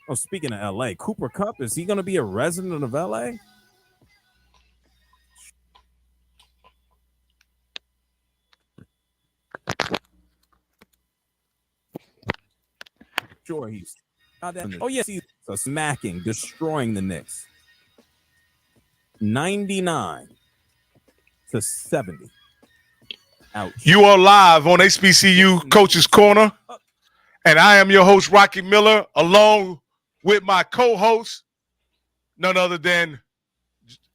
Oh, speaking of LA, Cooper Cup, is he going to be a resident of LA? Sure, he's. Oh, yes, he's smacking, destroying the Knicks. 99-70. Ouch. You are live on HBCU Coach's Corner, and I am your host, Rocky Miller, along with my co-host, none other than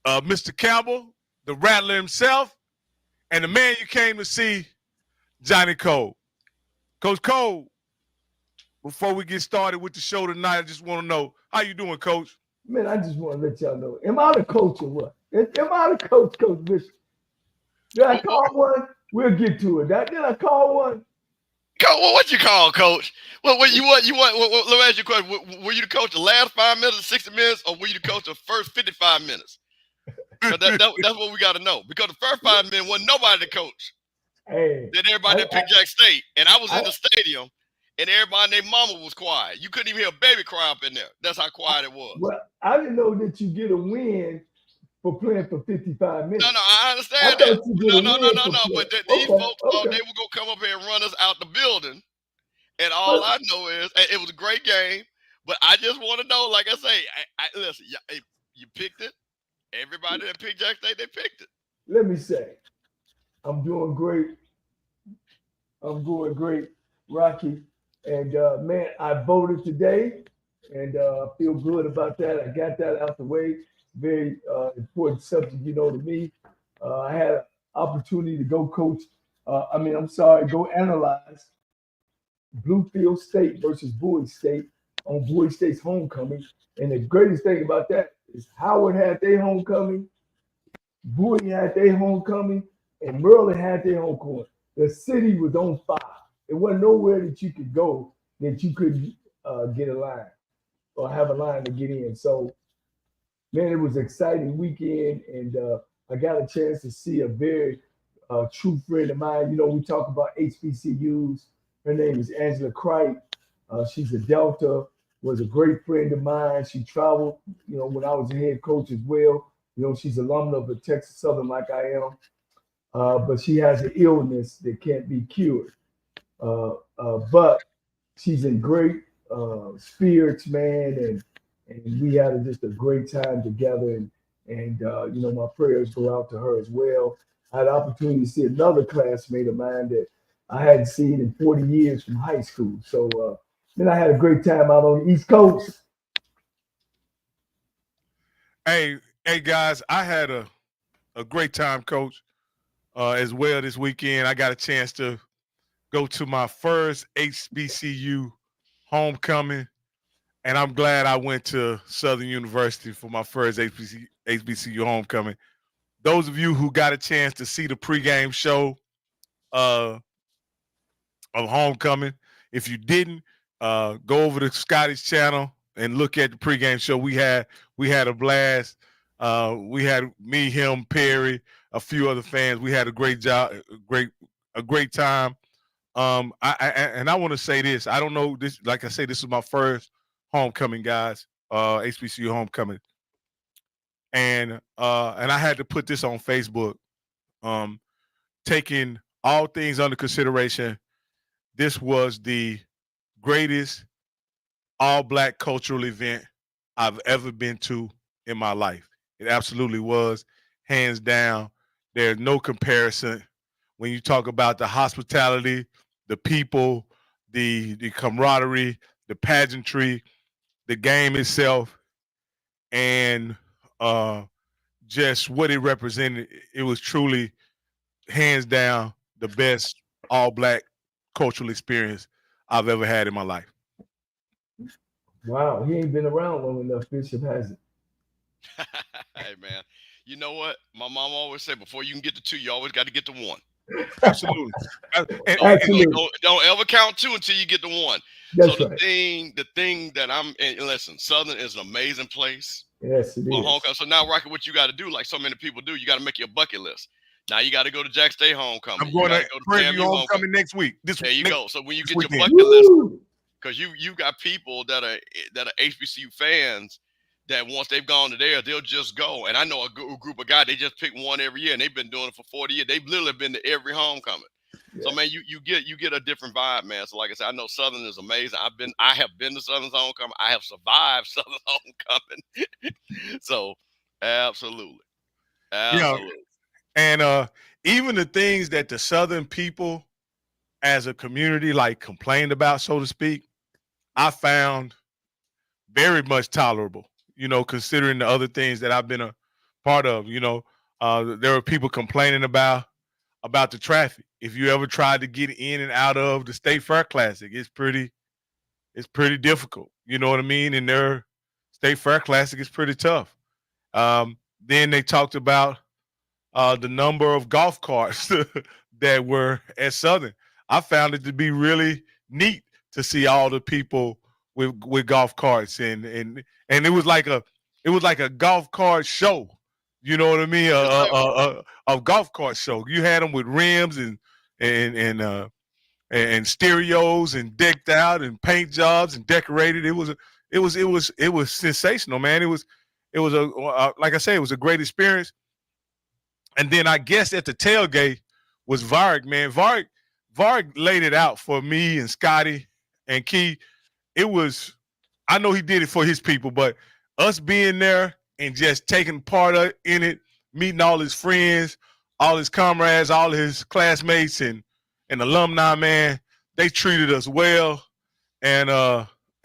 Mr. Campbell, the Rattler himself, and the man you came to see, Johnny Cole. Coach Cole, before we get started with the show tonight, I just want to know, how you doing, Coach? Man, I just want to let y'all know, am I the coach or what? Am I the coach, Coach Bishop? Did I call one? We'll get to it. Did I call one? What you call, Coach? What you want? Let me ask you a question. Were you the coach the last 5 minutes, 60 minutes, or were you the coach the first 55 minutes? That's what we got to know. Because the first 5 minutes wasn't nobody the coach. Hey, then everybody that picked Jack State, and I was in the stadium, and everybody and their mama was quiet. You couldn't even hear a baby cry up in there. That's how quiet it was. Well, I didn't know that you get a win for playing for 55 minutes. No, I understand that. No. But these folks thought they were going to come up here and run us out the building. And all I know is it was a great game. But I just want to know, like I say, listen, you picked it. Everybody that picked Jack State, they picked it. Let me say, I'm doing great. Rocky. And, man, I voted today. And I feel good about that. I got that out the way. Very important subject, to me. I had an opportunity to go coach. Go analyze Bluefield State versus Bowie State on Bowie State's homecoming. And the greatest thing about that is Howard had their homecoming, Bowie had their homecoming, and Maryland had their homecoming. The city was on fire. There wasn't nowhere that you could go that you couldn't get a line or have a line to get in. So, man, it was an exciting weekend, and I got a chance to see a very true friend of mine. We talk about HBCUs. Her name is Angela Cripe. She's a Delta, was a great friend of mine. She traveled, when I was a head coach as well. She's alumna of the Texas Southern like I am. But she has an illness that can't be cured. But she's in great spirits, man, and we had just a great time together. And my prayers go out to her as well. I had the opportunity to see another classmate of mine that I hadn't seen in 40 years from high school. So then I had a great time out on the East Coast. Hey, guys, I had a great time, Coach, as well this weekend. I got a chance to go to my first HBCU homecoming, and I'm glad I went to Southern University for my first HBCU homecoming. Those of you who got a chance to see the pregame show of homecoming, if you didn't, go over to Scotty's channel and look at the pregame show. We had a blast. We had me, him, Perry, a few other fans. We had a great time. I want to say this. I don't know this. Like I say, this is my first homecoming, guys. HBCU homecoming, and I had to put this on Facebook. Taking all things under consideration, this was the greatest all-black cultural event I've ever been to in my life. It absolutely was, hands down. There's no comparison when you talk about the hospitality, the people, the camaraderie, the pageantry, the game itself, and just what it represented. It was truly, hands down, the best all-black cultural experience I've ever had in my life. Wow, he ain't been around long enough, Bishop, has it? Hey, man, you know what? My mom always said, before you can get to 2, you always got to get to 1. Absolutely. Don't ever count 2 until you get to 1. That's so right. the thing that listen, Southern is an amazing place. Yes, it is. So now, Rocky, what you got to do, like so many people do, you got to make your bucket list. Now you got to go to Jack State homecoming. I'm going to FAMU homecoming next week. There you go. So when you get your bucket list, because you got people that are HBCU fans that once they've gone to there, they'll just go. And I know a group of guys, they just pick one every year, and they've been doing it for 40 years. They've literally been to every homecoming. Yeah. So man, you get a different vibe, man. So like I said, I know Southern is amazing. I have been to Southern's homecoming. I have survived Southern's homecoming. So absolutely. Yeah. And even the things that the Southern people as a community like complained about, so to speak, I found very much tolerable, you know, considering the other things that I've been a part of. You know, there were people complaining about the traffic. If you ever tried to get in and out of the State Fair Classic, it's pretty difficult. You know what I mean? And their State Fair Classic is pretty tough. Then they talked about the number of golf carts that were at Southern. I found it to be really neat to see all the people with golf carts, and it was like a golf cart show. You know what I mean? A golf cart show. You had them with rims and stereos and decked out and paint jobs and decorated. It was sensational, man. It was like I say, it was a great experience. And then I guess at the tailgate was Varg, man. Varg laid it out for me and Scotty and Key. I know he did it for his people, but us being there and just taking part in it, meeting all his friends, all his comrades, all his classmates and alumni, man, they treated us well. And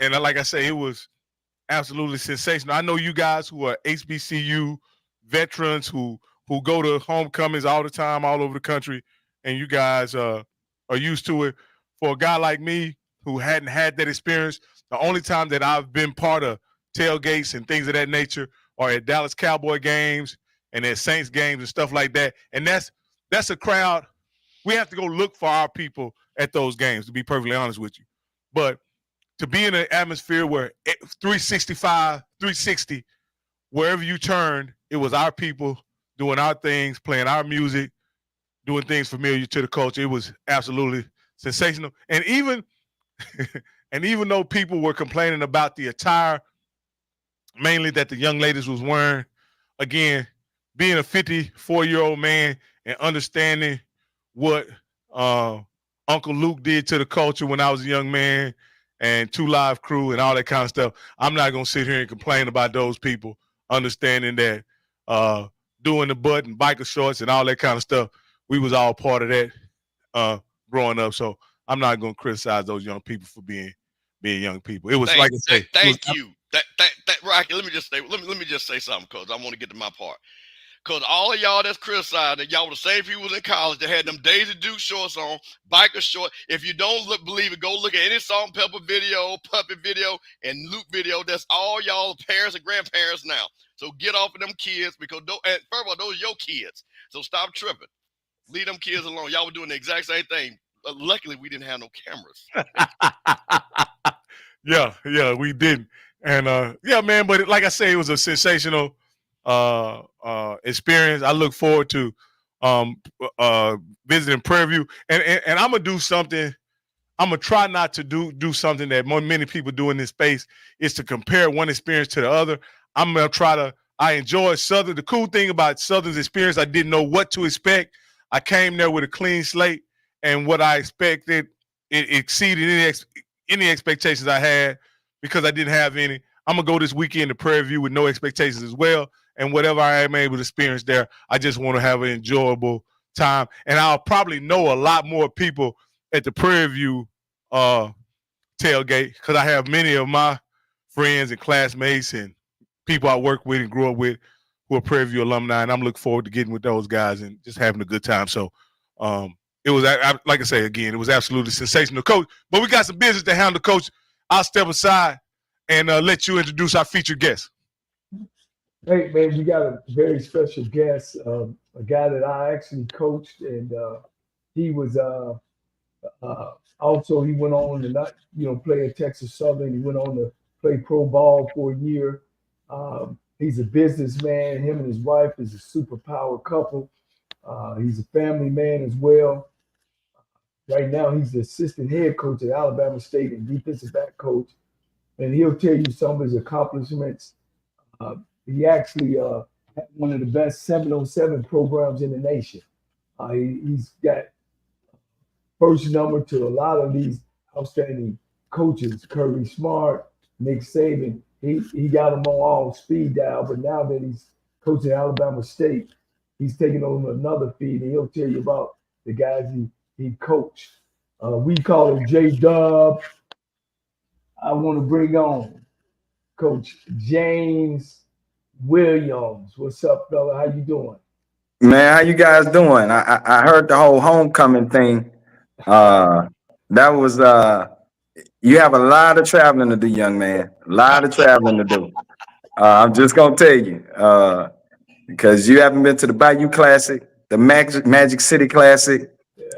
like I say, it was absolutely sensational. I know you guys who are HBCU veterans who go to homecomings all the time, all over the country, and you guys are used to it. For a guy like me who hadn't had that experience, the only time that I've been part of tailgates and things of that nature are at Dallas Cowboy games and at Saints games and stuff like that. And that's a crowd. We have to go look for our people at those games, to be perfectly honest with you. But to be in an atmosphere where 360, wherever you turn, it was our people doing our things, playing our music, doing things familiar to the culture. It was absolutely sensational. And even though people were complaining about the attire, mainly that the young ladies was wearing, again, being a 54-year-old man and understanding what Uncle Luke did to the culture when I was a young man, and Two Live Crew and all that kind of stuff, I'm not going to sit here and complain about those people, understanding that doing the butt and biker shorts and all that kind of stuff, we was all part of that growing up. So I'm not going to criticize those young people for being young people. It was like I say. Thank you. Rocky, let me just say something, because I want to get to my part. Because all of y'all that's criticizing, y'all were the same people in college that had them Daisy Duke shorts on, biker short. If you don't believe it, go look at any Salt and Pepper video, Puppet video, and Luke video. That's all y'all parents and grandparents now. So get off of them kids, because first of all, those are your kids. So stop tripping. Leave them kids alone. Y'all were doing the exact same thing. Luckily, we didn't have no cameras. Yeah, we didn't. And yeah, man, but like I say, it was a sensational experience. I look forward to visiting Prairie View, and I'm gonna do something. I'm gonna try not to do something that many people do in this space, is to compare one experience to the other. I'm gonna try to. I enjoy Southern. The cool thing about Southern's experience, I didn't know what to expect. I came there with a clean slate, and what I expected, it exceeded any expectations I had, because I didn't have any. I'm gonna go this weekend to Prairie View with no expectations as well. And whatever I am able to experience there, I just want to have an enjoyable time. And I'll probably know a lot more people at the Prairie View tailgate, because I have many of my friends and classmates and people I work with and grew up with who are Prairie View alumni, and I'm looking forward to getting with those guys and just having a good time. So it was, like I say again, it was absolutely sensational, Coach. But we got some business to handle, Coach. I'll step aside and let you introduce our featured guest. Hey, man, we got a very special guest, a guy that I actually coached, and he was also, he went on to not, play at Texas Southern. He went on to play pro ball for a year. He's a businessman. Him and his wife is a superpower couple. He's a family man as well. Right now, he's the assistant head coach at Alabama State and defensive back coach. And he'll tell you some of his accomplishments. He actually had one of the best 7-on-7 programs in the nation. He's got first number to a lot of these outstanding coaches, Kirby Smart, Nick Saban. He got them on all speed dial, but now that he's coaching Alabama State, he's taking on another feed, and he'll tell you about the guys he coached. We call him J-Dub. I want to bring on Coach James Williams. What's up, fella? How you doing? Man, how you guys doing? I heard the whole homecoming thing. That was you have a lot of traveling to do, young man. A lot of traveling to do. I'm just gonna tell you, because you haven't been to the Bayou Classic, the Magic City Classic,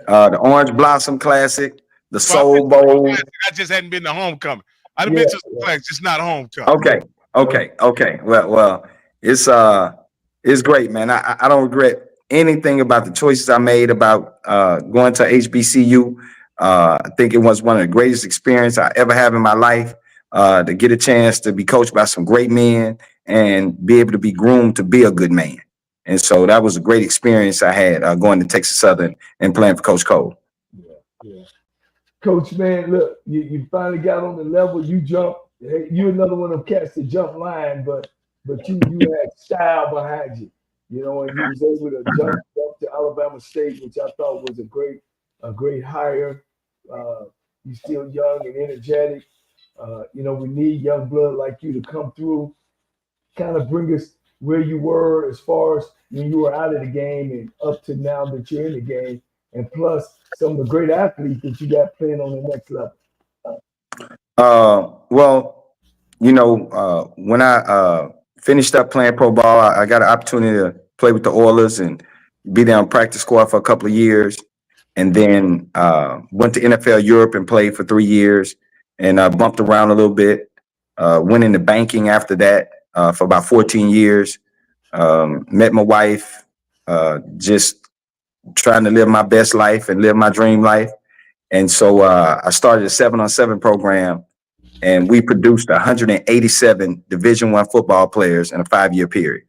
the Orange Blossom Classic, the Soul Bowl. I just hadn't been to homecoming. I've been to some classics, just not homecoming. Okay. Well, it's great, man. I don't regret anything about the choices I made about going to HBCU. I think it was one of the greatest experiences I ever have in my life, to get a chance to be coached by some great men and be able to be groomed to be a good man. And so that was a great experience I had going to Texas Southern and playing for Coach Cole. Yeah. Coach, man, look, you finally got on the level. You jumped. Hey, you're another one of them cats that jump line, but you had style behind you, you know, and you was able to jump to Alabama State, which I thought was a great hire. You're still young and energetic. You know, we need young blood like you to come through, kind of bring us where you were as far as when you were out of the game and up to now that you're in the game, and plus some of the great athletes that you got playing on the next level. Well, you know, when I finished up playing pro ball, I got an opportunity to play with the Oilers and be there on practice squad for a couple of years, and then went to NFL Europe and played for 3 years, and bumped around a little bit. Went into banking after that for about 14 years. Met my wife, just trying to live my best life and live my dream life. And so I started a 7-on-7 program, and we produced 187 Division I football players in a 5-year period.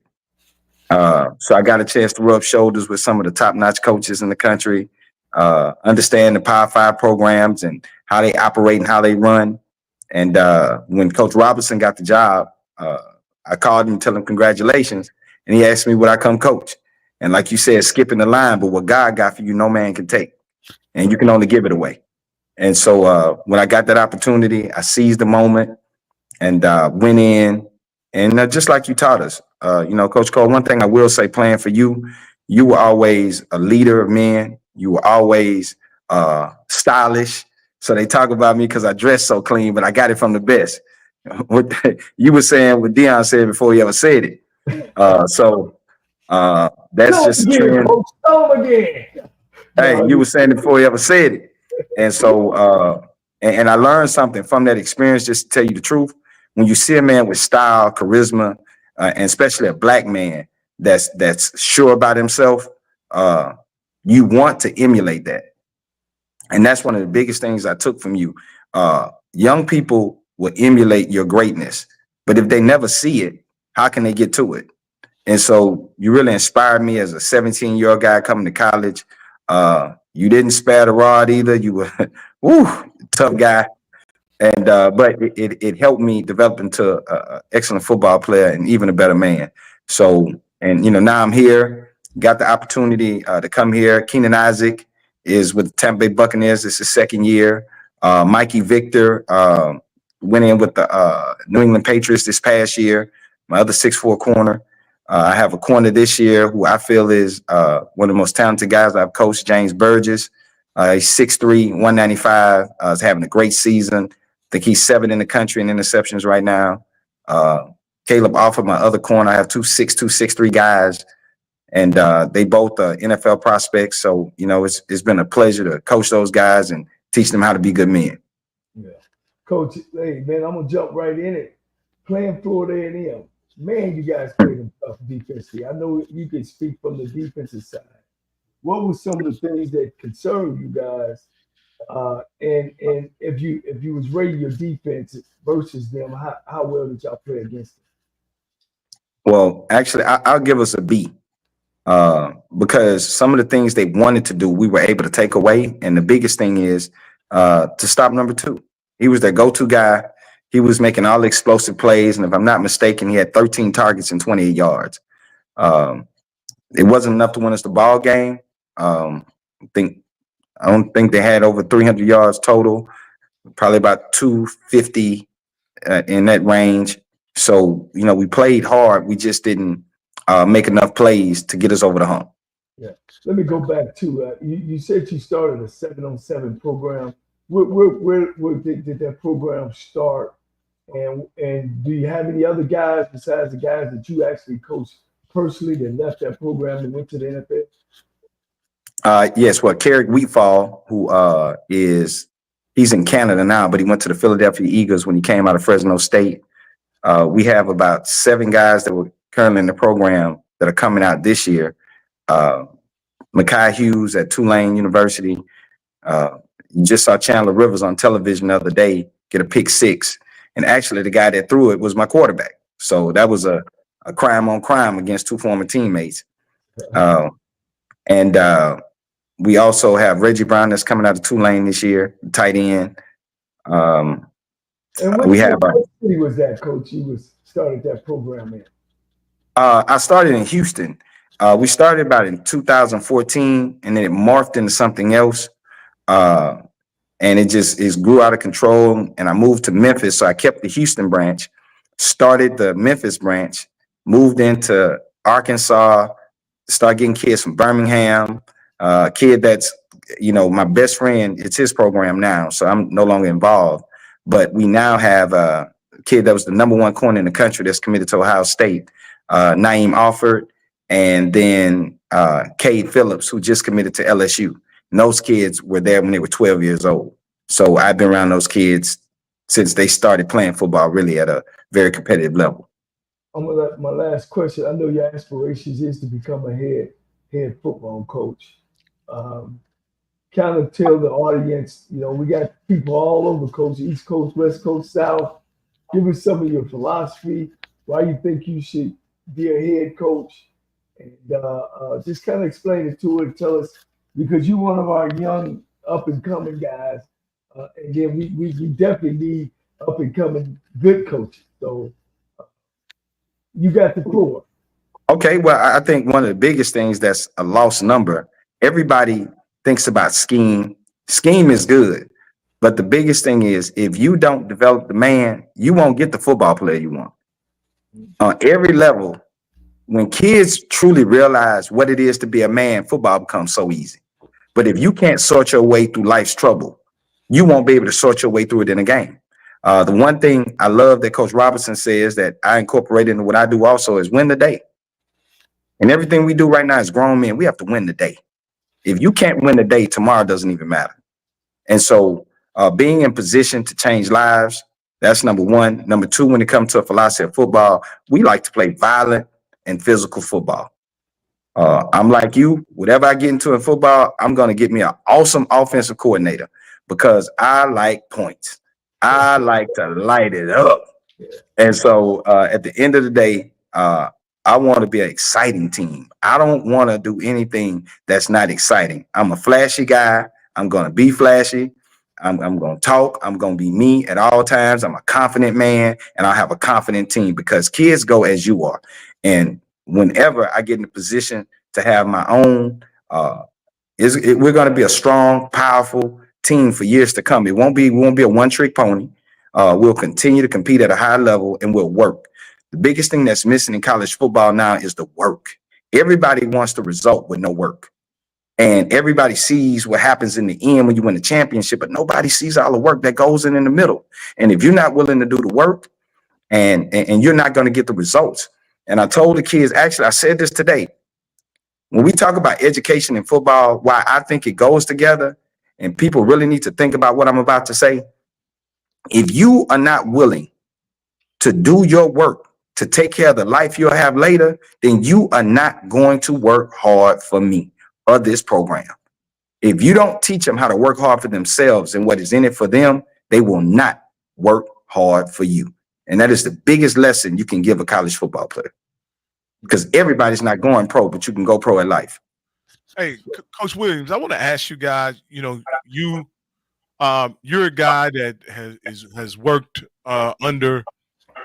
So I got a chance to rub shoulders with some of the top-notch coaches in the country, understand the Power 5 programs and how they operate and how they run. And when Coach Robinson got the job, I called him to tell him congratulations, and he asked me would I come coach. And like you said, skipping the line, but what God got for you, no man can take, and you can only give it away. And so when I got that opportunity, I seized the moment and went in. And just like you taught us, you know, Coach Cole, one thing I will say, playing for you, you were always a leader of men. You were always stylish. So they talk about me because I dress so clean, but I got it from the best. What you were saying, what Deion said before he ever said it. That's just a trend. Hey, you were saying it before he ever said it. And so, and I learned something from that experience, just to tell you the truth. When you see a man with style, charisma, and especially a black man that's sure about himself, you want to emulate that. And that's one of the biggest things I took from you. Young people will emulate your greatness, but if they never see it, how can they get to it? And so you really inspired me as a 17-year-old guy coming to college. You didn't spare the rod either. You were tough guy. And but it helped me develop into an excellent football player and even a better man. So, and you know, now I'm here, got the opportunity to come here. Keenan Isaac is with the Tampa Bay Buccaneers. This is his second year. Mikey Victor went in with the New England Patriots this past year. My other 6'4" corner. I have a corner this year who I feel is one of the most talented guys I've coached, James Burgess. He's 6'3", 195. He's having a great season. I think he's 7th in the country in interceptions right now. Caleb Offer, my other corner. I have 2'6", 2'6'3" guys, and they both are NFL prospects. So, you know, it's been a pleasure to coach those guys and teach them how to be good men. Yeah. Coach, hey, man, I'm going to jump right in it. Playing Florida A&M. Man, you guys played them tough defensively. I know you can speak from the defensive side. What were some of the things that concerned you guys And if you was rating your defense versus them, how well did y'all play against them? Well, actually, I'll give us a B. Because some of the things they wanted to do, we were able to take away. And the biggest thing is to stop number 2. He was their go-to guy. He was making all the explosive plays. And if I'm not mistaken, he had 13 targets and 28 yards. It wasn't enough to win us the ball game. I don't think they had over 300 yards total, probably about 250 in that range. So, we played hard. We just didn't make enough plays to get us over the hump. Yeah. Let me go back to you said you started a 7-on-7 program. Where did that program start? And do you have any other guys besides the guys that you actually coached personally that left that program and went to the NFL? Yes, well, Carrick Wheatfall, who he's in Canada now, but he went to the Philadelphia Eagles when he came out of Fresno State. We have about 7 guys that were currently in the program that are coming out this year. Mekhi Hughes at Tulane University. You just saw Chandler Rivers on television the other day get a pick 6. And actually the guy that threw it was my quarterback. So that was a crime on crime against 2 former teammates. And we also have Reggie Brown that's coming out of Tulane this year, tight end. And what city was that, Coach? You started that program in? I started in Houston. We started about in 2014, and then it morphed into something else. And it grew out of control. And I moved to Memphis. So I kept the Houston branch, started the Memphis branch, moved into Arkansas, started getting kids from Birmingham, kid that's, my best friend, it's his program now. So I'm no longer involved. But we now have a kid that was the #1 corner in the country that's committed to Ohio State, Naeem Alford, and then Cade Phillips, who just committed to LSU. And those kids were there when they were 12 years old. So I've been around those kids since they started playing football really at a very competitive level. My last question, I know your aspirations is to become a head football coach. Kind of tell the audience, we got people all over, Coach, East Coast, West Coast, South. Give us some of your philosophy, why you think you should be a head coach, and just kind of explain it to it. Tell us, because you're one of our young up-and-coming guys, and then we definitely need up-and-coming good coaches. So you got the floor. Okay, well, I think one of the biggest things that's a lost number, everybody thinks about scheme. Scheme is good, but the biggest thing is if you don't develop the man, you won't get the football player you want. On every level, when kids truly realize what it is to be a man, football becomes so easy. But if you can't sort your way through life's trouble, you won't be able to sort your way through it in a game. The one thing I love that Coach Robinson says that I incorporate into what I do also is win the day. And everything we do right now as grown men, we have to win the day. If you can't win the day, tomorrow doesn't even matter. And so being in position to change lives, that's number one. Number two, when it comes to a philosophy of football, we like to play violent and physical football. I'm like you, whatever I get into in football, I'm going to get me an awesome offensive coordinator because I like points. I like to light it up. And so at the end of the day, I want to be an exciting team. I don't want to do anything that's not exciting. I'm a flashy guy. I'm going to be flashy. I'm going to talk. I'm going to be me at all times. I'm a confident man, and I'll have a confident team because kids go as you are. And whenever I get in a position to have my own, we're going to be a strong, powerful team for years to come. We won't be a one-trick pony. We'll continue to compete at a high level, and we'll work. The biggest thing that's missing in college football now is the work. Everybody wants the result with no work. And everybody sees what happens in the end when you win the championship, but nobody sees all the work that goes in the middle. And if you're not willing to do the work and you're not going to get the results. And I told the kids, actually, I said this today, when we talk about education and football, why I think it goes together and people really need to think about what I'm about to say. If you are not willing to do your work, to take care of the life you'll have later, then you are not going to work hard for me or this program. If you don't teach them how to work hard for themselves and what is in it for them, they will not work hard for you. And that is the biggest lesson you can give a college football player, because everybody's not going pro, but you can go pro at life. Hey, Coach Williams, I want to ask you guys, you're a guy that has worked under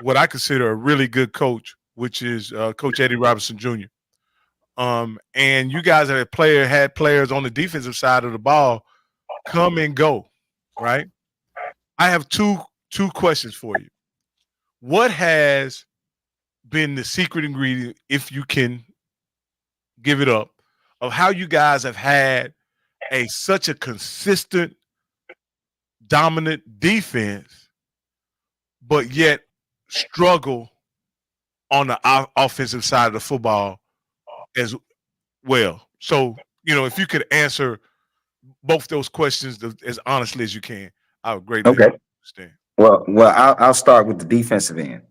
what I consider a really good coach, which is Coach Eddie Robinson Jr. And you guys had players on the defensive side of the ball come and go, right? I have two questions for you. What has been the secret ingredient, if you can give it up, of how you guys have had such a consistent, dominant defense, but yet struggle on the offensive side of the football as well? So, if you could answer both those questions as honestly as you can, I would greatly understand. Well, I'll start with the defensive end.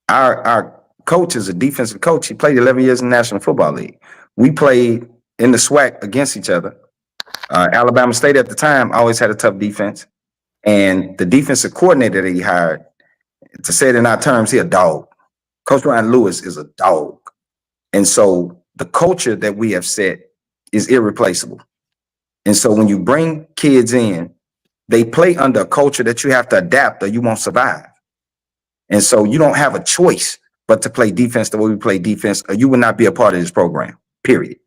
Our coach is a defensive coach. He played 11 years in the National Football League. We played in the SWAC against each other. Alabama State at the time always had a tough defense. And the defensive coordinator that he hired, to say it in our terms, he a dog. Coach Ryan Lewis is a dog. And so the culture that we have set is irreplaceable. And so when you bring kids in, they play under a culture that you have to adapt or you won't survive. And so you don't have a choice but to play defense the way we play defense, or you will not be a part of this program, period.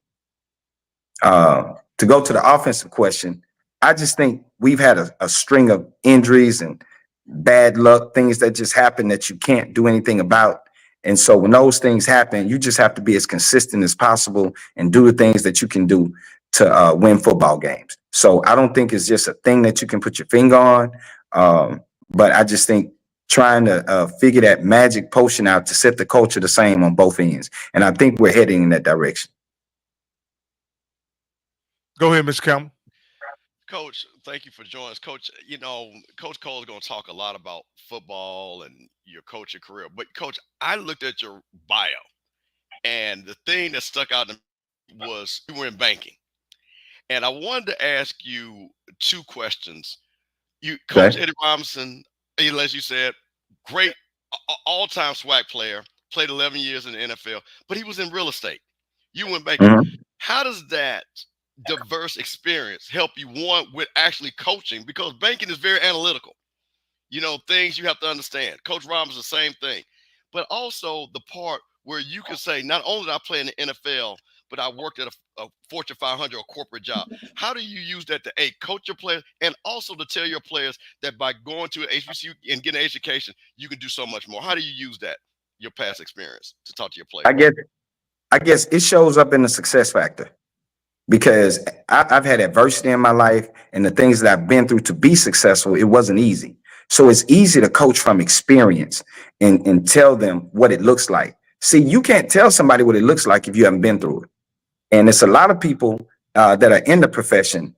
To go to the offensive question, I just think we've had a string of injuries and bad luck, things that just happen that you can't do anything about. And so when those things happen, you just have to be as consistent as possible and do the things that you can do to win football games. So I don't think it's just a thing that you can put your finger on. But I just think trying to figure that magic potion out to set the culture the same on both ends. And I think we're heading in that direction. Go ahead, Mr. Campbell. Coach, thank you for joining us. Coach, Coach Cole is going to talk a lot about football and your coaching career. But, Coach, I looked at your bio, and the thing that stuck out to me was you were in banking. And I wanted to ask you two questions. Coach Eddie Robinson, as you said, great all-time SWAC player, played 11 years in the NFL, but he was in real estate. You went banking. Mm-hmm. How does that diverse experience help you, one, with actually coaching? Because banking is very analytical. Things you have to understand. Coach Robinson, the same thing. But also the part where you can say, not only did I play in the NFL, but I worked at a Fortune 500 or corporate job. How do you use that to, coach your players, and also to tell your players that by going to an HBCU and getting an education, you can do so much more? How do you use that, your past experience, to talk to your players? I guess it shows up in the success factor, because I've had adversity in my life, and the things that I've been through to be successful, it wasn't easy. So it's easy to coach from experience and tell them what it looks like. See, you can't tell somebody what it looks like if you haven't been through it. And it's a lot of people that are in the profession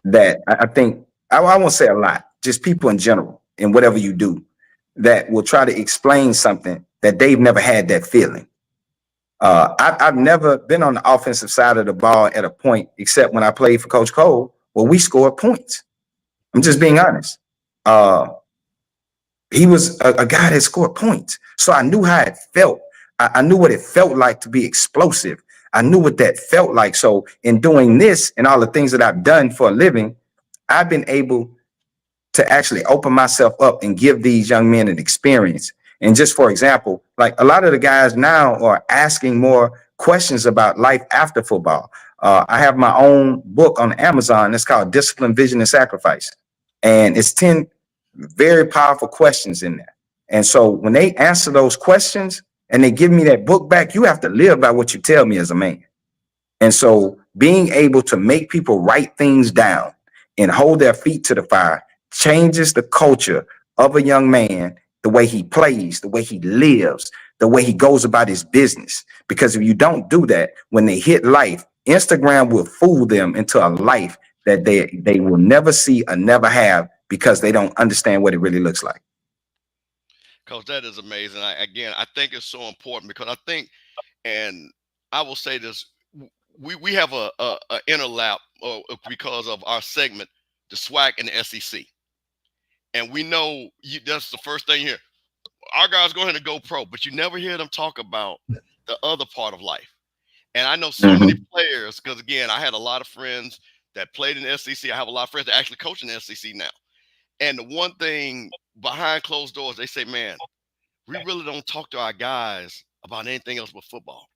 that I think, I won't say a lot, just people in general, in whatever you do, that will try to explain something that they've never had that feeling. I've never been on the offensive side of the ball at a point, except when I played for Coach Cole, where we scored points. I'm just being honest. He was a guy that scored points. So I knew how it felt. I knew what it felt like to be explosive. I knew what that felt like. So in doing this and all the things that I've done for a living, I've been able to actually open myself up and give these young men an experience. And just for example, like a lot of the guys now are asking more questions about life after football. I have my own book on Amazon. It's called Discipline, Vision, and Sacrifice. And it's 10 very powerful questions in there. And so when they answer those questions and they give me that book back, you have to live by what you tell me as a man. And so being able to make people write things down and hold their feet to the fire changes the culture of a young man, the way he plays, the way he lives, the way he goes about his business. Because if you don't do that, when they hit life, Instagram will fool them into a life that they will never see or never have, because they don't understand what it really looks like. Coach, that is amazing. I think it's so important, because I think, and I will say this, we have a interlap because of our segment, the SWAC and the SEC, and we know that's the first thing here. Our guys go ahead and go pro, but you never hear them talk about the other part of life. And I know so many players, because again, I had a lot of friends that played in the SEC. I have a lot of friends that actually coach in the SEC now. And the one thing behind closed doors, they say, man, we really don't talk to our guys about anything else but football.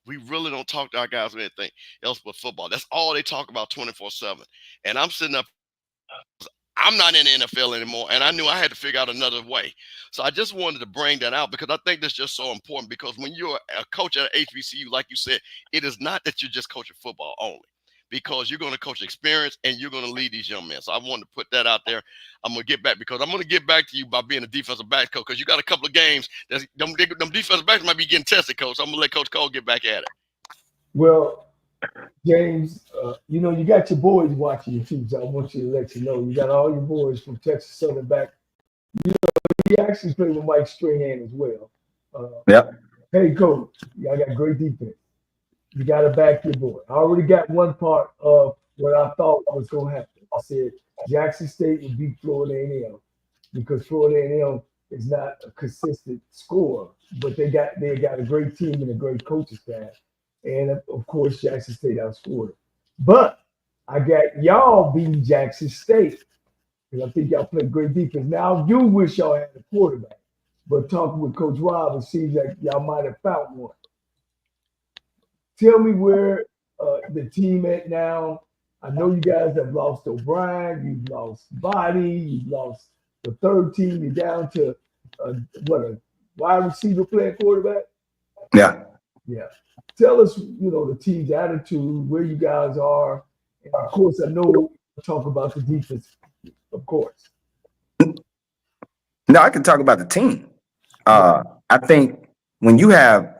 We really don't talk to our guys about anything else but football. That's all they talk about 24/7. And I'm sitting up, I'm not in the NFL anymore, and I knew I had to figure out another way. So I just wanted to bring that out because I think that's just so important, because when you're a coach at HBCU, like you said, it is not that you're just coaching football only, because you're going to coach experience and you're going to lead these young men. So I wanted to put that out there. I'm going to get back, because I'm going to get back to you by being a defensive back coach, because you got a couple of games that them defensive backs might be getting tested, coach. So I'm going to let Coach Cole get back at it. Well, James, you know, you got your boys watching you too, so I want you to let you know. You got all your boys from Texas Southern back. You know, he actually played with Mike Strahan as well. Yep. Hey, coach, y'all got great defense. You got to back your boy. I already got one part of what I thought was going to happen. I said Jackson State would beat Florida A&M because Florida A&M is not a consistent scorer, but they got a great team and a great coaching staff. And of course, Jackson State outscored it. But I got y'all beating Jackson State because I think y'all played great defense. Now, you wish y'all had a quarterback, but talking with Coach Rob, it seems like y'all might have found one. Tell me where the team at now. I know you guys have lost O'Brien, you've lost Body, you've lost the third team. You're down to a wide receiver playing quarterback? Yeah. Yeah. Tell us, you know, the team's attitude, where you guys are. And of course, I know we'll talk about the defense, of course. No, I can talk about the team. I think when you have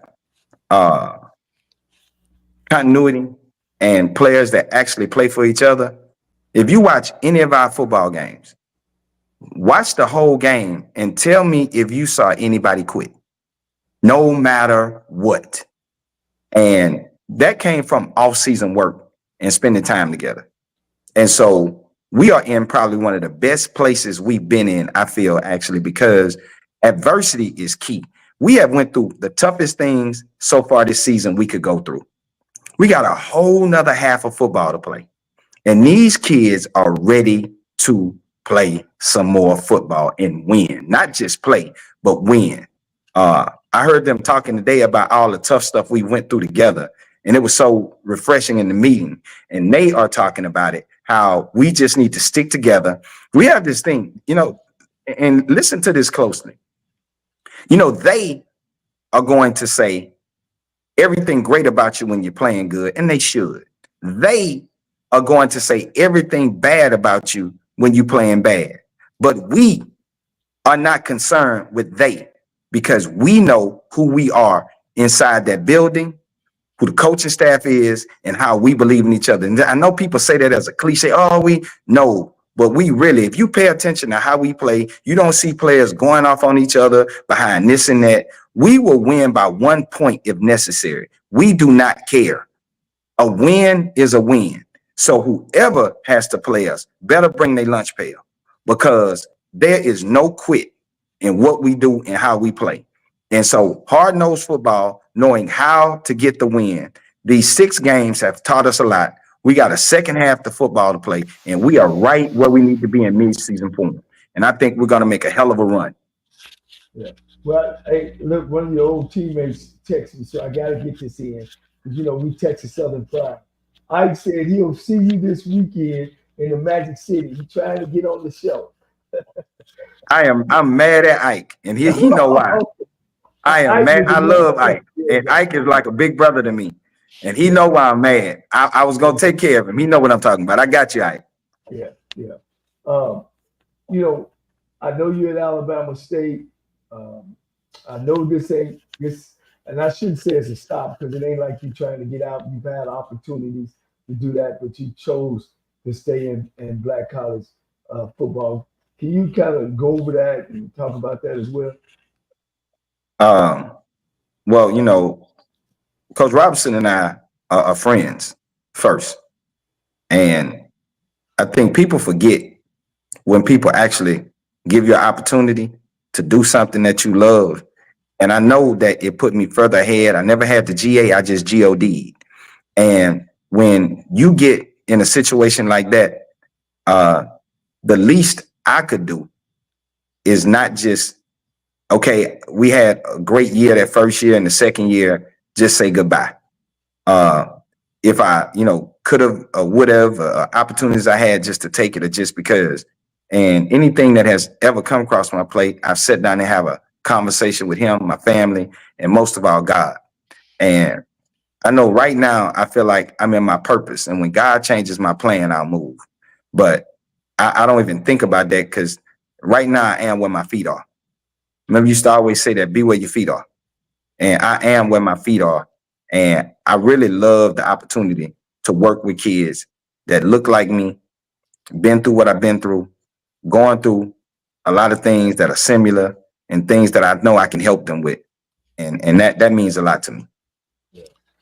continuity and players that actually play for each other, if you watch any of our football games, watch the whole game and tell me if you saw anybody quit, no matter what. And that came from off-season work and spending time together. And so we are in probably one of the best places we've been in, I feel, actually, because adversity is key. We have went through the toughest things so far this season we could go through. We got a whole nother half of football to play. And these kids are ready to play some more football and win, not just play, but win. I heard them talking today about all the tough stuff we went through together, and it was so refreshing in the meeting. And they are talking about it, how we just need to stick together. We have this thing, you know, and listen to this closely. You know, they are going to say everything great about you when you're playing good, and they should. They are going to say everything bad about you when you're playing bad. But we are not concerned with they, because we know who we are inside that building, who the coaching staff is, and how we believe in each other. And I know people say that as a cliche. Oh, we know, but we really, if you pay attention to how we play, you don't see players going off on each other behind this and that. We will win by 1 point if necessary. We do not care. A win is a win. So whoever has to play us better bring their lunch pail, because there is no quit in what we do and how we play. And so hard-nosed football, knowing how to get the win. These 6 games have taught us a lot. We got a second half of football to play, and we are right where we need to be in mid-season form. And I think we're going to make a hell of a run. Yeah. Well, hey, look, one of your old teammates texted me, so I got to get this in. Because, you know, we Texas Southern Pride. Ike said he'll see you this weekend in the Magic City. He's trying to get on the show. I'm mad at Ike, and he know why. I am mad. I love Ike, and Ike is like a big brother to me, and he know why I'm mad. I was gonna take care of him. He know what I'm talking about. I got you, Ike. Yeah. You know, I know you're at Alabama State. I know this ain't this, and I shouldn't say it's a stop, because it ain't like you're trying to get out. You've had opportunities to do that, but you chose to stay in black college football. Can you kind of go over that and talk about that as well? Well, you know, Coach Robinson and I are friends first. And I think people forget when people actually give you an opportunity to do something that you love. And I know that it put me further ahead. I never had the GA, I just GOD'd. And when you get in a situation like that, the least I could do is not just, okay, we had a great year that first year, and the second year, just say goodbye. If I, could have, would have, opportunities I had just to take it or just because. And anything that has ever come across my plate, I've sat down and have a conversation with him, my family, and most of all, God. And I know right now, I feel like I'm in my purpose. And when God changes my plan, I'll move. But I don't even think about that because right now I am where my feet are. Remember, you used to always say that, be where your feet are. And I am where my feet are. And I really love the opportunity to work with kids that look like me, been through what I've been through, going through a lot of things that are similar and things that I know I can help them with. And that means a lot to me.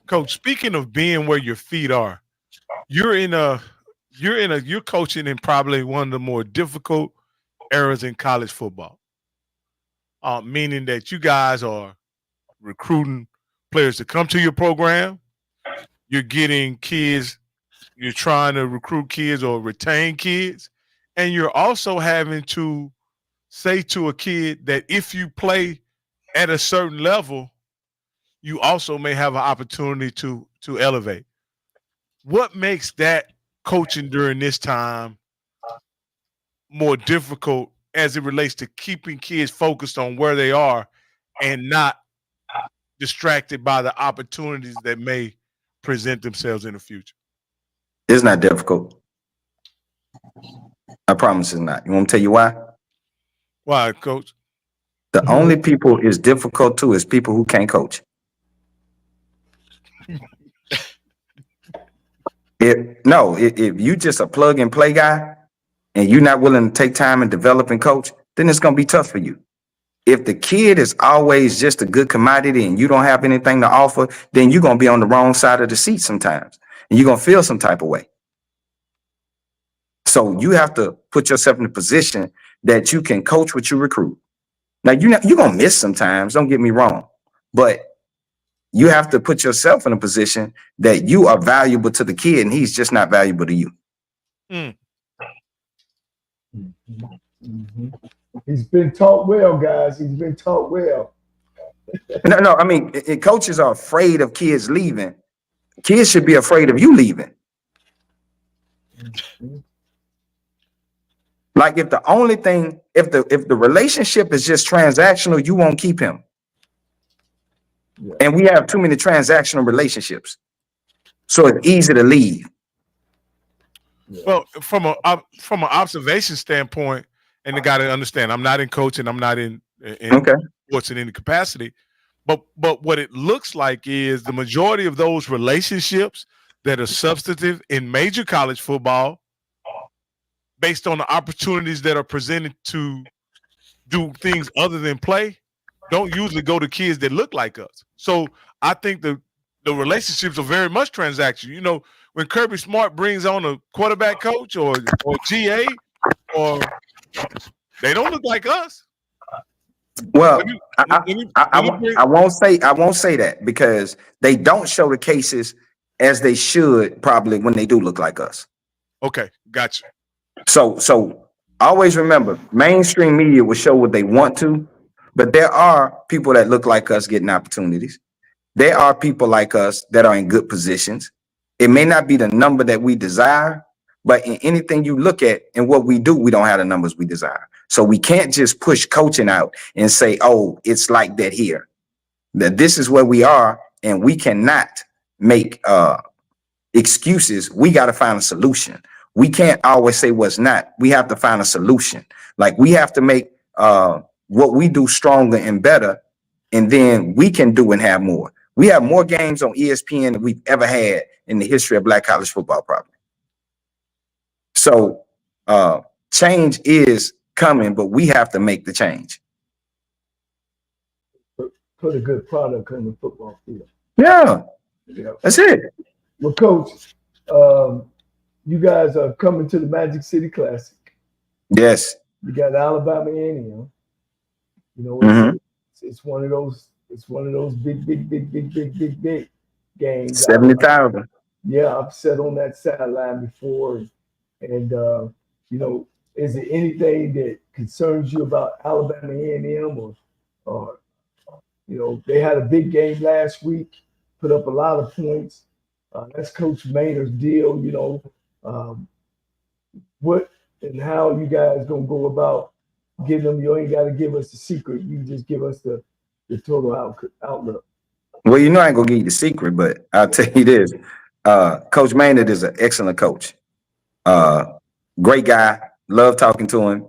Coach, speaking of being where your feet are, you're coaching in probably one of the more difficult eras in college football. Meaning that you guys are recruiting players to come to your program. You're getting kids, you're trying to recruit kids or retain kids. And you're also having to say to a kid that if you play at a certain level, you also may have an opportunity to elevate. What makes that coaching during this time more difficult as it relates to keeping kids focused on where they are and not distracted by the opportunities that may present themselves in the future? It's not difficult. I promise it's not. You want me to tell you why? Why, Coach? The only people it's difficult to is people who can't coach. If you just a plug and play guy and you're not willing to take time and develop and coach, then it's going to be tough for you. If the kid is always just a good commodity and you don't have anything to offer, then you're going to be on the wrong side of the seat sometimes and you're going to feel some type of way. So you have to put yourself in a position that you can coach what you recruit. Now, you're going to miss sometimes, don't get me wrong, but you have to put yourself in a position that you are valuable to the kid and he's just not valuable to you. Mm. Mm-hmm. He's been taught well, guys. He's been taught well. No, I mean, coaches are afraid of kids leaving. Kids should be afraid of you leaving. Mm-hmm. Like if the relationship is just transactional, you won't keep him. Yeah. And we have too many transactional relationships. So it's easy to leave. Yeah. Well, from an observation standpoint, and you got to understand, I'm not in coaching, I'm not in sports in any capacity, but what it looks like is the majority of those relationships that are substantive in major college football, based on the opportunities that are presented to do things other than play, don't usually go to kids that look like us. So I think the relationships are very much transactional. You know, when Kirby Smart brings on a quarterback coach or GA, or they don't look like us. Well, I won't say that because they don't show the cases as they should probably when they do look like us. Okay, gotcha. So always remember, mainstream media will show what they want to, but there are people that look like us getting opportunities. There are people like us that are in good positions. It may not be the number that we desire, but in anything you look at and what we do, we don't have the numbers we desire. So we can't just push coaching out and say, oh, it's like that here. That this is where we are, and we cannot make excuses. We got to find a solution. We can't always say what's not. We have to find a solution. Like we have to make what we do stronger and better, and then we can do and have more. We have more games on ESPN than we've ever had in the history of Black college football, probably. So change is coming, but we have to make the change. Put a good product on the football field. Yeah, that's it. Well, Coach, you guys are coming to the Magic City Classic. Yes. You got Alabama A&M. You know, it's one of those. It's one of those big games. 70,000. Yeah, I've sat on that sideline before, and you know, is there anything that concerns you about Alabama A&M, or you know, they had a big game last week, put up a lot of points. That's Coach Maynard's deal. You know, what and how you guys gonna go about getting them? You ain't got to give us the secret. You just give us the total outlook. Well, you know I ain't gonna give you the secret, but I'll tell you this. Coach Maynard is an excellent coach. Great guy. Love talking to him.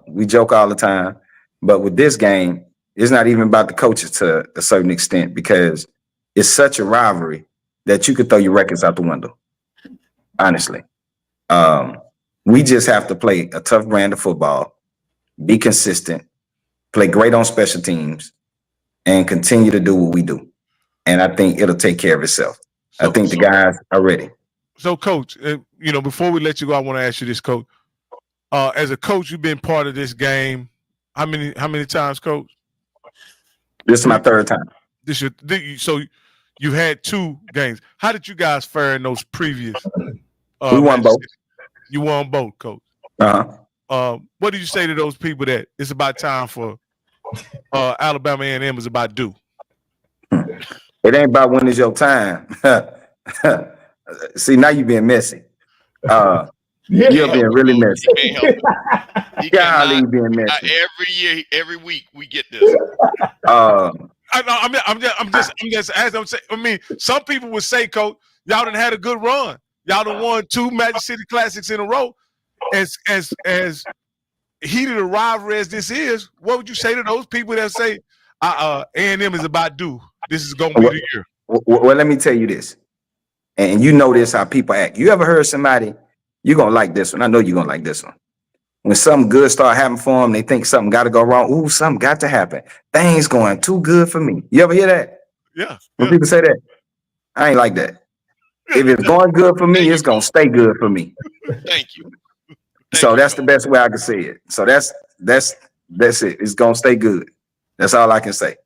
We joke all the time. But with this game, it's not even about the coaches to a certain extent because it's such a rivalry that you could throw your records out the window. Honestly. We just have to play a tough brand of football, be consistent, play great on special teams, and continue to do what we do. And I think it'll take care of itself. I think the guys are ready. So, Coach, you know, before we let you go, I want to ask you this, Coach. As a coach, you've been part of this game. How many times, Coach? This is my third time. So you've had 2 games. How did you guys fare in those previous? We won both. You won both, Coach. What did you say to those people that it's about time for Alabama A&M is about due? It ain't about when is your time. See, now you're being messy. You're being really messy. Golly, you being messy. Every year, every week, we get this. I'm just asking. I mean, some people would say, Coach, y'all done had a good run. Y'all done won 2 Magic City Classics in a row. As heated a rivalry as this is, what would you say to those people that say A&M is about due? This is going to be the year. Well, let me tell you this, and you know this how people act. You ever heard somebody? You're gonna like this one. I know you're gonna like this one. When something good start happening for them, they think something got to go wrong. Ooh, something got to happen. Things going too good for me. You ever hear that? Yeah. When people say that, I ain't like that. If it's going good for me, it's gonna stay good for me. Thank you. So that's the best way I can say it. So that's it. It's gonna stay good. That's all I can say.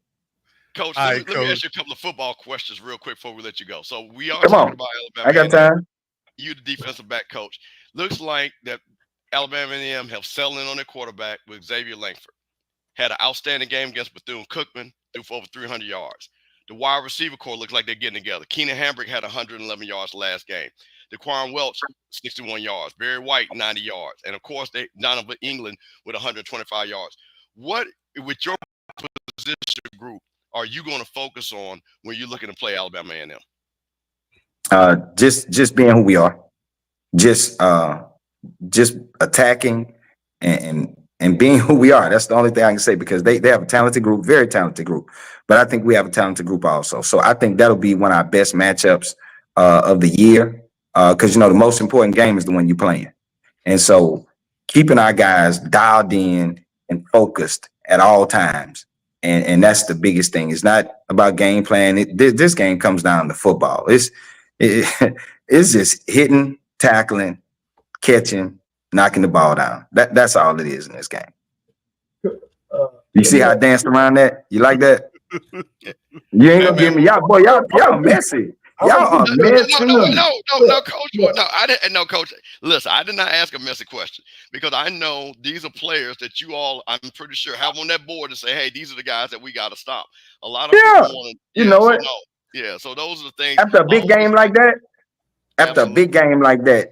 Coach, let me ask you a couple of football questions real quick before we let you go. So we are talking about Alabama. I got time. You, the defensive back coach. Looks like that Alabama A&M have settled in on their quarterback with Xavier Langford. Had an outstanding game against Bethune-Cookman, threw for over 300 yards. The wide receiver core looks like they're getting together. Keenan Hambrick had 111 yards last game. DeQuan Welch, 61 yards. Barry White, 90 yards. And, of course, Donovan England with 125 yards. What, with your position group, are you going to focus on when you're looking to play Alabama A&M? Just being who we are. Just attacking and being who we are. That's the only thing I can say because they have a talented group, very talented group. But I think we have a talented group also. So I think that'll be one of our best matchups of the year. Because, you know, the most important game is the one you're playing. And so keeping our guys dialed in and focused at all times. And that's the biggest thing. It's not about game plan. This game comes down to football. It's just hitting, tackling, catching, knocking the ball down. That's all it is in this game. You see how I danced around that? You like that? You ain't gonna give me y'all messy. Y'all are messy. No, Coach. No, I didn't. No, Coach. Listen, I did not ask a messy question because I know these are players that you all, I'm pretty sure, have on that board to say, hey, these are the guys that we got to stop. A lot of people want to. You know it. Yeah, so those are the things. After a big game like that,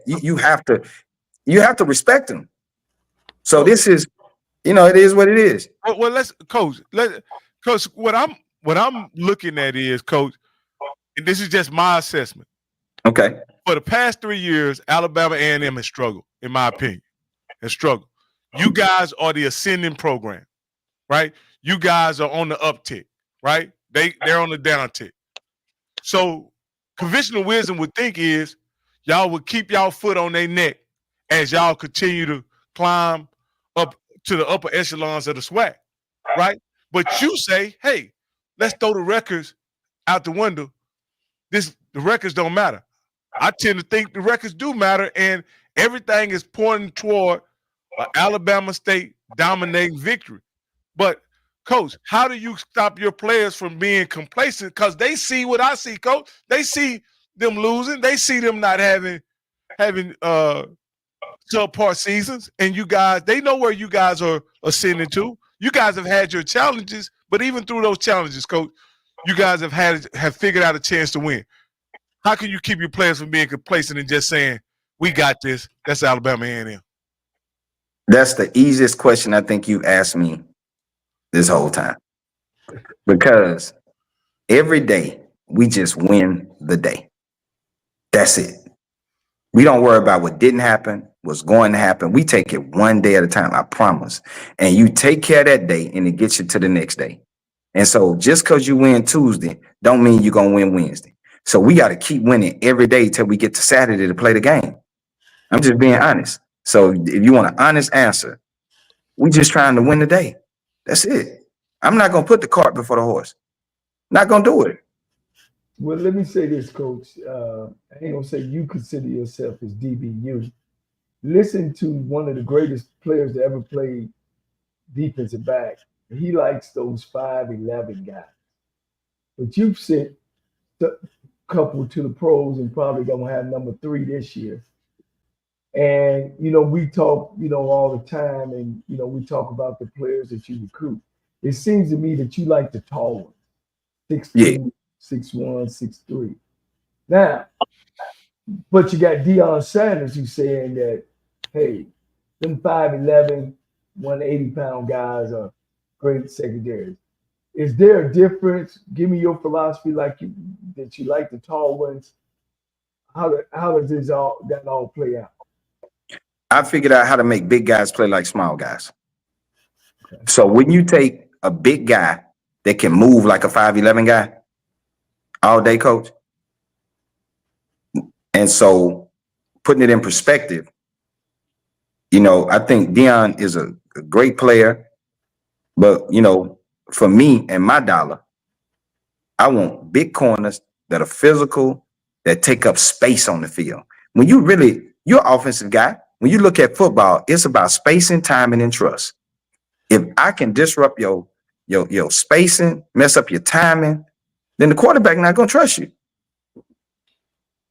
you have to respect them. So this is, you know, it is what it is. Well, Coach, what I'm looking at is, Coach, and this is just my assessment. Okay. For the past 3 years, Alabama A&M has struggled, in my opinion. Has struggled. You guys are the ascending program, right? You guys are on the uptick, right? They're on the downtick. So conventional wisdom would think is y'all would keep y'all foot on their neck as y'all continue to climb up to the upper echelons of the SWAC, right? But you say, hey, let's throw the records out the window. The records don't matter. I tend to think the records do matter, and everything is pointing toward an Alabama State dominating victory. But, Coach, how do you stop your players from being complacent? Because they see what I see, Coach. They see them losing. They see them not having subpar seasons, and you guys, they know where you guys are ascending to. You guys have had your challenges, but even through those challenges, Coach, you guys have figured out a chance to win. How can you keep your players from being complacent and just saying, we got this? That's Alabama A&M. That's the easiest question I think you've asked me this whole time. Because every day we just win the day. That's it. We don't worry about what didn't happen, what's going to happen. We take it one day at a time, I promise. And you take care of that day and it gets you to the next day. And so just because you win Tuesday don't mean you're going to win Wednesday. So we got to keep winning every day till we get to Saturday to play the game. I'm just being honest. So if you want an honest answer, we just trying to win the day. That's it. I'm not going to put the cart before the horse. Not going to do it. Well, let me say this, Coach. I ain't going to say you consider yourself as DBU. Listen to one of the greatest players to ever play defensive back. He likes those 5'11" guys. But you've sent a couple to the pros and probably going to have number 3 this year. And, we talk, all the time, and, we talk about the players that you recruit. It seems to me that you like the tall ones, 6'2", 6'1", 6'3". Now, but you got Deion Sanders who's saying that, hey, them 5'11", 180-pound guys are great secondaries. Is there a difference? Give me your philosophy that you like the tall ones. How does that all play out? I figured out how to make big guys play like small guys. Okay. So when you take a big guy that can move like a 5'11" guy all day, Coach, and so putting it in perspective, I think Deion is a great player, but, for me and my dollar, I want big corners that are physical, that take up space on the field. When you're an offensive guy, when you look at football, it's about spacing, timing, and trust. If I can disrupt your spacing, mess up your timing, then the quarterback not going to trust you.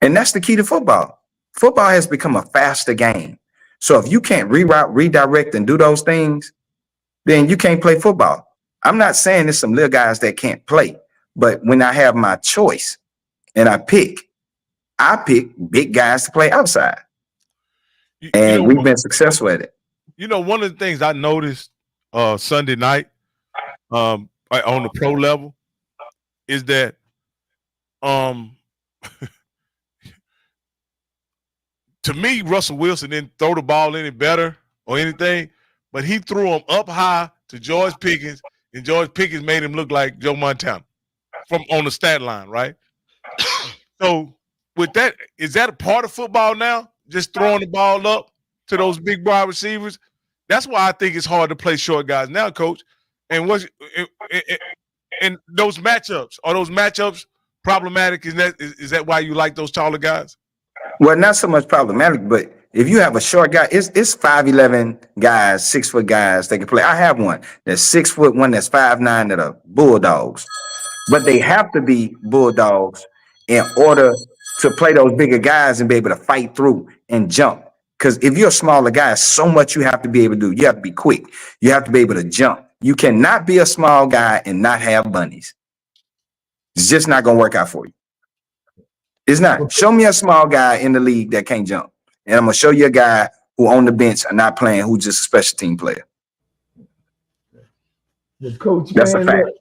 And that's the key to football. Football has become a faster game. So if you can't reroute, redirect, and do those things, then you can't play football. I'm not saying there's some little guys that can't play, but when I have my choice and I pick big guys to play outside. And we've been successful at it. One of the things I noticed Sunday night on the pro level is that to me, Russell Wilson didn't throw the ball any better or anything, but he threw them up high to George Pickens, and George Pickens made him look like Joe Montana on the stat line, right? So with that, is that a part of football now? Just throwing the ball up to those big wide receivers? That's why I think it's hard to play short guys now, Coach. And and those matchups, are those matchups problematic? Is that why you like those taller guys? Well, not so much problematic, but if you have a short guy, it's 5'11" guys, 6 foot guys that can play. I have one that's 6 foot, one that's 5'9" that are bulldogs. But they have to be bulldogs in order to play those bigger guys and be able to fight through and jump. Because if you're a smaller guy, so much you have to be able to do. You have to be quick. You have to be able to jump. You cannot be a small guy and not have bunnies. It's just not going to work out for you. It's not. Show me a small guy in the league that can't jump. And I'm going to show you a guy who on the bench are not playing, who's just a special team player. Well, Coach, that's a fact. Look,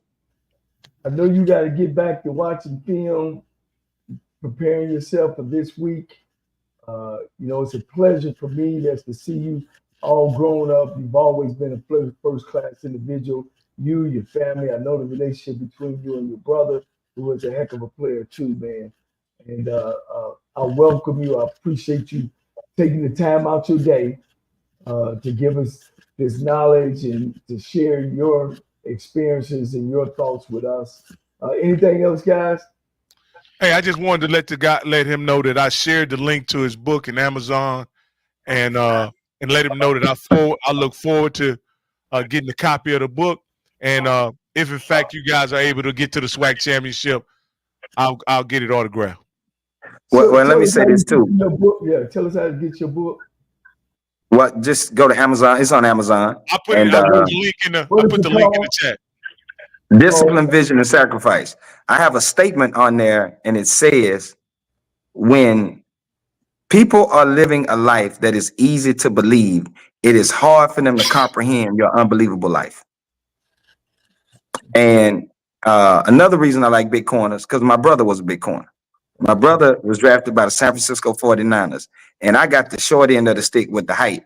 I know you got to get back to watching film, preparing yourself for this week. It's a pleasure for me to see you all grown up. You've always been a first-class individual. You, your family, I know the relationship between you and your brother, who was a heck of a player too, man. And I welcome you. I appreciate you taking the time out your day to give us this knowledge and to share your experiences and your thoughts with us. Anything else, guys? Hey, I just wanted to let him know that I shared the link to his book in Amazon, and let him know that I look forward to getting a copy of the book. And if in fact you guys are able to get to the SWAC championship, I'll get it autographed. Well, let me say this too. Yeah, tell us how to get your book. Well, just go to Amazon. It's on Amazon. I put the link in the chat. Discipline, Vision, and Sacrifice. I have a statement on there, and it says, when people are living a life that is easy to believe, it is hard for them to comprehend your unbelievable life. And another reason I like big corners, because my brother was a big corner. My brother was drafted by the San Francisco 49ers, and I got the short end of the stick with the height,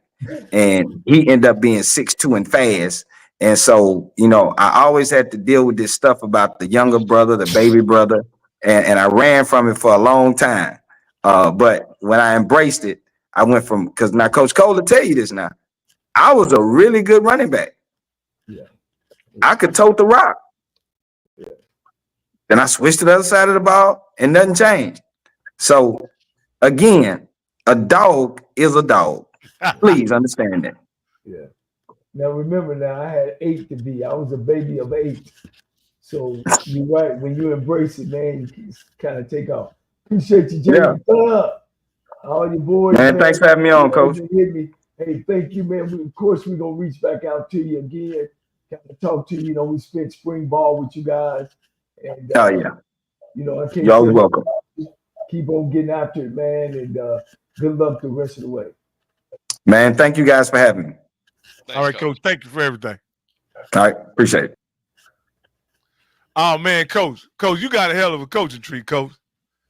and he ended up being 6'2" and fast. And so, you know, I always had to deal with this stuff about the younger brother, the baby brother, and I ran from it for a long time. But when I embraced it, I went from, because now Coach Cole will tell you this now, I was a really good running back. Yeah. I could tote the rock. Yeah. Then I switched to the other side of the ball and nothing changed. So again, a dog is a dog. Please understand that. Yeah. Now remember, now I had 8 to be. I was a baby of 8. So you're right. When you embrace it, man, you kind of take off. Appreciate you, Jamie. Yeah. All your boys. Man, thanks for having me on, Coach. Hey, thank you, man. Of course, we're going to reach back out to you again. Kind of talk to you. You know, we spent spring ball with you guys. And, oh, yeah. You know, I can't. Y'all welcome. Keep on getting after it, man. And good luck the rest of the way. Man, thank you guys for having me. Thanks, all right, Coach. Thank you for everything. All right. Appreciate it. Oh, man, Coach, you got a hell of a coaching tree, Coach.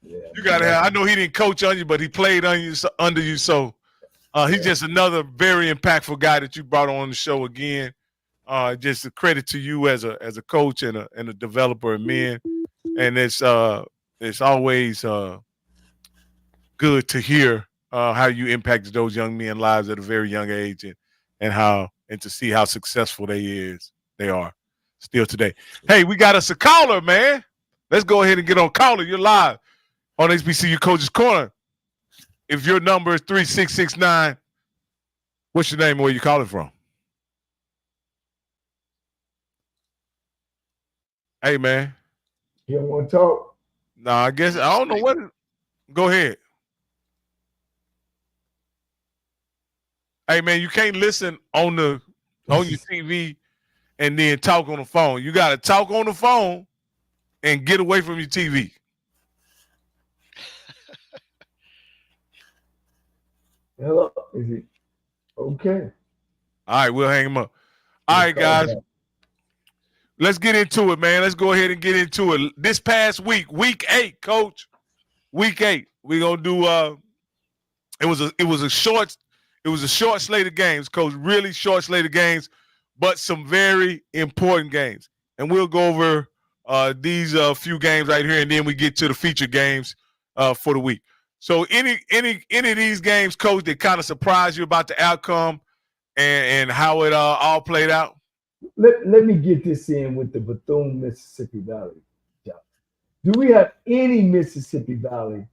Yeah, you got to have. I know he didn't coach on you, but he played on you, under you. So he's just another very impactful guy that you brought on the show again. Just a credit to you as a coach and a developer of men. And it's always good to hear how you impacted those young men's lives at a very young age, and to see how successful they are still today. Hey, we got us a caller, man. Let's go ahead and get on caller. You're live on HBCU Coach's Corner. If your number is 3669, what's your name and where you calling from? Hey, man. You don't want to talk? No, I guess I don't know what. Go ahead. Hey, man, you can't listen on your TV and then talk on the phone. You got to talk on the phone and get away from your TV. Hello, is it okay? All right, we'll hang him up. All right, guys. Let's get into it, man. Let's go ahead and get into it. This past week, week 8, Coach. Week 8. We're gonna do it was a short slate of games, Coach. Really short slate of games, but some very important games. And we'll go over these few games right here, and then we get to the featured games for the week. So any of these games, Coach, that kind of surprised you about the outcome and how it all played out? Let me get this in with the Bethune, Mississippi Valley. Do we have any Mississippi Valley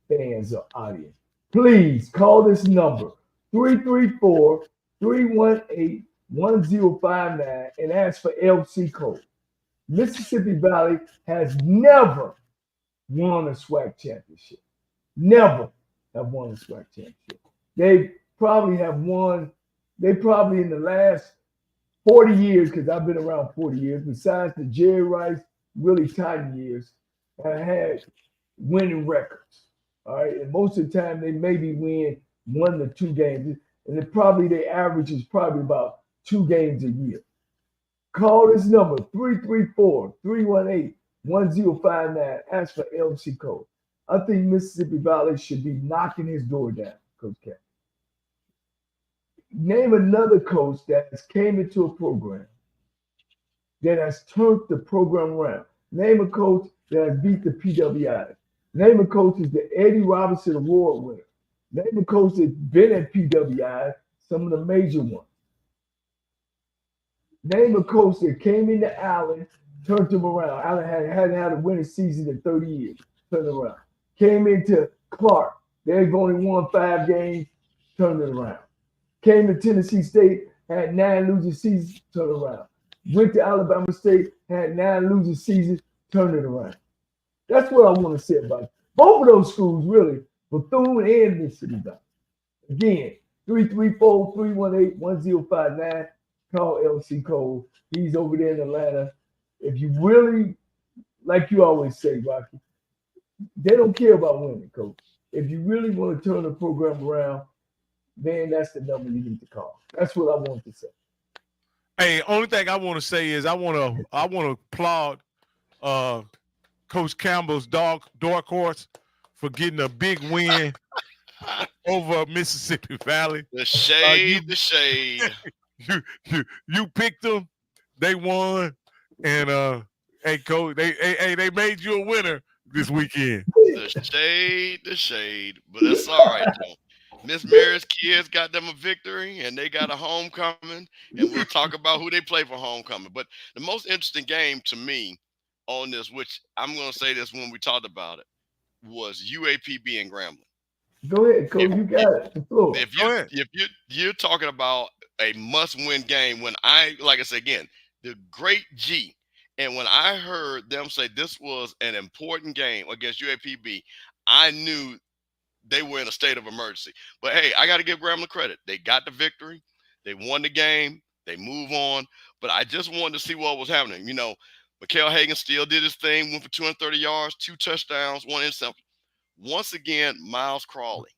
fans or audience? Please call this number, 334-318-1059, and ask for LC code. Mississippi Valley has never won a SWAC championship. Never have won a SWAC championship. They probably in the last 40 years, because I've been around 40 years, besides the Jerry Rice, Willie Titan years, have had winning records. All right. And most of the time they maybe win 1 to 2 games. And their average is probably about 2 games a year. Call this number, 334-318-1059. Ask for LC code. I think Mississippi Valley should be knocking his door down, Coach Cat. Name another coach that has came into a program that has turned the program around. Name a coach that has beat the PWI. Name a coach that's the Eddie Robinson Award winner. Name a coach that's been at PWI, some of the major ones. Name a coach that came into Allen, turned him around. Allen hadn't had a winning season in 30 years. turn it around. Came into Clark, they've only won 5 games, turned it around. Came to Tennessee State, had 9 losing seasons, turned it around. Went to Alabama State, had 9 losing seasons, turned it around. That's what I want to say about it. Both of those schools, really, Bethune and Mississippi Valley. Again, 334-318-1059. Call LC Cole. He's over there in Atlanta. If you really, like you always say, Rocky, they don't care about winning, Coach. If you really want to turn the program around, man, that's the number you need to call. That's what I want to say. Hey, only thing I want to say is I want to applaud Coach Campbell's dark horse for getting a big win over Mississippi Valley. The shade, the shade. You picked them, they won, and hey, Coach, they made you a winner this weekend. The shade, but that's all right though. Miss Mary's kids got them a victory, and they got a homecoming, and we'll talk about who they play for homecoming. But the most interesting game to me on this, which I'm going to say this when we talked about it, was UAPB and Grambling. Go ahead, Coach. You got it. The floor. If you're talking about a must-win game, when like I said again, the great G, and when I heard them say this was an important game against UAPB, I knew they were in a state of emergency. But hey, I got to give Grambling credit. They got the victory. They won the game. They move on. But I just wanted to see what was happening. You know, Mikael Hagan still did his thing, went for 230 yards, 2 touchdowns, 1 interception. Once again, Miles Crawley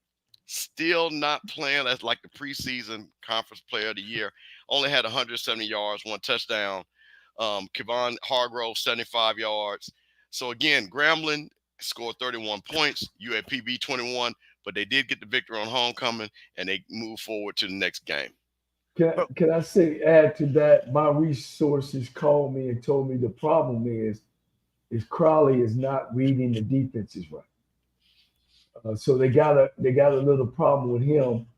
still not playing as like the preseason conference player of the year. Only had 170 yards, 1 touchdown. Kevon Hargrove, 75 yards. So again, Grambling scored 31 points, UAPB 21, but they did get the victory on homecoming, and they move forward to the next game. Can I add to that? My resources called me and told me the problem is Crowley is not reading the defenses right. So they got a little problem with him,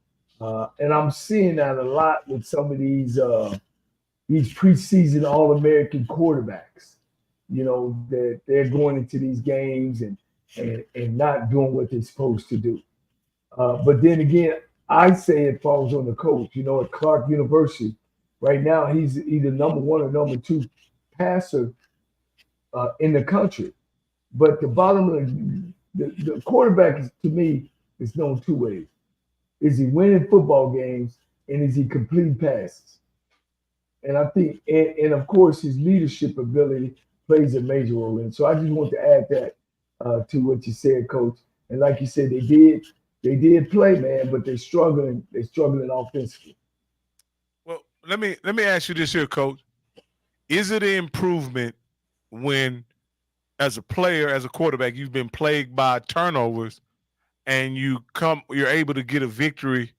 and I'm seeing that a lot with some of these preseason All-American quarterbacks. You know, that they're going into these games and not doing what they're supposed to do. But then again, I say it falls on the coach. You know, at Clark University, right now he's either number 1 or number 2 passer in the country. But the bottom of the quarterback is, to me, is known 2 ways. Is he winning football games, and is he completing passes? And I think, and of course, his leadership ability plays a major role in it. So I just want to add that to what you said, Coach. And like you said, they did play, man, but they're struggling. They're struggling offensively. Well, let me ask you this here, Coach. Is it an improvement when, as a player, as a quarterback, you've been plagued by turnovers, and you're able to get a victory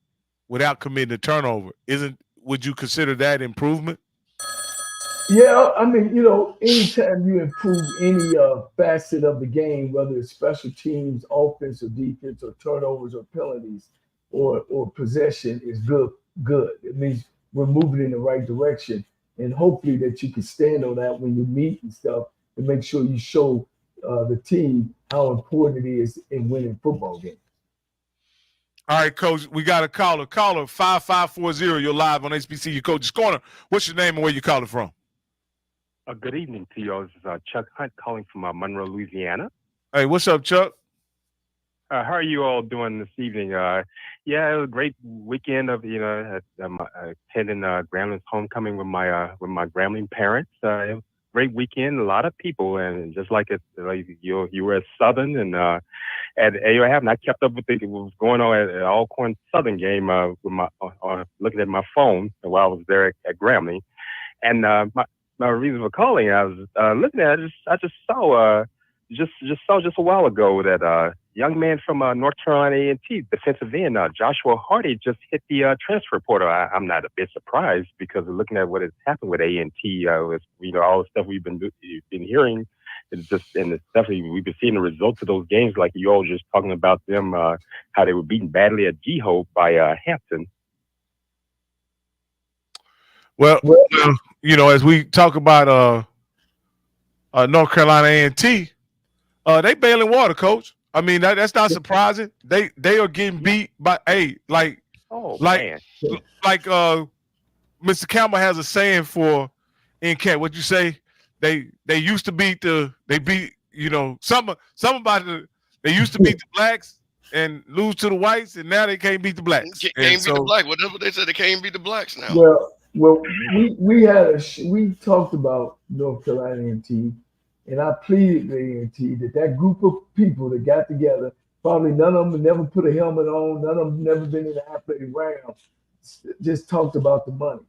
without committing a turnover? Would you consider that improvement? Yeah, I mean, you know, anytime you improve any facet of the game, whether it's special teams, offense or defense, or turnovers or penalties or possession, is good. It means we're moving in the right direction. And hopefully that you can stand on that when you meet and stuff, and make sure you show the team how important it is in winning football games. All right, Coach, we got a caller. Caller 5540. You're live on HBCU Coach's Corner. What's your name and where you calling from? Good evening to you all. This is Chuck Hunt calling from Monroe, Louisiana. Hey, what's up, Chuck? How are you all doing this evening? Yeah, it was a great weekend of attending Grambling's homecoming with my Grambling parents. It was a great weekend, a lot of people, and just like you were at Southern and at AOF, and I kept up with what was going on at Alcorn Southern game with looking at my phone while I was there at Grambling, and my reason for calling, I was looking at it. I just saw just a while ago that young man from North Carolina A&T, defensive end, Joshua Hardy, just hit the transfer portal. I'm not a bit surprised because looking at what has happened with A&T, with all the stuff we've been hearing, it's just, and the stuff we've been seeing the results of those games, like you all just talking about them, how they were beaten badly at G-Hope by Hampton. Well, as we talk about North Carolina A&T, They bailing water, coach. I mean, that's not surprising. They are getting beat by like Mr. Campbell has a saying for in Kent. What you say? They used to beat they used to beat the blacks and lose to the whites, and now they can't beat the blacks. Can't beat the blacks. Well, that's what they said. They can't beat the blacks now. Well, we talked about North Carolina A&T, and I pleaded with A&T that group of people that got together, probably none of them never put a helmet on, none of them never been in the athletic round, just talked about the money.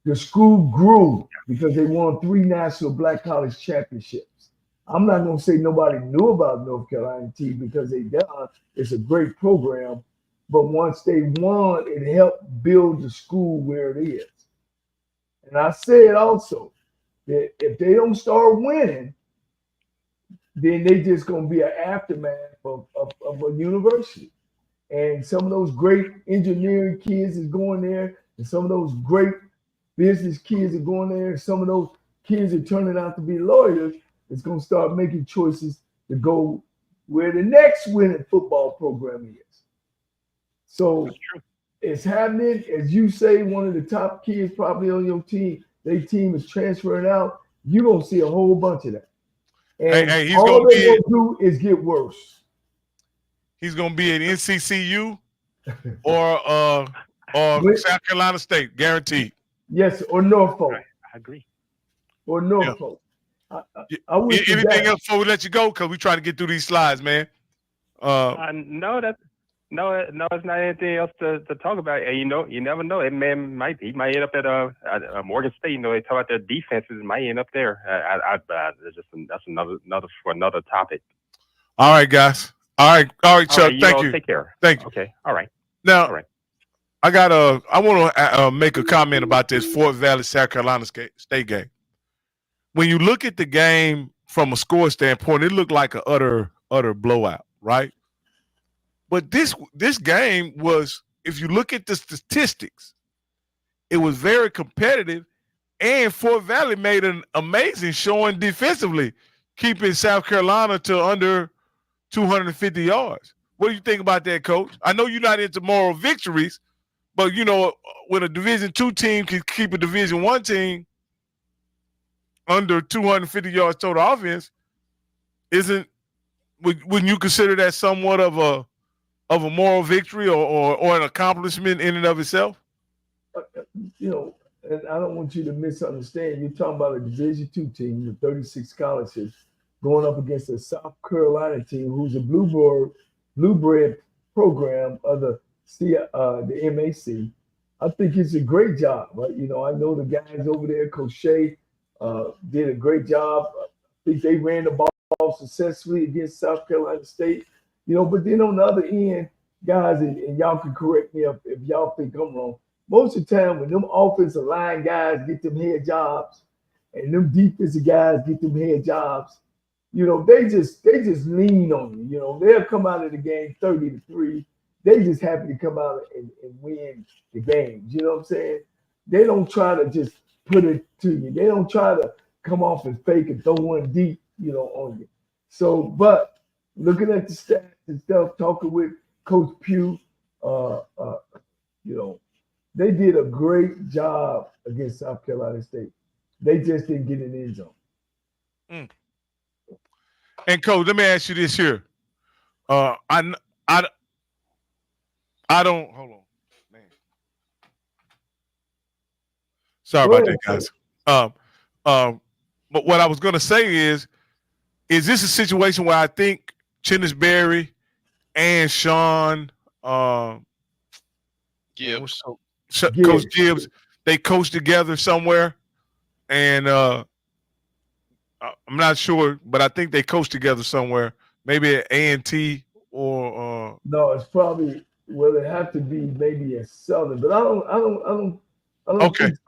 The school grew because they won 3 national black college championships. I'm not going to say nobody knew about North Carolina A&T because they done. It's a great program. But once they won, it helped build the school where it is. And I said also that if they don't start winning, then they just going to be an aftermath of a university. And some of those great engineering kids is going there, and some of those great business kids are going there, and some of those kids are turning out to be lawyers. It's going to start making choices to go where the next winning football program is. So it's happening. As you say, one of the top kids probably on your team, their team is transferring out. You're going to see a whole bunch of that. And all they're going to do is get worse. He's going to be at NCCU or South Carolina State, guaranteed. Yes, or Norfolk. I agree. Or Norfolk. Yeah. Anything else before we let you go? Because we try to get through these slides, man. No, it's not anything else to talk about. And you never know. He might end up at Morgan State. They talk about their defenses. It might end up there. That's another topic. All right, guys. All right, Chuck. Thank you. Take care. Thank you. Okay. All right. Now, all right. I want to make a comment about this Fort Valley, South Carolina State game. When you look at the game from a score standpoint, it looked like an utter blowout, right? But this game was, if you look at the statistics, it was very competitive, and Fort Valley made an amazing showing defensively, keeping South Carolina to under 250 yards. What do you think about that, Coach? I know you're not into moral victories, but when a Division II team can keep a Division I team under 250 yards total offense, wouldn't you consider that somewhat of a moral victory or an accomplishment in and of itself? And I don't want you to misunderstand. You're talking about a Division II team with 36 scholarships going up against a South Carolina team who's a blue bread program of the MAC. I think it's a great job. Right? I know the guys over there, Coach Shea, did a great job. I think they ran the ball successfully against South Carolina State. But then on the other end, guys, and y'all can correct me if y'all think I'm wrong, most of the time when them offensive line guys get them head jobs and them defensive guys get them head jobs, they just lean on you. They'll come out of the game 30-3. They just happy to come out and win the game. You know what I'm saying? They don't try to just put it to you. They don't try to come off and fake and throw one deep, on you. So, but looking at the stats and stuff, talking with Coach Pugh, they did a great job against South Carolina State. They just didn't get in the end zone. And Coach, let me ask you this here. I don't hold on, man. Sorry about that, guys. But what I was gonna say is this a situation where I think Chinnisberry and Sean Gibbs. Coach Gibbs, they coach together somewhere, and I'm not sure, but I think they coach together somewhere, maybe at A&T or no, it's probably it have to be maybe at Southern, but I don't. Okay. It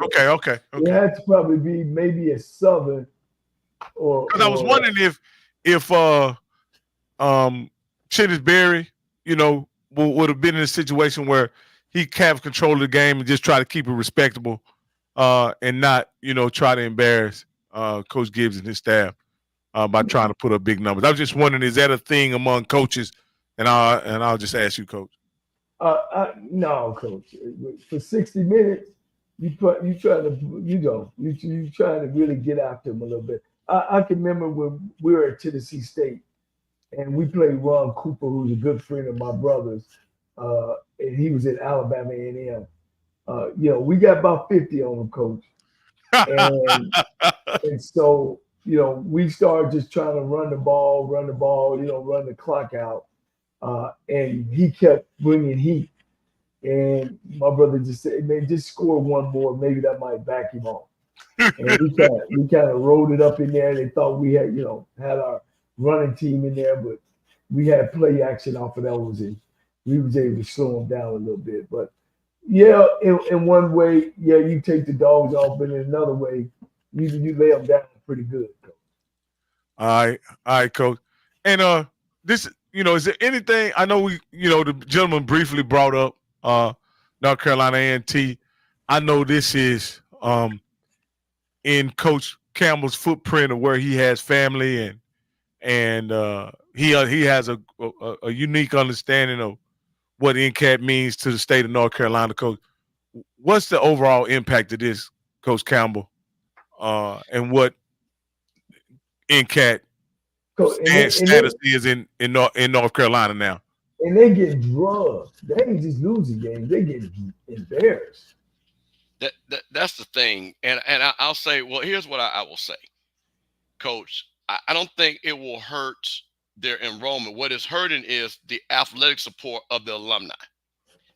had to probably be maybe at Southern, or because I was wondering if Chinnisberry, would have been in a situation where he have control of the game and just try to keep it respectable, and not try to embarrass Coach Gibbs and his staff. by trying to put up big numbers. I was just wondering, is that a thing among coaches? And I'll just ask you, Coach. No, Coach. For 60 minutes, you trying to really get after them a little bit. I can remember when we were at Tennessee State, and we played Ron Cooper, who's a good friend of my brother's, and he was at Alabama A&M. We got about 50 on him, Coach. And so, we started just trying to run the ball, run the clock out. And he kept bringing heat. And my brother just said, man, just score one more. Maybe that might back him off. And we kind of rolled it up in there. They thought we had, had our running team in there, but we had play action off of those. And we was able to slow them down a little bit. But, yeah, in one way, yeah, you take the dogs off, but in another way, you lay them down pretty good, Coach. All right, Coach. And this, is there anything? I know the gentleman briefly brought up North Carolina A&T. I know this is in Coach Campbell's footprint of where he has family and he has a unique understanding of what NCAT means to the state of North Carolina. Coach, what's the overall impact of this, Coach Campbell, and what NCAT status is in North Carolina now? And they get drugged. They ain't just losing games; they get embarrassed. That's the thing, and I'll say, well, here's what I will say, Coach. I don't think it will hurt their enrollment. What is hurting is the athletic support of the alumni.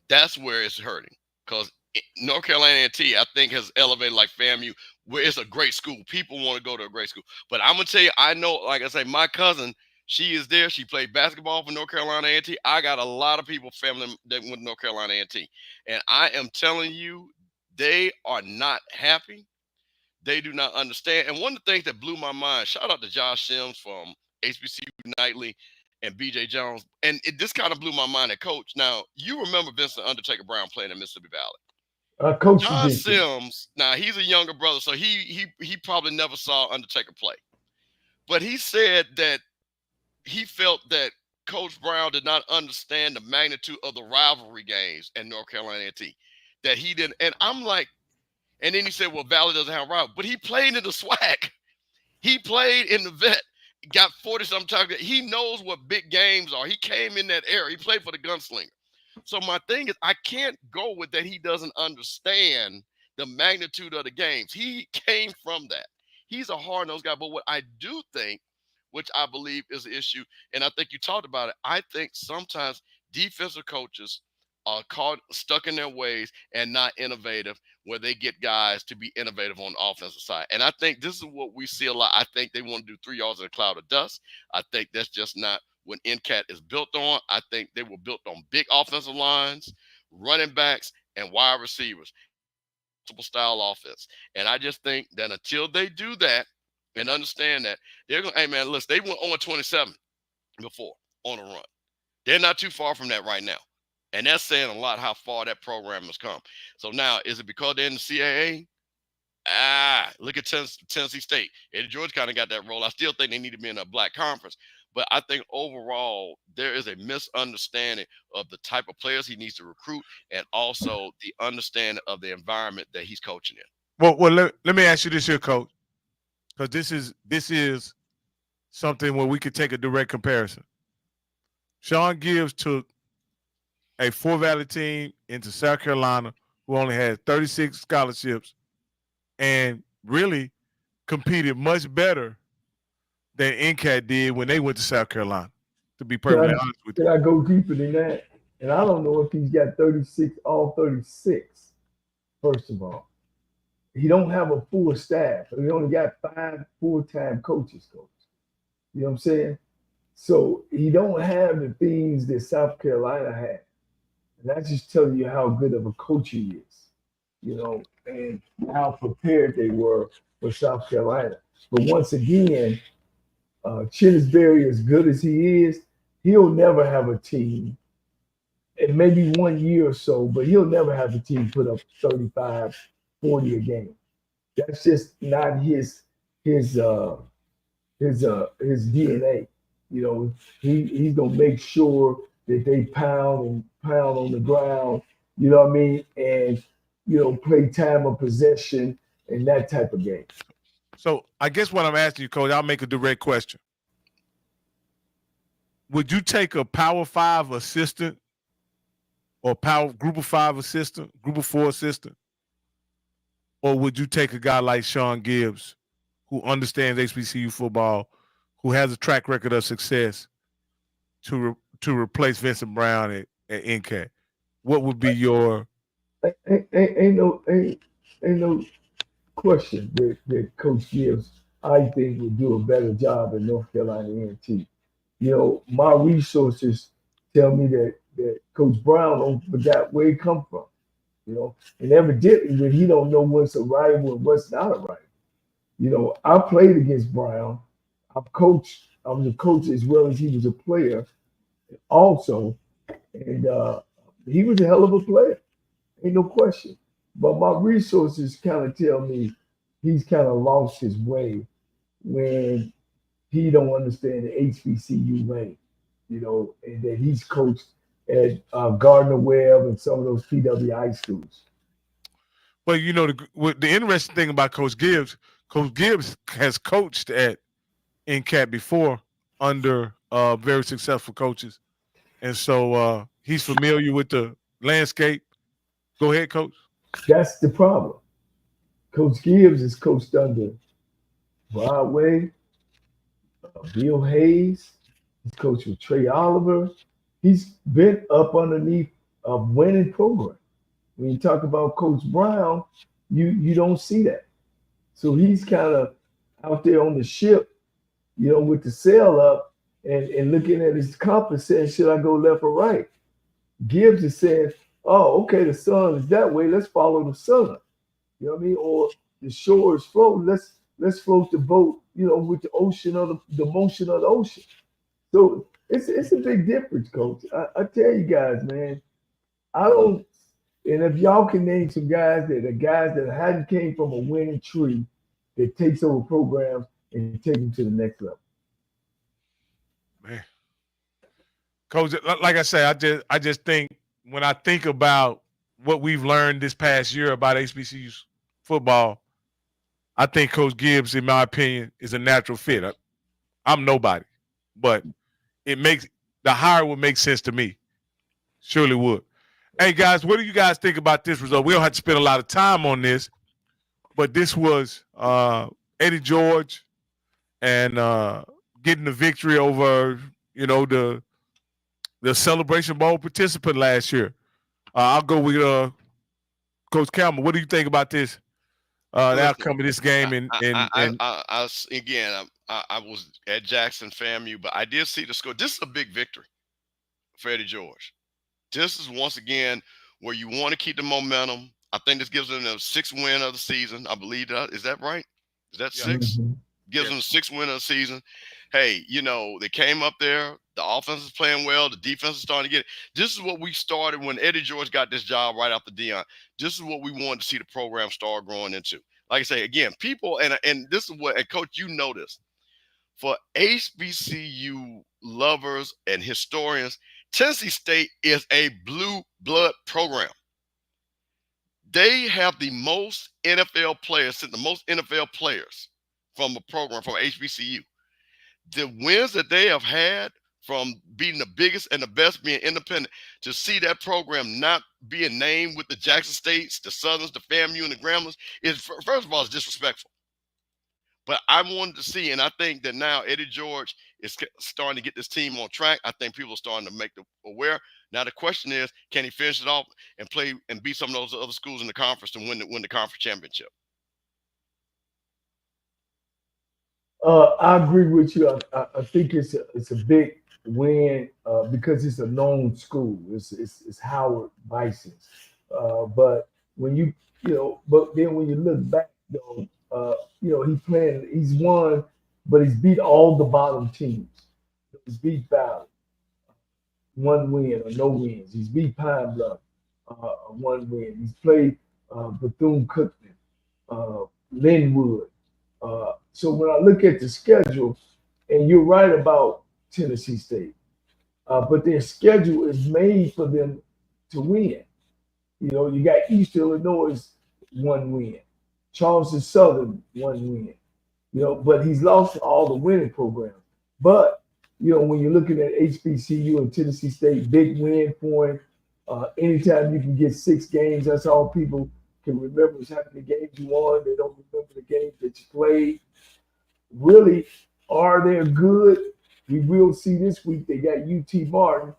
That's where it's hurting, because North Carolina A&T, I think, has elevated like FAMU, where it's a great school. People want to go to a great school. But I'm going to tell you, I know, like I say, my cousin, she is there. She played basketball for North Carolina A&T. I got a lot of people, family that went to North Carolina A&T. And I am telling you, they are not happy. They do not understand. And one of the things that blew my mind, shout out to Josh Sims from HBCU Nightly and BJ Jones. And this kind of blew my mind at Coach. Now, you remember Vincent Undertaker Brown playing in Mississippi Valley. Coach John Sims, now he's a younger brother, so he probably never saw Undertaker play. But he said that he felt that Coach Brown did not understand the magnitude of the rivalry games in North Carolina A&T. That he didn't. And I'm like, and then he said, well, Valley doesn't have rivalry. But he played in the SWAC. He played in the vet. Got 40-something targets. He knows what big games are. He came in that era. He played for the Gunslinger. So my thing is, I can't go with that he doesn't understand the magnitude of the games. He came from that. He's a hard-nosed guy. But what I do think, which I believe is an issue, and I think you talked about it, I think sometimes defensive coaches are stuck in their ways and not innovative, where they get guys to be innovative on the offensive side. And I think this is what we see a lot. I think they want to do 3 yards in a cloud of dust. I think that's just not what NCAT is built on. I think they were built on big offensive lines, running backs, and wide receivers. Multiple style offense. And I just think that until they do that and understand that, they're going to, hey man, listen, they went on 27 before on a run. They're not too far from that right now. And that's saying a lot how far that program has come. So now, is it because they're in the CAA? Look at Tennessee State. Eddie George kind of got that role. I still think they need to be in a black conference. But I think overall, there is a misunderstanding of the type of players he needs to recruit and also the understanding of the environment that he's coaching in. Well, let me ask you this here, Coach, because this is something where we could take a direct comparison. Sean Gibbs took a Fort Valley team into South Carolina who only had 36 scholarships and really competed much better than NCAT did when they went to South Carolina, to be perfectly honest with you. Can I go deeper than that? And I don't know if he's got 36, all 36, first of all. He don't have a full staff. He only got 5 full-time coaches, Coach. You know what I'm saying? So he don't have the things that South Carolina had. And that's just telling you how good of a coach he is, and how prepared they were for South Carolina. But once again, Chinnisberry, as good as he is, he'll never have a team. And maybe 1 year or so, but he'll never have a team put up 35, 40 a game. That's just not his his DNA. You know, he's gonna make sure that they pound on the ground. You know what I mean? And play time of possession and that type of game. So I guess what I'm asking you, Coach, I'll make a direct question. Would you take a Power 5 assistant or Group of 5 assistant, Group of 4 assistant? Or would you take a guy like Sean Gibbs, who understands HBCU football, who has a track record of success, to replace Vincent Brown at NCAT? What would be your? Ain't no question that Coach Gibbs, I think, would do a better job in North Carolina A&T. My resources tell me that Coach Brown don't forget where he come from. And evidently that he don't know what's a rival and what's not a rival. I played against Brown. I was a coach as well as he was a player also. And he was a hell of a player. Ain't no question. But my resources kind of tell me he's kind of lost his way when he don't understand the HBCU way, and that he's coached at Gardner-Webb and some of those PWI schools. Well, the interesting thing about Coach Gibbs has coached at NCAT before under very successful coaches. And so he's familiar with the landscape. Go ahead, Coach. That's the problem. Coach Gibbs is coached under Broadway, Bill Hayes. He's coached with Trey Oliver. He's been up underneath a winning program. When you talk about Coach Brown, you don't see that. So he's kind of out there on the ship, with the sail up and looking at his compass saying, should I go left or right? Gibbs is saying, oh, okay, the sun is that way. Let's follow the sun. You know what I mean? Or the shore is floating. Let's float the boat, with the ocean or the motion of the ocean. So it's a big difference, Coach. I tell you guys, man, and if y'all can name some guys that hadn't came from a winning tree that takes over programs and take them to the next level. Man. Coach, like I say, I just think when I think about what we've learned this past year about HBCU football, I think Coach Gibbs, in my opinion, is a natural fit. I'm nobody, but the hire would make sense to me. Surely would. Hey, guys, what do you guys think about this result? We don't have to spend a lot of time on this, but this was Eddie George and getting the victory over, the Celebration Bowl participant last year. I'll go with Coach Campbell. What do you think about this? The outcome of this game? I was at Jackson FAMU, but I did see the score. This is a big victory for Eddie George. This is once again where you want to keep the momentum. I think this gives them the 6th win of the season. I believe that. Is that right? Is that 6? Mm-hmm. Gives them the 6th win of the season. Hey, they came up there. The offense is playing well. The defense is starting to get it. This is what we started when Eddie George got this job right after Deion. This is what we wanted to see the program start growing into. Like I say, again, people, and this is what, and Coach, you know this. For HBCU lovers and historians, Tennessee State is a blue blood program. They have the most NFL players, the most NFL players from a program, from HBCU. The wins that they have had from being the biggest and the best, being independent, to see that program not being named with the Jackson States, the Southerns, the FAMU, and the Grambling is, first of all, it's disrespectful. But I wanted to see, and I think that now Eddie George is starting to get this team on track. I think people are starting to make them aware. Now the question is, can he finish it off and play and beat some of those other schools in the conference to win the conference championship? I agree with you. I think it's a big win because it's a known school. It's Howard Bison's. But when but then when you look back, though, he's won, but he's beat all the bottom teams. He's beat Valley, 1 win or no wins. He's beat Pine Bluff, 1 win. He's played Bethune-Cookman, Linwood. So when I look at the schedule, And you're right about Tennessee State. But their schedule is made for them to win. You know, you got East Illinois 1 win, Charleston Southern 1 win. You know, but he's lost all the winning programs. But you know, when you're looking at HBCU and Tennessee State, big win for him. Anytime you can get 6 games, that's all people can remember is how many games you won. They don't remember the games that you played. Really, are they good? We will see this week. They got UT Martin,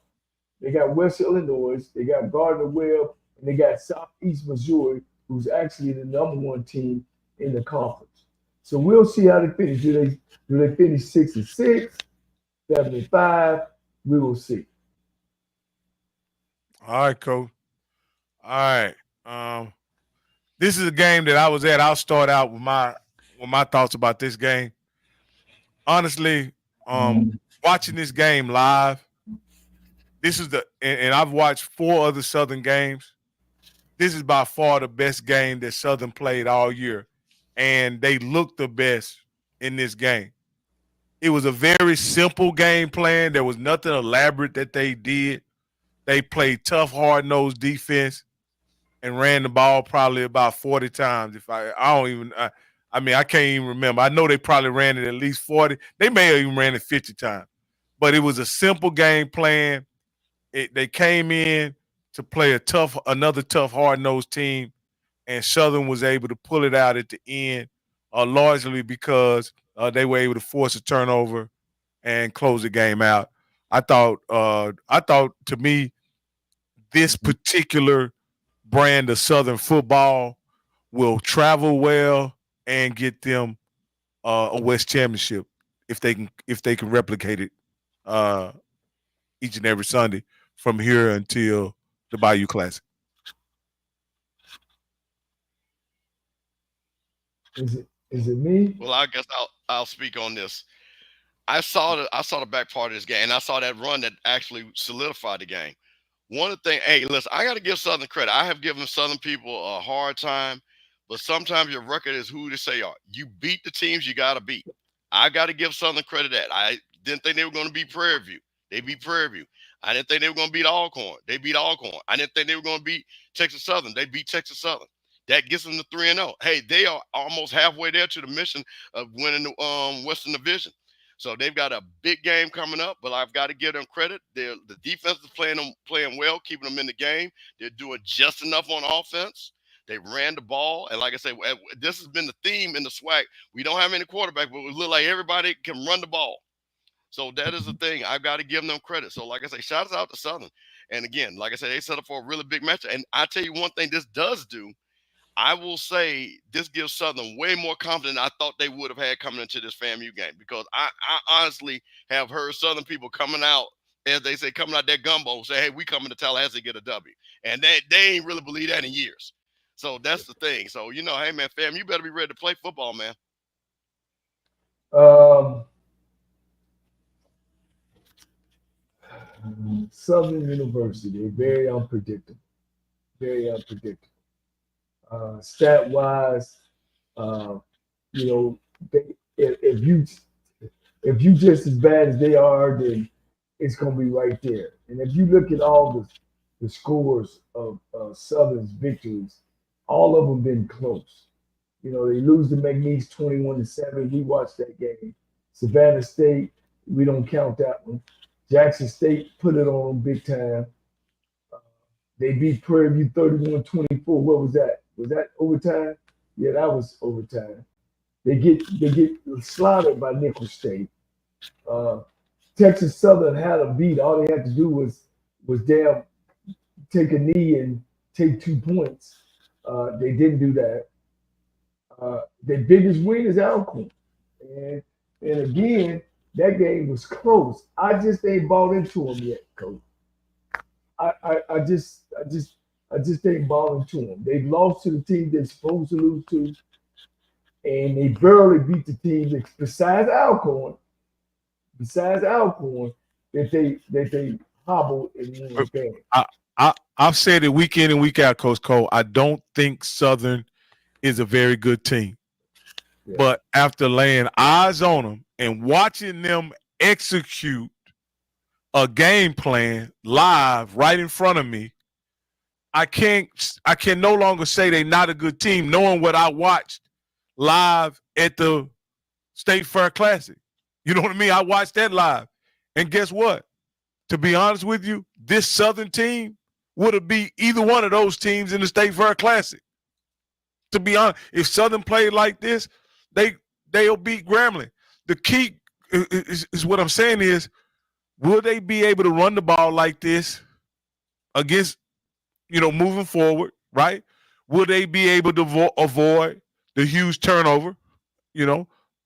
they got West Illinois, they got Gardner-Webb, and they got Southeast Missouri, who's actually the #1 team in the conference. So we'll see how they finish. Do they finish 6-6, 7-5? We will see. All right, Coach. All right. This is a game that I was at. I'll start out with my thoughts about this game. Honestly, watching this game live, this is and I've watched 4 other Southern games. This is by far the best game that Southern played all year, and they looked the best in this game. It was a very simple game plan. There was nothing elaborate that they did. They played tough, hard-nosed defense and ran the ball probably about 40 times. I can't even remember. I know they probably ran it at least 40. They may have even ran it 50 times. But it was a simple game plan. They came in to play another tough, hard-nosed team, and Southern was able to pull it out at the end, largely because they were able to force a turnover and close the game out. I thought to me, this particular brand of Southern football will travel well and get them a West championship if they can replicate it each and every Sunday from here until the Bayou Classic. Is it me? Well, I guess I'll speak on this. I saw the back part of this game, and I saw that run that actually solidified the game. One of the things, hey, listen, I got to give Southern credit. I have given Southern people a hard time, but sometimes your record is who they say you are. You beat the teams you got to beat. I got to give Southern credit that. I didn't think they were going to beat Prairie View. They beat Prairie View. I didn't think they were going to beat Alcorn. They beat Alcorn. I didn't think they were going to beat Texas Southern. They beat Texas Southern. That gets them to 3-0. Hey, they are almost halfway there to the mission of winning the Western Division. So they've got a big game coming up, but I've got to give them credit. The defense is playing well, keeping them in the game. They're doing just enough on offense. They ran the ball, and like I said, this has been the theme in the SWAC. We don't have any quarterback, but we look like everybody can run the ball. So that is the thing. I've got to give them credit. So like I say, shout out to Southern. And again, like I said, they set up for a really big match. And I tell you one thing this does do, I will say this gives Southern way more confidence than I thought they would have had coming into this FAMU game, because I honestly have heard Southern people coming out, as they say, coming out their gumbo, say, hey, we coming to Tallahassee to get a W. And they ain't really believe that in years. So that's the thing. So, you know, hey, man, fam, you better be ready to play football, man. Southern University, very unpredictable. Very unpredictable. Stat-wise, you know, if you just as bad as they are, then it's going to be right there. And if you look at all the scores of Southern's victories, all of them been close. You know, they lose to McNeese 21-7. We watched that game. Savannah State, we don't count that one. Jackson State put it on them big time. They beat Prairie View 31-24. What was that? Was that overtime? Yeah, that was overtime. They get slaughtered by Nicholls State. Texas Southern had a beat. All they had to do was damn take a knee and take 2 points. They didn't do that. Their biggest win is Alcorn. And again, that game was close. I just ain't bought into them yet, Coach. I just ain't bought into them. They've lost to the team they're supposed to lose to, and they barely beat the team that, besides Alcorn, that they hobbled in the game. I've said it week in and week out, Coach Cole. I don't think Southern is a very good team. But after laying eyes on them and watching them execute a game plan live right in front of me, I can no longer say they're not a good team, knowing what I watched live at the State Fair Classic. You know what I mean? I watched that live. And guess what? To be honest with you, this Southern team would have beat either one of those teams in the State Fair Classic. To be honest, if Southern played like this, they'll beat Grambling. The key is what I'm saying is, will they be able to run the ball like this against, moving forward, right? Will they be able to avoid the huge turnover,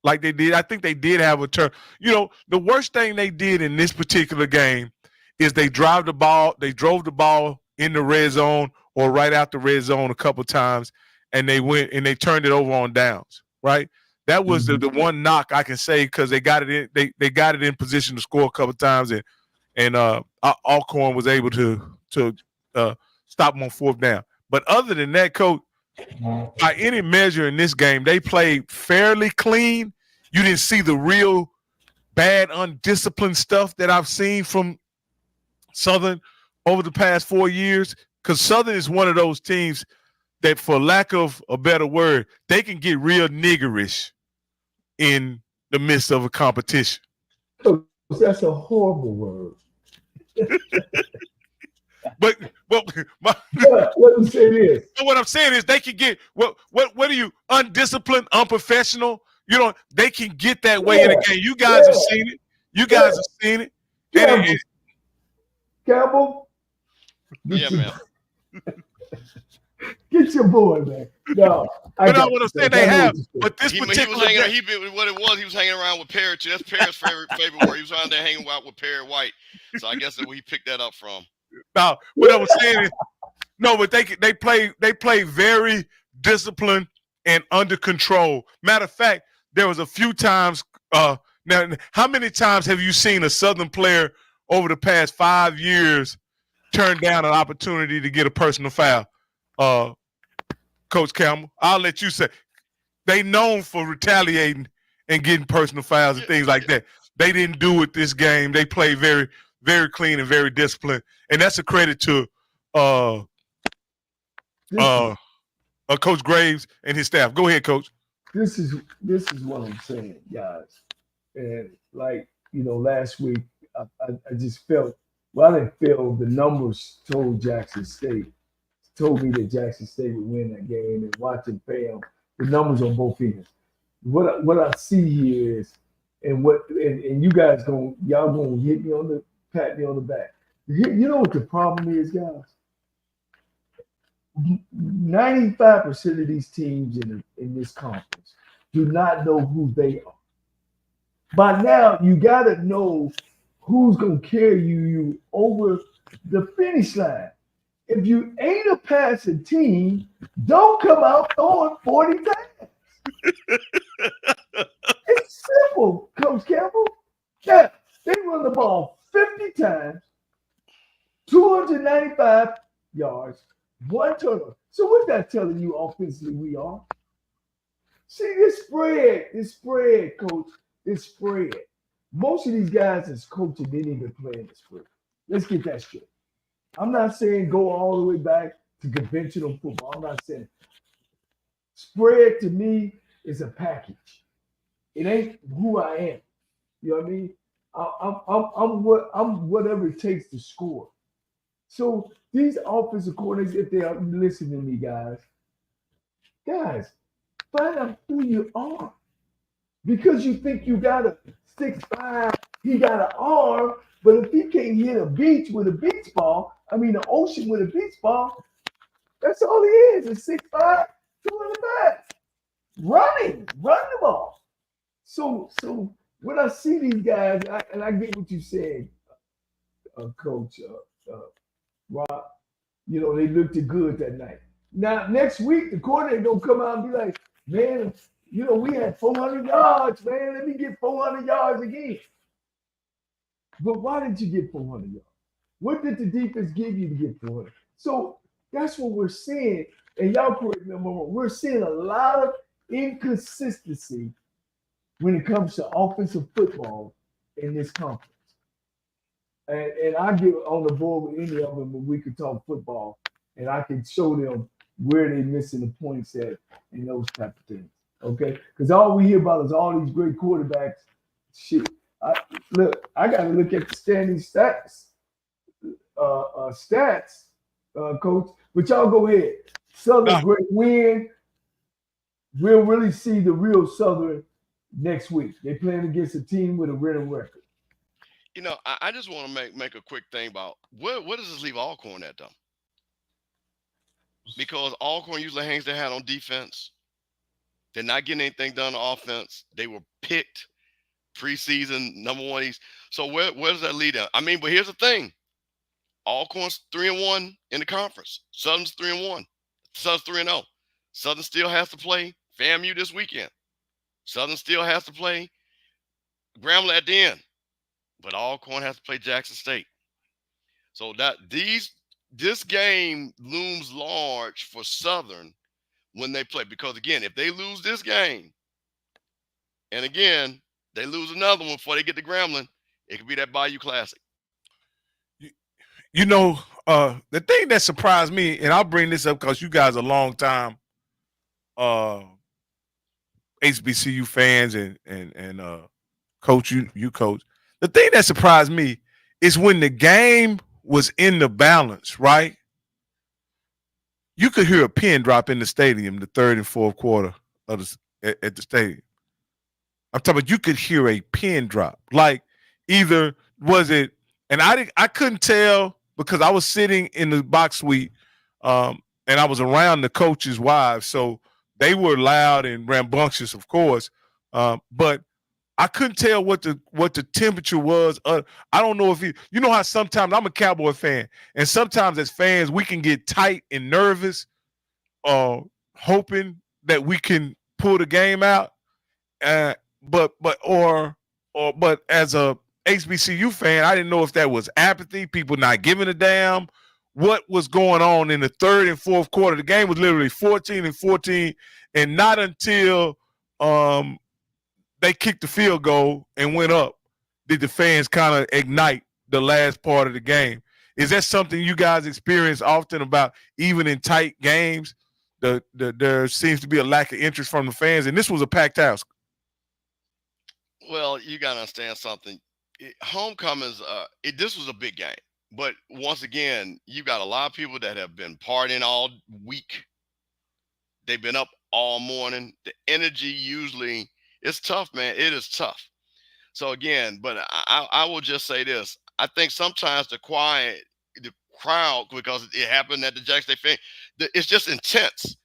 like they did? I think they did have a turn. The worst thing they did in this particular game is they drove the ball in the red zone or right out the red zone a couple times, and they went and they turned it over on downs, right? That was the one knock I can say, because they got it in. They got it in position to score a couple times, and Alcorn was able to stop them on fourth down. But other than that, Coach, by any measure in this game, they played fairly clean. You didn't see the real bad, undisciplined stuff that I've seen from Southern over the past 4 years, because Southern is one of those teams that, for lack of a better word, they can get real niggerish in the midst of a competition. That's a horrible word. But let me say this. What I'm saying is they can get what are you, undisciplined, unprofessional? They can get that way in a game. You guys have seen it. You guys have seen it. Campbell. Yeah, man. Get your boy, man. No, what I'm saying, they have. But this particular he was hanging around with Perry too. That's Perry's favorite word. He was around there hanging out with Perry White. So I guess that's where he picked that up from. Now, what I was saying is, no, but they play very disciplined and under control. Matter of fact, there was a few times. Now, how many times have you seen a Southern player over the past 5 years turn down an opportunity to get a personal foul? Coach Campbell, I'll let you say. They known for retaliating and getting personal fouls and things like that. They didn't do it this game. They played very, very clean and very disciplined, and that's a credit to Coach Graves and his staff. Go ahead, Coach. This is what I'm saying, guys. And last week I just felt. Well, I didn't feel the numbers told me that Jackson State would win that game, and watching FAM, the numbers on both ends. What I see here is, and you guys y'all gonna pat me on the back. You know what the problem is, guys? 95% of these teams in this conference do not know who they are. By now, you gotta know who's gonna carry you over the finish line. If you ain't a passing team, don't come out throwing 40 times. It's simple, Coach Campbell. Yeah, they run the ball 50 times, 295 yards, 1 turnover. So what's that telling you offensively we are? See, this spread, Coach, this spread. Most of these guys that's coaching didn't even play in the spread. Let's get that straight. I'm not saying go all the way back to conventional football. I'm not saying. Spread to me is a package. It ain't who I am. You know what I mean? I'm whatever it takes to score. So these offensive coordinators, if they are listening to me, guys, find out who you are. Because you think you got a 6'5", he got an arm, but if he can't hit a beach with a beach ball, an ocean with a beach ball, that's all he is 6'5", 205. Run the ball. So when I see these guys, and I get what you said, Coach Rob, they looked good that night. Now, next week, the coordinator gonna come out and be like, man, we had 400 yards, man. Let me get 400 yards again. But why did you get 400 yards? What did the defense give you to get 400? So that's what we're seeing. And y'all correct me if I'm wrong. We're seeing a lot of inconsistency when it comes to offensive football in this conference. And I get on the board with any of them when we could talk football, and I can show them where they're missing the points at and those type of things. Okay, because all we hear about is all these great quarterbacks. Shit, I got to look at the standing stats, coach. But y'all go ahead. Southern great win. We'll really see the real Southern next week. They're playing against a team with a winning record. You know, I just want to make a quick thing about where does this leave Alcorn at, though? Because Alcorn usually hangs their hat on defense. They're not getting anything done on offense. They were picked preseason #1. So where does that lead them? I mean, but here's the thing. Alcorn's 3-1 in the conference. Southern's 3-1. Southern's 3-0. Southern still has to play FAMU this weekend. Southern still has to play Grambling at the end. But Alcorn has to play Jackson State. So this game looms large for Southern when they play. Because, again, if they lose this game, and, again, they lose another one before they get to Grambling, it could be that Bayou Classic. You know, the thing that surprised me, and I'll bring this up because you guys are long-time HBCU fans and coach, you coach. The thing that surprised me is when the game was in the balance, right? You could hear a pin drop in the stadium, the third and fourth quarter of at the stadium. I'm talking about you could hear a pin drop. Like either was it, and I couldn't tell because I was sitting in the box suite and I was around the coaches' wives, so they were loud and rambunctious, of course, but I couldn't tell what the temperature was. I don't know if you know how sometimes I'm a Cowboy fan, and sometimes as fans we can get tight and nervous, hoping that we can pull the game out. But as a HBCU fan, I didn't know if that was apathy, people not giving a damn, what was going on in the third and fourth quarter. The game was literally 14-14, and not until they kicked the field goal and went up did the fans kind of ignite the last part of the game. Is that something you guys experience often about even in tight games? There seems to be a lack of interest from the fans, and this was a packed house. Well, you got to understand something. Homecomings, this was a big game. But once again, you got a lot of people that have been partying all week. They've been up all morning. The energy usually – it's tough, man. It is tough. So, again, but I will just say this. I think sometimes the crowd, because it happened at the Jackson State fan, it's just intense.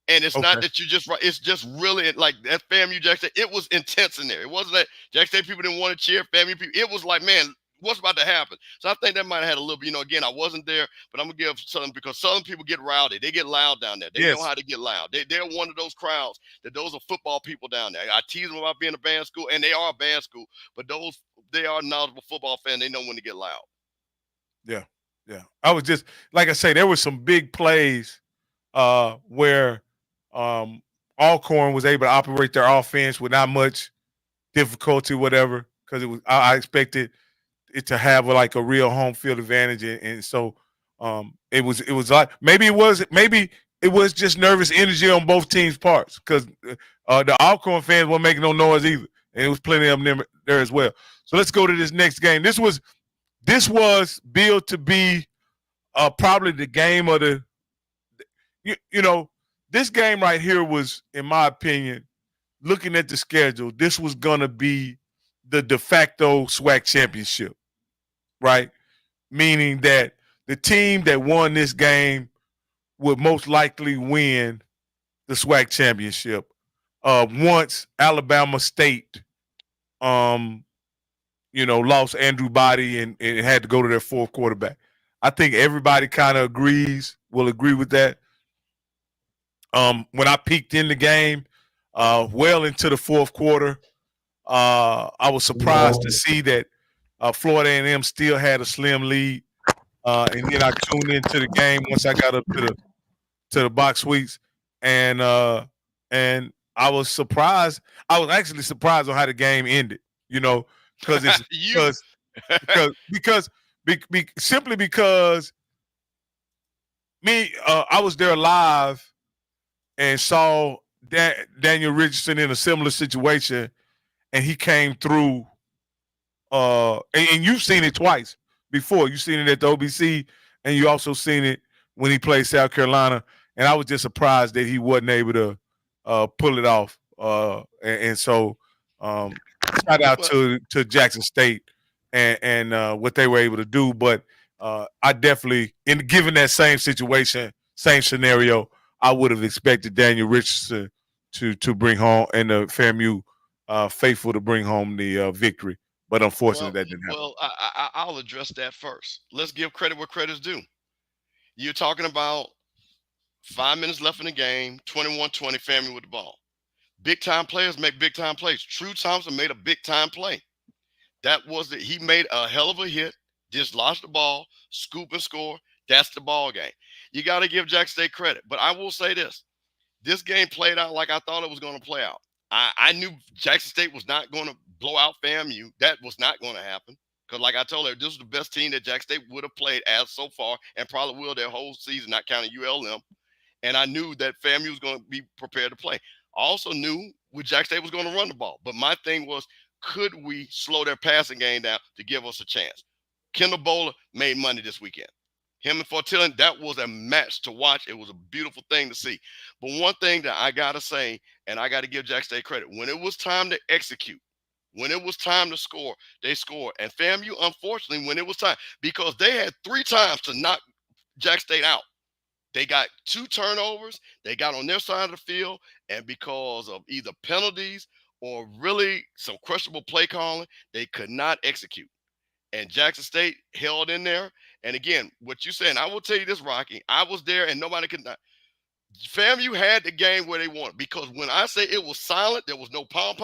And it's not that you just – it's just really like that FAMU Jackson State. It was intense in there. It wasn't that Jackson State people didn't want to cheer FAMU people. It was like, man, what's about to happen? So I think that might have had a little bit, again, I wasn't there, but I'm going to give Southern, because Southern people get rowdy. They get loud down there. They know how to get loud. They're one of those crowds that those are football people down there. I tease them about being a band school, and they are a band school, but they are knowledgeable football fans. They know when to get loud. Yeah. I was just, like I say, there were some big plays where Alcorn was able to operate their offense with not much difficulty, whatever, because I expected it to have like a real home field advantage, and so it was like maybe it was just nervous energy on both teams' parts, because the Alcorn fans weren't making no noise either, and it was plenty of them there as well. So let's go to this next game. This was billed to be probably the game of the this game right here was, in my opinion, looking at the schedule, this was gonna be the de facto SWAC championship. Right? Meaning that the team that won this game would most likely win the SWAC championship. Once Alabama State, lost Andrew Body and had to go to their fourth quarterback. I think everybody kind of will agree with that. When I peeked in the game, well into the fourth quarter, I was surprised to see that Florida A&M still had a slim lead, and then I tuned into the game once I got up to the box suites, and I I was surprised. I was actually surprised on how the game ended. Because it's simply because I was there live and saw Daniel Richardson in a similar situation, and he came through. And you've seen it twice before. You've seen it at the OBC, and you also seen it when he played South Carolina. And I was just surprised that he wasn't able to pull it off. And so shout out to Jackson State and what they were able to do. But I definitely, given that same situation, same scenario, I would have expected Daniel Richardson to bring home, and the FAMU faithful to bring home the victory. But unfortunately, that didn't happen. Well, I'll address that first. Let's give credit where credit's due. You're talking about 5 minutes left in the game, 21-20, FAMU with the ball. Big-time players make big-time plays. True Thompson made a big-time play. He made a hell of a hit, dislodged the ball, scoop and score. That's the ball game. You got to give Jackson State credit. But I will say this. This game played out like I thought it was going to play out. I knew Jackson State was not going to blow out FAMU. That was not going to happen. Because like I told her, this was the best team that Jackson State would have played as so far, and probably will their whole season, not counting ULM. And I knew that FAMU was going to be prepared to play. I also knew Jackson State was going to run the ball. But my thing was, could we slow their passing game down to give us a chance? Kendall Bowler made money this weekend. Him and Fortillan, that was a match to watch. It was a beautiful thing to see. But one thing that I got to say, and I got to give Jackson State credit, when it was time to execute, when it was time to score, they scored. And FAMU, unfortunately, when it was time, because they had 3 times to knock Jackson State out. They got 2 turnovers. They got on their side of the field, and because of either penalties or really some questionable play calling, they could not execute. And Jackson State held in there. And again, what you said, and I will tell you this, Rocky, I was there and nobody could not. FAMU had the game where they wanted, because when I say it was silent, there was no pound,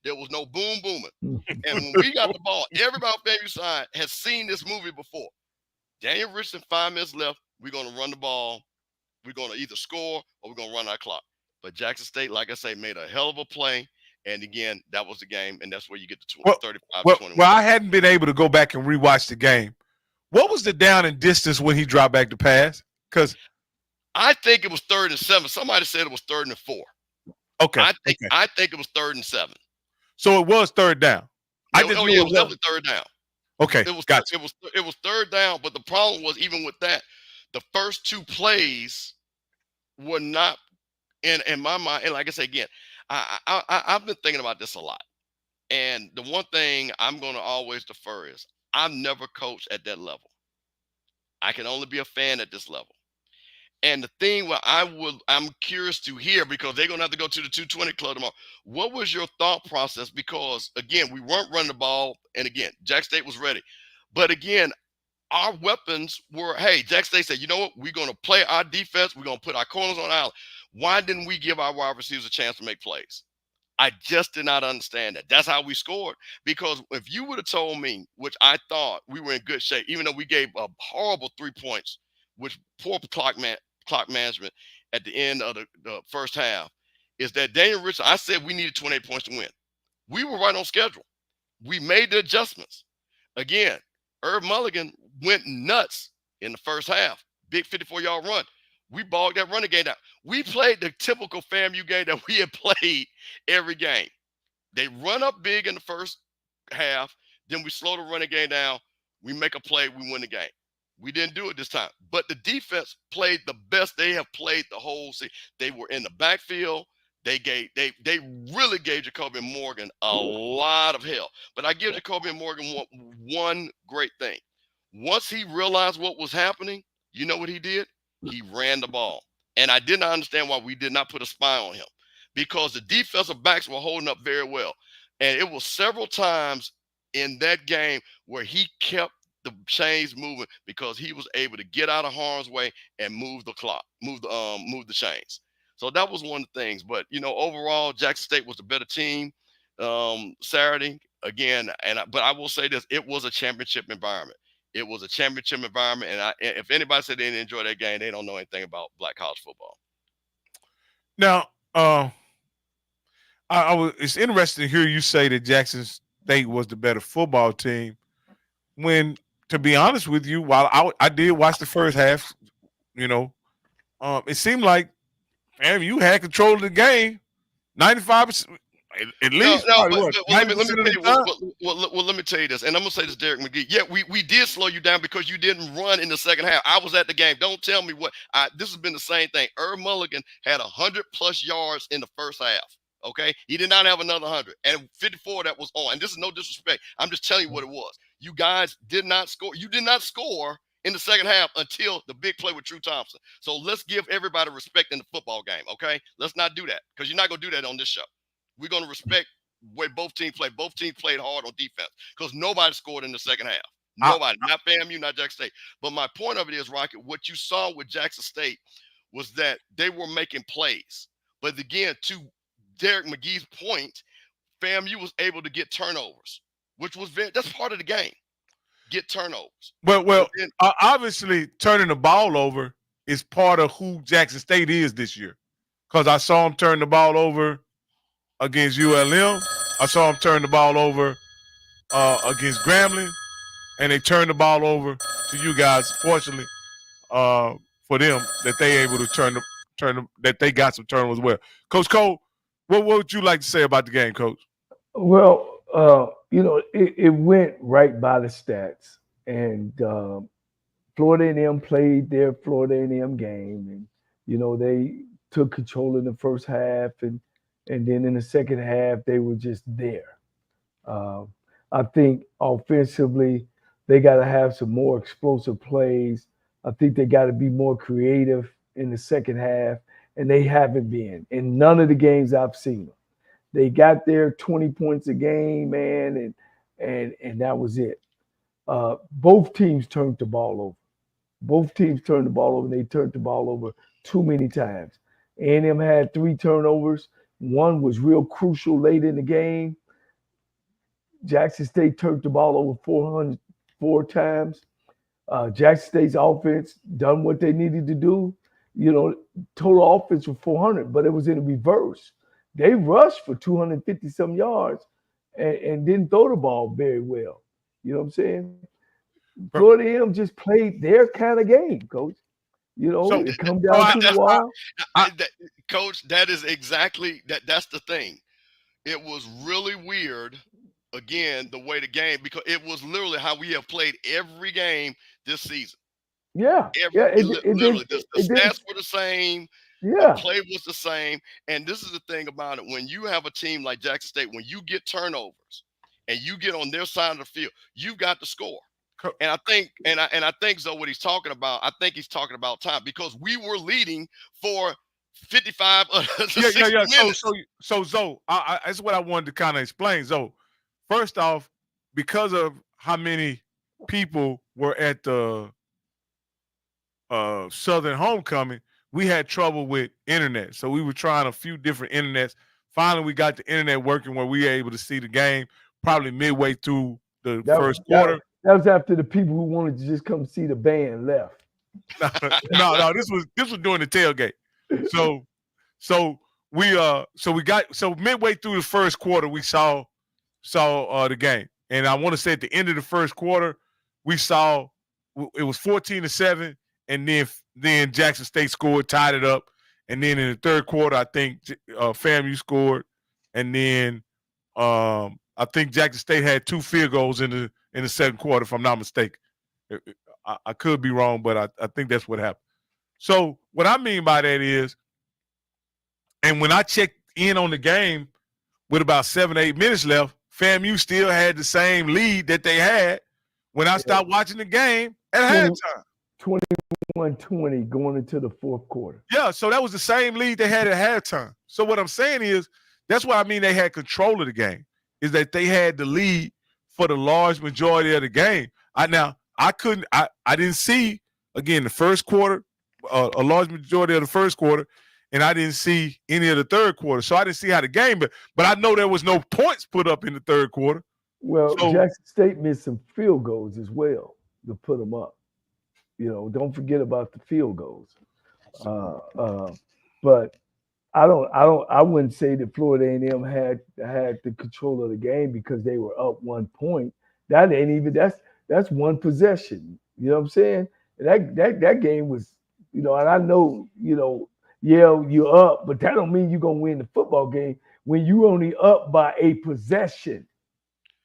there was no boom, booming. And when we got the ball, everybody on FAMU side has seen this movie before. Daniel Richardson, 5 minutes left. We're going to run the ball. We're going to either score or we're going to run our clock. But Jackson State, like I say, made a hell of a play. And again, that was the game, and that's where you get the 35-21. Well, I hadn't been able to go back and rewatch the game. What was the down and distance when he dropped back to pass? Because I think it was 3rd and 7. Somebody said it was 3rd and 4. Okay. I think it was 3rd and 7. So it was 3rd down. It was definitely 3rd down. Okay. It was gotcha. It was 3rd down, but the problem was, even with that, the first 2 plays were not in my mind. And like I say again, I've been thinking about this a lot. And the one thing I'm going to always defer is, I've never coached at that level. I can only be a fan at this level. And the thing where I'm curious to hear, because they're going to have to go to the 220 club tomorrow. What was your thought process? Because again, we weren't running the ball. And again, Jackson State was ready. But again, our weapons were, hey, Jackson State said, you know what? We're going to play our defense. We're going to put our corners on the island. Why didn't we give our wide receivers a chance to make plays? I just did not understand that. That's how we scored. Because if you would have told me, which I thought we were in good shape, even though we gave a horrible 3 points, which poor clock management at the end of the first half, is that Daniel Richardson, I said we needed 28 points to win. We were right on schedule. We made the adjustments. Again, Irv Mulligan went nuts in the first half. Big 54-yard run. We bogged that running game down. We played the typical FAMU game that we had played every game. They run up big in the first half, then we slow the running game down. We make a play, we win the game. We didn't do it this time. But the defense played the best they have played the whole season. They were in the backfield. They really gave Jacoby Morgan a lot of hell. But I give Jacoby Morgan one great thing. Once he realized what was happening, you know what he did? He ran the ball. And I did not understand why we did not put a spy on him, because the defensive backs were holding up very well. And it was several times in that game where he kept the chains moving, because he was able to get out of harm's way and move the clock, move the chains. So that was one of the things. But, you know, overall, Jackson State was a better team Saturday. Again, but I will say this, it was a championship environment. It was a championship environment, and if anybody said they didn't enjoy that game, they don't know anything about black college football. Now, It's interesting to hear you say that Jackson State was the better football team. When, to be honest with you, while I did watch the first half, it seemed like, man, you had control of the game, 95%, at least. No, Probably what, let me 90% tell of you. the time? Well, let me tell you this, and I'm gonna say this, Derek McGee. Yeah, we did slow you down because you didn't run in the second half. I was at the game. Don't tell me what. This has been the same thing. Irv Mulligan had 100+ yards in the first half. Okay, he did not have another 100, and 54 that was on. And this is no disrespect. I'm just telling you what it was. You guys did not score. You did not score in the second half until the big play with True Thompson. So let's give everybody respect in the football game. Okay, let's not do that because you're not gonna do that on this show. We're going to respect where both teams played. Both teams played hard on defense because nobody scored in the second half. Nobody, not FAMU, not Jackson State. But my point of it is, Rocket, what you saw with Jackson State was that they were making plays. But again, to Derek McGee's point, FAMU was able to get turnovers, which was that's part of the game. Get turnovers. Well, obviously turning the ball over is part of who Jackson State is this year. Because I saw him turn the ball over against ULM. I saw him turn the ball over against Grambling, and they turned the ball over to you guys. Fortunately, for them, that they able to that they got some turnovers as well. Coach Cole, what would you like to say about the game, Coach? Well, it went right by the stats, and Florida A&M played their Florida A&M game, and they took control in the first half, and then in the second half, they were just there. I think offensively, they got to have some more explosive plays. I think they got to be more creative in the second half, and they haven't been in none of the games I've seen them. They got their 20 points a game, man, and that was it. Both teams turned the ball over. Both teams turned the ball over, and they turned the ball over too many times. A&M had 3 turnovers. One was real crucial late in the game. Jackson State turned the ball over 404 times. Jackson State's offense done what they needed to do. Total offense was 400, but it was in reverse. They rushed for 250-some yards and didn't throw the ball very well. You know what I'm saying? Florida A&M just played their kind of game, Coach. It comes down to the wire. Coach, that is exactly that. That's the thing. It was really weird, again, the way the game, because it was literally how we have played every game this season. Yeah. Literally, the stats were the same. Yeah. The play was the same. And this is the thing about it. When you have a team like Jackson State, when you get turnovers and you get on their side of the field, you've got to score. And I think so what he's talking about, I think he's talking about time, because we were leading for 55 to 60 minutes. So Zoe, that's what I wanted to kind of explain. Zoe, first off, because of how many people were at the Southern Homecoming, we had trouble with internet. So we were trying a few different internets. Finally, we got the internet working where we were able to see the game probably midway through the first quarter. That was after the people who wanted to just come see the band left. No, this was during the tailgate. So midway through the first quarter, we saw the game. And I want to say at the end of the first quarter, we saw it was 14-7, and then Jackson State scored, tied it up. And then in the third quarter, I think FAMU scored, and then I think Jackson State had 2 field goals in the second quarter, if I'm not mistaken. I could be wrong, but I think that's what happened. So what I mean by that is, and when I checked in on the game with about 7 or 8 minutes left, FAMU still had the same lead that they had when I stopped watching the game at halftime. 21-20 going into the fourth quarter. Yeah, so that was the same lead they had at halftime. So what I'm saying is, that's what I mean they had control of the game, is that they had the lead for the large majority of the game. I didn't see, again, the first quarter, a large majority of the first quarter, and I didn't see any of the third quarter. So I didn't see how the game, but I know there was no points put up in the third quarter. Well, Jackson State missed some field goals as well to put them up. Don't forget about the field goals. But I wouldn't say that Florida A&M had the control of the game because they were up 1 point. That ain't even that's one possession. You know what I'm saying? That game was, and I know, yeah, you're up, but that don't mean you're gonna win the football game when you only up by a possession.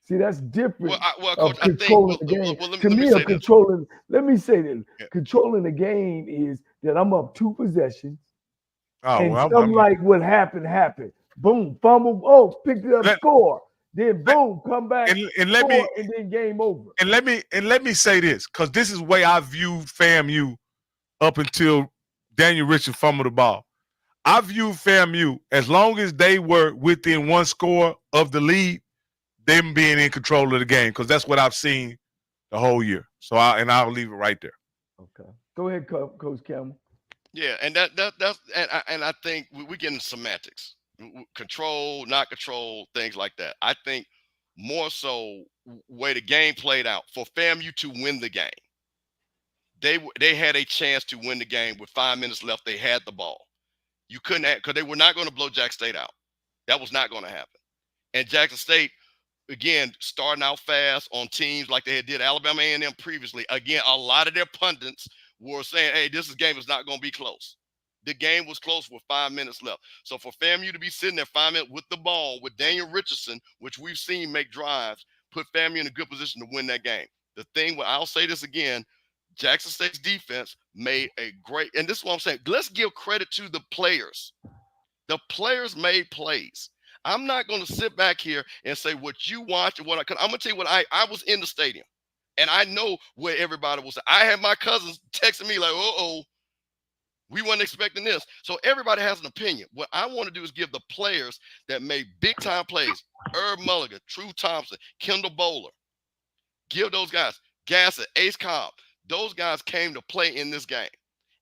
See, that's different. Coach, controlling the game. To me, controlling. Let me say this: controlling the game is that I'm up 2 possessions. Like what happened. Boom, fumble. Oh, picked it up, score. Then boom, come back, and then game over. And let me say this, because this is the way I viewed FAMU up until Daniel Richard fumbled the ball. I viewed FAMU as long as they were within 1 score of the lead, them being in control of the game, because that's what I've seen the whole year. So I'll leave it right there. Okay, go ahead, Coach Campbell. Yeah, and that's I think we get into semantics, control, not control, things like that. I think more so way the game played out for FAMU to win the game. They had a chance to win the game with 5 minutes left. They had the ball. You couldn't, because they were not going to blow Jackson State out. That was not going to happen. And Jackson State, again, starting out fast on teams like they did Alabama A&M previously. Again, a lot of their pundits were saying, hey, this game is not going to be close. The game was close with 5 minutes left. So for FAMU to be sitting there 5 minutes with the ball with Daniel Richardson, which we've seen make drives, put FAMU in a good position to win that game. The thing, I'll say this again, Jackson State's defense made a great, and this is what I'm saying, let's give credit to the players. The players made plays. I'm not going to sit back here and say what you watch and because I'm going to tell you what I was in the stadium. And I know where everybody was. I had my cousins texting me like, we weren't expecting this. So everybody has an opinion. What I want to do is give the players that made big-time plays, Herb Mulligan, True Thompson, Kendall Bowler, give those guys, Gassett, Ace Cobb, those guys came to play in this game.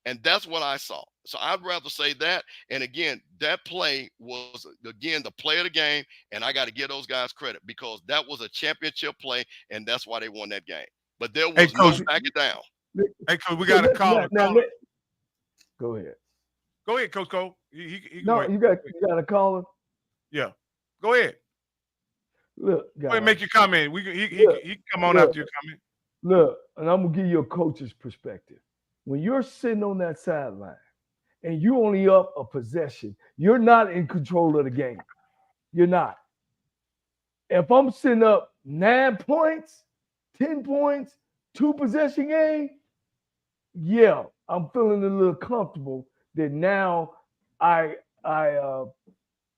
And that's what I saw. So I'd rather say that. And again, that play was, again, the play of the game. And I got to give those guys credit because that was a championship play. And that's why they won that game. But there was no backing down. Hey, Coach, we got a caller. Go ahead. Go ahead, Coach Cole. You got a caller? Yeah. Go ahead. Look, guys. Go ahead and make your comment. He can come on after your comment. Look, and I'm going to give you a coach's perspective. When you're sitting on that sideline and you only up a possession, you're not in control of the game. You're not. If I'm sitting up 9 points, 10 points, 2 possession game, yeah, I'm feeling a little comfortable that now I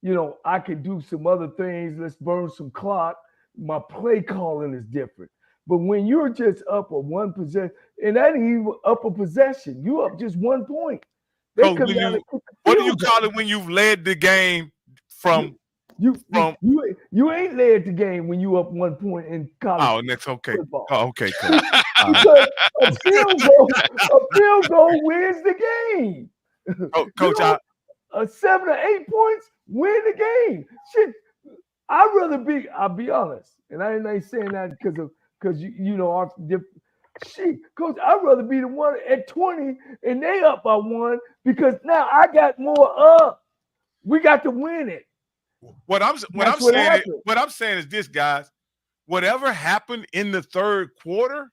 can do some other things. Let's burn some clock. My play calling is different. But when you're just up a 1 possession, and that ain't even up a possession, you up just 1 point. Coach, what do you call it when you've led the game from? You ain't led the game when you up 1 point in college. Oh, that's okay. Football. Oh, okay, Coach. Because a field goal wins the game. Oh, Coach, 7 or 8 points win the game. Shit, I'll be honest, and I ain't saying that because our shit, Coach, I'd rather be the one at 20 and they up by 1 because now I got more up. We got to win it. What I'm saying is this, guys. Whatever happened in the third quarter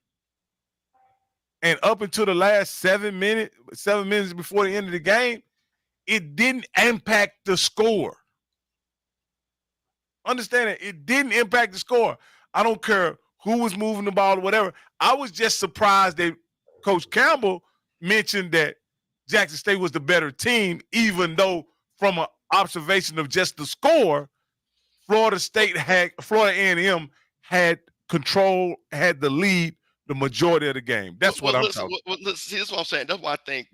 and up until the last 7 minutes before the end of the game, it didn't impact the score. Understand it? It didn't impact the score. I don't care who was moving the ball or whatever. I was just surprised that Coach Campbell mentioned that Jackson State was the better team, even though from an observation of just the score, Florida A&M had control, had the lead the majority of the game. That's what I'm talking about. See, that's what I'm saying. That's why I think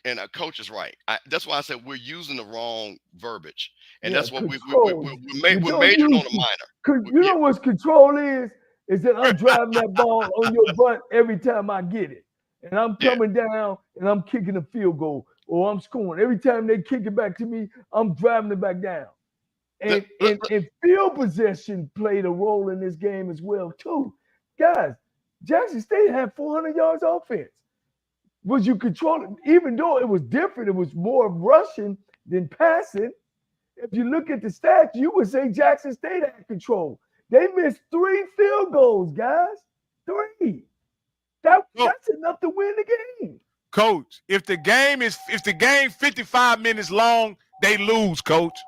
and our coach is right. That's why I said we're using the wrong verbiage. And that's what we're majoring on a minor. You know what control is that I'm driving that ball on your butt every time I get it. And I'm coming down and I'm kicking a field goal or I'm scoring. Every time they kick it back to me, I'm driving it back down. And field possession played a role in this game as well, too. Guys, Jackson State had 400 yards offense. Was you controlling? Even though it was different, it was more rushing. than passing. If you look at the stats, you would say Jackson State had control. They missed 3 field goals, guys. 3. That's enough to win the game. Coach, if the game 55 minutes long, they lose, Coach.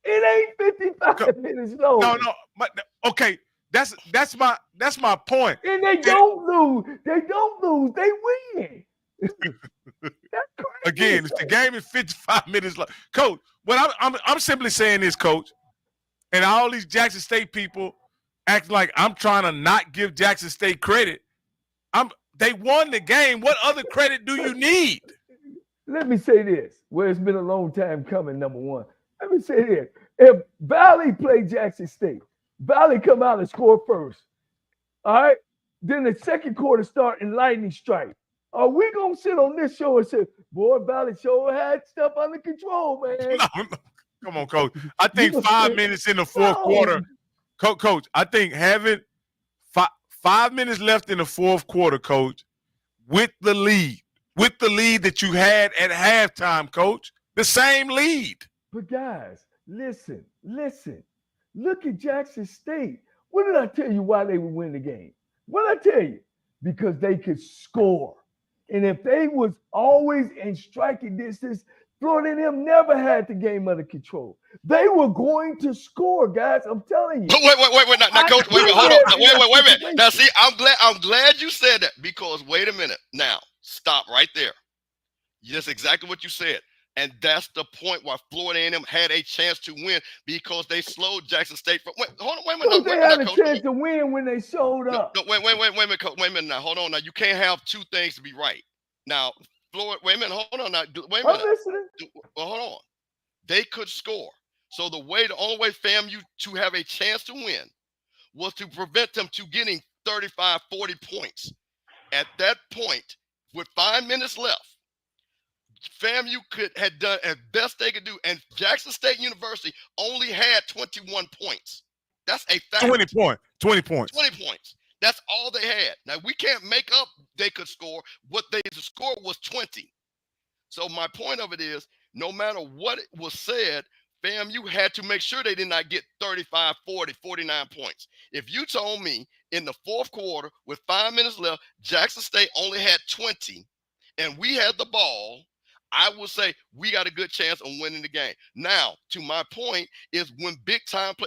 It ain't 55 minutes long. No. Okay, that's my point. And they don't lose. They don't lose. They win. That's crazy. Again, if the game is 55 minutes long, Coach. What I'm simply saying is, Coach, and all these Jackson State people act like I'm trying to not give Jackson State credit. They won the game. What other credit do you need? Let me say this. Well, it's been a long time coming, number one. Let me say this. If Valley played Jackson State, Valley come out and score first. All right? Then the second quarter start in lightning strike. Are we going to sit on this show and say, boy, Valley sure had stuff under control, man? No. Come on, Coach. I think 5 minutes in the fourth quarter, Coach, I think having 5 minutes left in the fourth quarter, Coach, with the lead that you had at halftime, Coach, the same lead. But guys, listen. Look at Jackson State. What did I tell you why they would win the game? What did I tell you? Because they could score. And if they was always in striking distance, Florida and them never had the game under control. They were going to score, guys. I'm telling you. Wait. Now, Coach, wait, hold on. Wait a minute. Now, see, I'm glad you said that because wait a minute. Now, stop right there. That's exactly what you said. And that's the point why Florida A&M had a chance to win because they slowed Jackson State. Wait a minute. They had a chance to win when they showed up. No, wait a minute, Coach. Wait a minute now. Hold on now. You can't have two things to be right. Now, Florida, wait a minute. Hold on now. Wait a minute. I'm listening. Well, hold on. They could score. So the only way FAMU to have a chance to win was to prevent them to getting 35, 40 points. At that point, with 5 minutes left, FAMU had done as best they could do, and Jackson State University only had 21 points. That's a fact. 20 points. 20 points. That's all they had. Now, we can't make up they could score. What they scored was 20. So my point of it is, no matter what it was said, FAMU had to make sure they did not get 35, 40, 49 points. If you told me in the fourth quarter with 5 minutes left, Jackson State only had 20, and we had the ball, I would say we got a good chance of winning the game. Now, to my point is when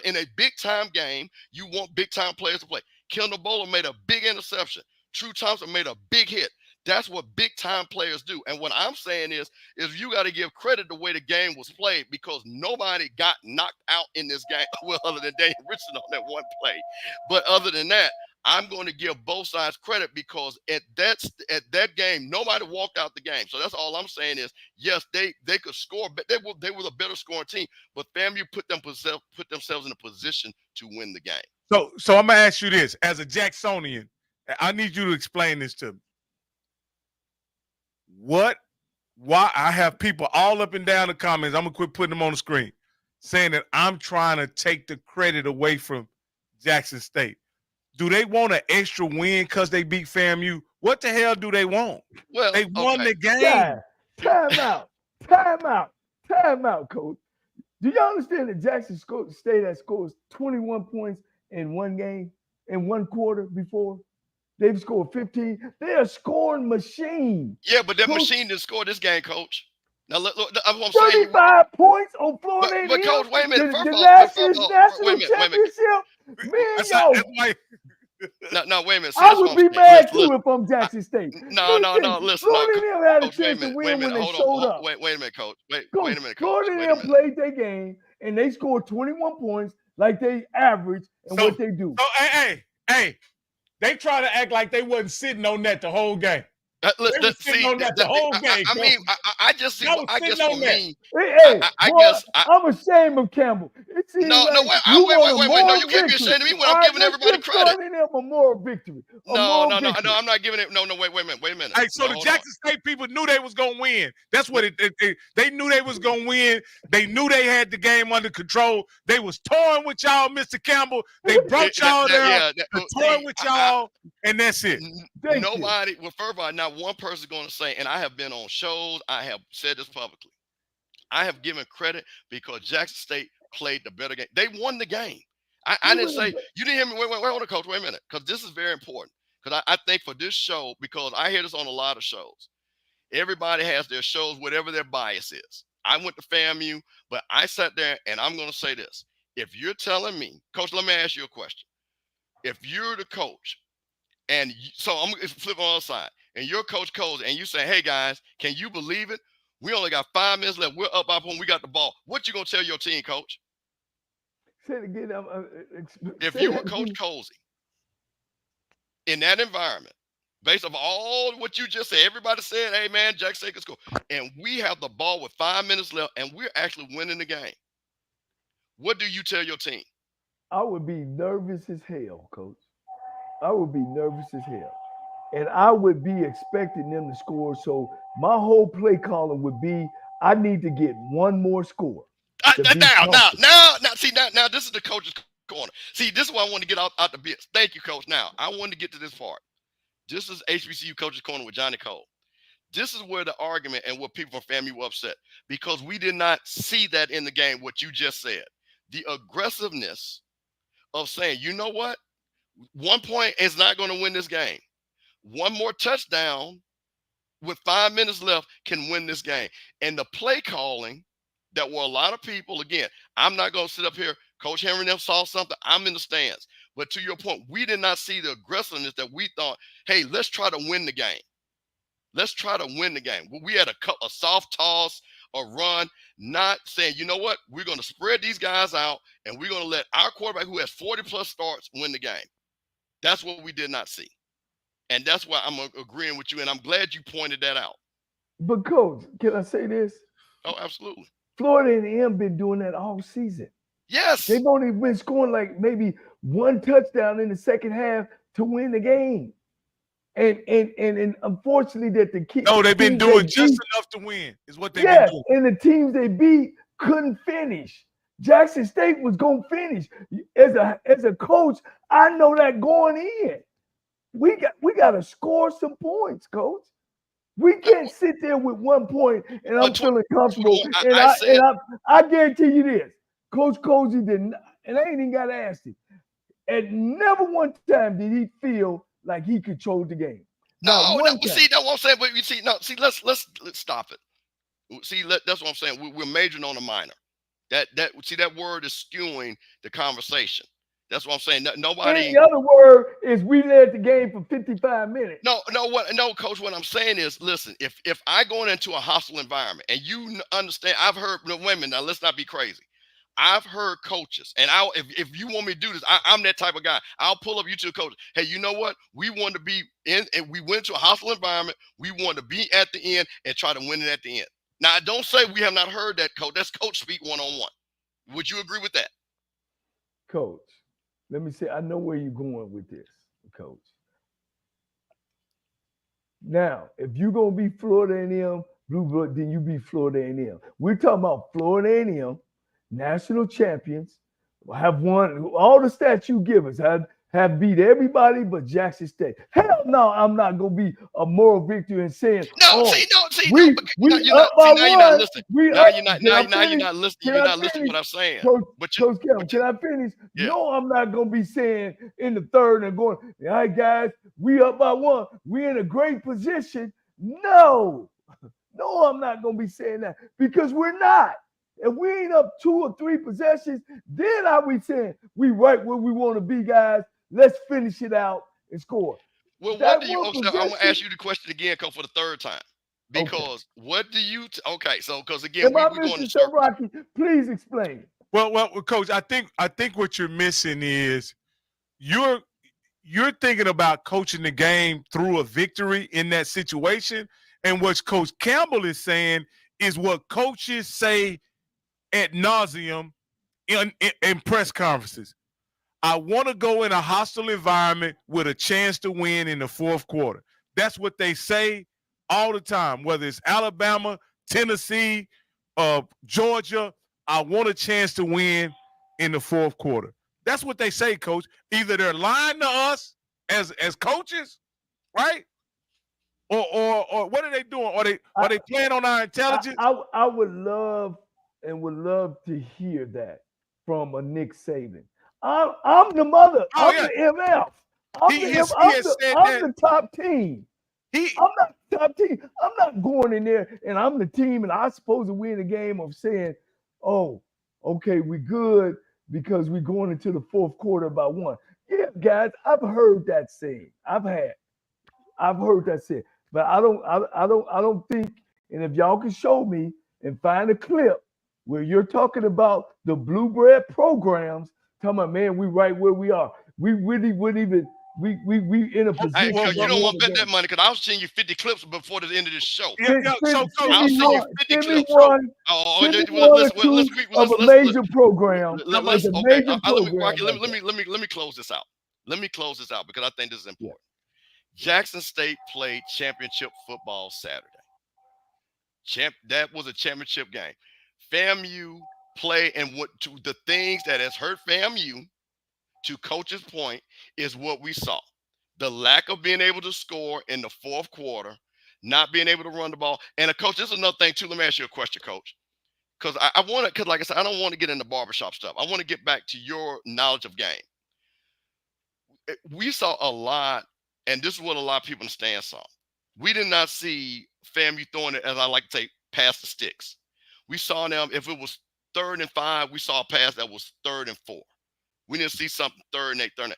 in a big time game, you want big time players to play. Kendall Bowler made a big interception. True Thompson made a big hit. That's what big time players do. And what I'm saying is you got to give credit the way the game was played because nobody got knocked out in this game. Well, other than Daniel Richardson on that one play. But other than that, I'm going to give both sides credit because at that game, nobody walked out the game. So that's all I'm saying is, yes, they could score, but they were the better scoring team. But FAMU put themselves in a position to win the game. So I'm gonna ask you this as a Jacksonian. I need you to explain this to me. Why I have people all up and down the comments, I'm gonna quit putting them on the screen, saying that I'm trying to take the credit away from Jackson State. Do they want an extra win because they beat FAMU? What the hell do they want? Well, they won the game. Yeah. Time out, Coach. Do y'all understand that Jackson State has scored 21 points in one game, in one quarter before? They've scored 15. They're a scoring machine. Yeah, but that machine didn't score this game, Coach. Now, look, I'm 35 points on Florida. But Coach, wait a minute. The last year's national championship. Man, yo. No, wait a minute. I would be mad too if I'm Jackson State. No. Listen, Florida had a chance to win when they showed up. Wait a minute, Coach. Wait a minute, Coach. Florida played their game and they scored 21 points like they average and what they do. Oh, hey. They try to act like they wasn't sitting on that the whole game. I mean, I guess what mean. I'm ashamed of Campbell. Wait. No, you can't be ashamed of me when I'm giving everybody credit. A moral victory. No, I'm not giving it. No, wait a minute. Hey, so the Jackson State people knew they was gonna win. That's what they knew they was gonna win. They knew they had the game under control. They was toying with y'all, Mr. Campbell. They brought y'all there to toy with y'all. And that's it. Nobody, well, first of all, not one person is going to say, and I have been on shows, I have said this publicly. I have given credit because Jackson State played the better game. They won the game. I didn't say, you didn't hear me. Wait, hold on, Coach. Wait a minute. Because this is very important. Because I think for this show, because I hear this on a lot of shows, everybody has their shows, whatever their bias is. I went to FAMU, but I sat there and I'm going to say this. If you're telling me, Coach, let me ask you a question. If you're the coach, and so I'm going to flip on the other side, and your coach calls and you say, hey, guys, can you believe it? We only got 5 minutes left. We're up by when we got the ball. What you going to tell your team, Coach? Say it again. If you were Coach Colsey in that environment, based on all what you just said, everybody said, hey, man, Jack State can score. And we have the ball with 5 minutes left, and we're actually winning the game. What do you tell your team? I would be nervous as hell, Coach. I would be nervous as hell. And I would be expecting them to score. So my whole play calling would be, I need to get one more score. Now, this is the coach's corner. See, this is why I want to get out the bits. Thank you, Coach. Now, I want to get to this part. This is HBCU Coach's Corner with Johnny Cole. This is where the argument and what people from FAMU were upset, because we did not see that in the game, what you just said. The aggressiveness of saying, you know what? 1 point is not going to win this game. One more touchdown with 5 minutes left can win this game. And the play calling that were a lot of people, again, I'm not going to sit up here. Coach Henry and them saw something. I'm in the stands. But to your point, we did not see the aggressiveness that we thought, hey, let's try to win the game. Let's try to win the game. We had a soft toss, a run, not saying, you know what, we're going to spread these guys out and we're going to let our quarterback who has 40-plus starts win the game. That's what we did not see. And that's why I'm agreeing with you, and I'm glad you pointed that out. But, Coach, can I say this? Oh, absolutely. Florida A&M been doing that all season. Yes. They've only been scoring like maybe one touchdown in the second half to win the game. And unfortunately that the kids. No, they've been doing just enough to win, is what they've been doing. And the teams they beat couldn't finish. Jackson State was going to finish. As a coach, I know that going in. We got to score some points, Coach. We can't sit there with 1 point and I'm feeling comfortable. I guarantee you this, Coach Cozy didn't, and I ain't even got to ask him. At never one time did he feel like he controlled the game. No, see, that's what I'm saying. But you see, let's stop it. See, that's what I'm saying. We're majoring on a minor. That word is skewing the conversation. That's what I'm saying. Nobody. And the other word is we led the game for 55 minutes. No, Coach. What I'm saying is, listen. If I go into a hostile environment and you understand, I've heard women. Now let's not be crazy. I've heard coaches, and if you want me to do this, I'm that type of guy. I'll pull up you to a coach. Hey, you know what? We want to be in, and we went to a hostile environment. We want to be at the end and try to win it at the end. Now, I don't say we have not heard that, Coach. That's coach speak one-on-one. Would you agree with that? Coach, let me say, I know where you're going with this, Coach. Now, if you're going to be Florida A&M, Blue Blood, then you be Florida A&M. We're talking about Florida A&M, national champions, have won all the stats you give us, have beat everybody but Jackson State. Hell no, I'm not going to be a moral victory and saying, you're not listening. You're not listening to what I'm saying. Coach Kevin, can I finish? Yeah. No, I'm not going to be saying in the third and going, all right, guys, we up by one. We're in a great position. No, I'm not going to be saying that because we're not. If we ain't up 2 or 3 possessions, then I be saying we right where we want to be, guys. Let's finish it out and score. Well, what do you? I'm going to ask you the question again, Coach, for the third time. Because what do you? So because again, we're going to so Rocky. Please explain. Well, Coach, I think what you're missing is you're thinking about coaching the game through a victory in that situation, and what Coach Campbell is saying is what coaches say ad nauseum in press conferences. I want to go in a hostile environment with a chance to win in the fourth quarter. That's what they say all the time, whether it's Alabama, Tennessee, Georgia. I want a chance to win in the fourth quarter. That's what they say, Coach. Either they're lying to us as coaches, right? Or what are they doing? Are they playing on our intelligence? I would love to hear that from a Nick Saban. I'm the mother. I'm the MF. I'm the top team. I'm not the top team. I'm not going in there and I'm the team and I'm supposed to win the game of saying, oh, okay, we good because we're going into the fourth quarter by one. Yeah, guys, I've heard that saying. I've heard that saying. But I don't think, and if y'all can show me and find a clip where you're talking about the blue bread programs, talking about, man, we right where we are. We really wouldn't even we in a position. Hey, you don't want to bet that money because I'll send you 50 clips before the end of this show. I'll send you 50 clips. Of a major program. Let me close this out. Let me close this out because I think this is important. Jackson State played championship football Saturday. That was a championship game. FAMU play, and what to the things that has hurt FAMU, to Coach's point, is what we saw. The lack of being able to score in the fourth quarter, not being able to run the ball. And Coach, this is another thing too. Let me ask you a question, Coach. Because I want to, because like I said, I don't want to get into barbershop stuff. I want to get back to your knowledge of game. We saw a lot, and this is what a lot of people in the stands saw. We did not see FAMU throwing it, as I like to say, past the sticks. We saw them, if it was 3rd and 5, we saw a pass that was 3rd and 4. We didn't see something 3rd and 8, 3rd and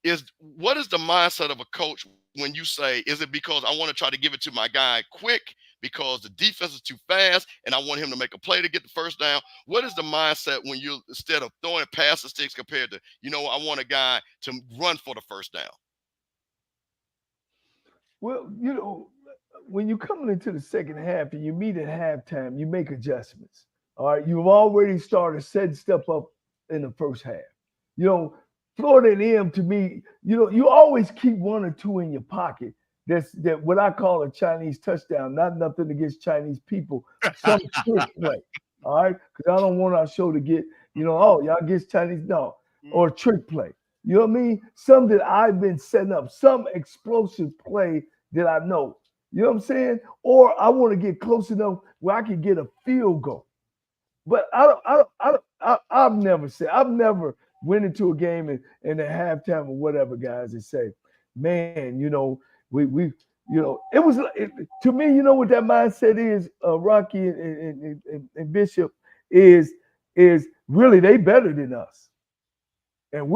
8. What is the mindset of a coach when you say, is it because I want to try to give it to my guy quick because the defense is too fast and I want him to make a play to get the first down? What is the mindset when you, instead of throwing it past the sticks, compared to, I want a guy to run for the first down? Well, when you're coming into the second half and you meet at halftime, you make adjustments. All right, you've already started setting stuff up in the first half. Florida A&M, to me, you always keep 1 or 2 in your pocket. That what I call a Chinese touchdown. Not nothing against Chinese people. Some trick play. All right, because I don't want our show to get, y'all against Chinese, no, or trick play. You know what I mean? Some that I've been setting up, some explosive play that I know. You know what I'm saying? Or I want to get close enough where I can get a field goal. But I've never went into a game and at halftime or whatever, guys, and say, man, we it was to me, what that mindset is, Rocky and Bishop, is really they better than us. And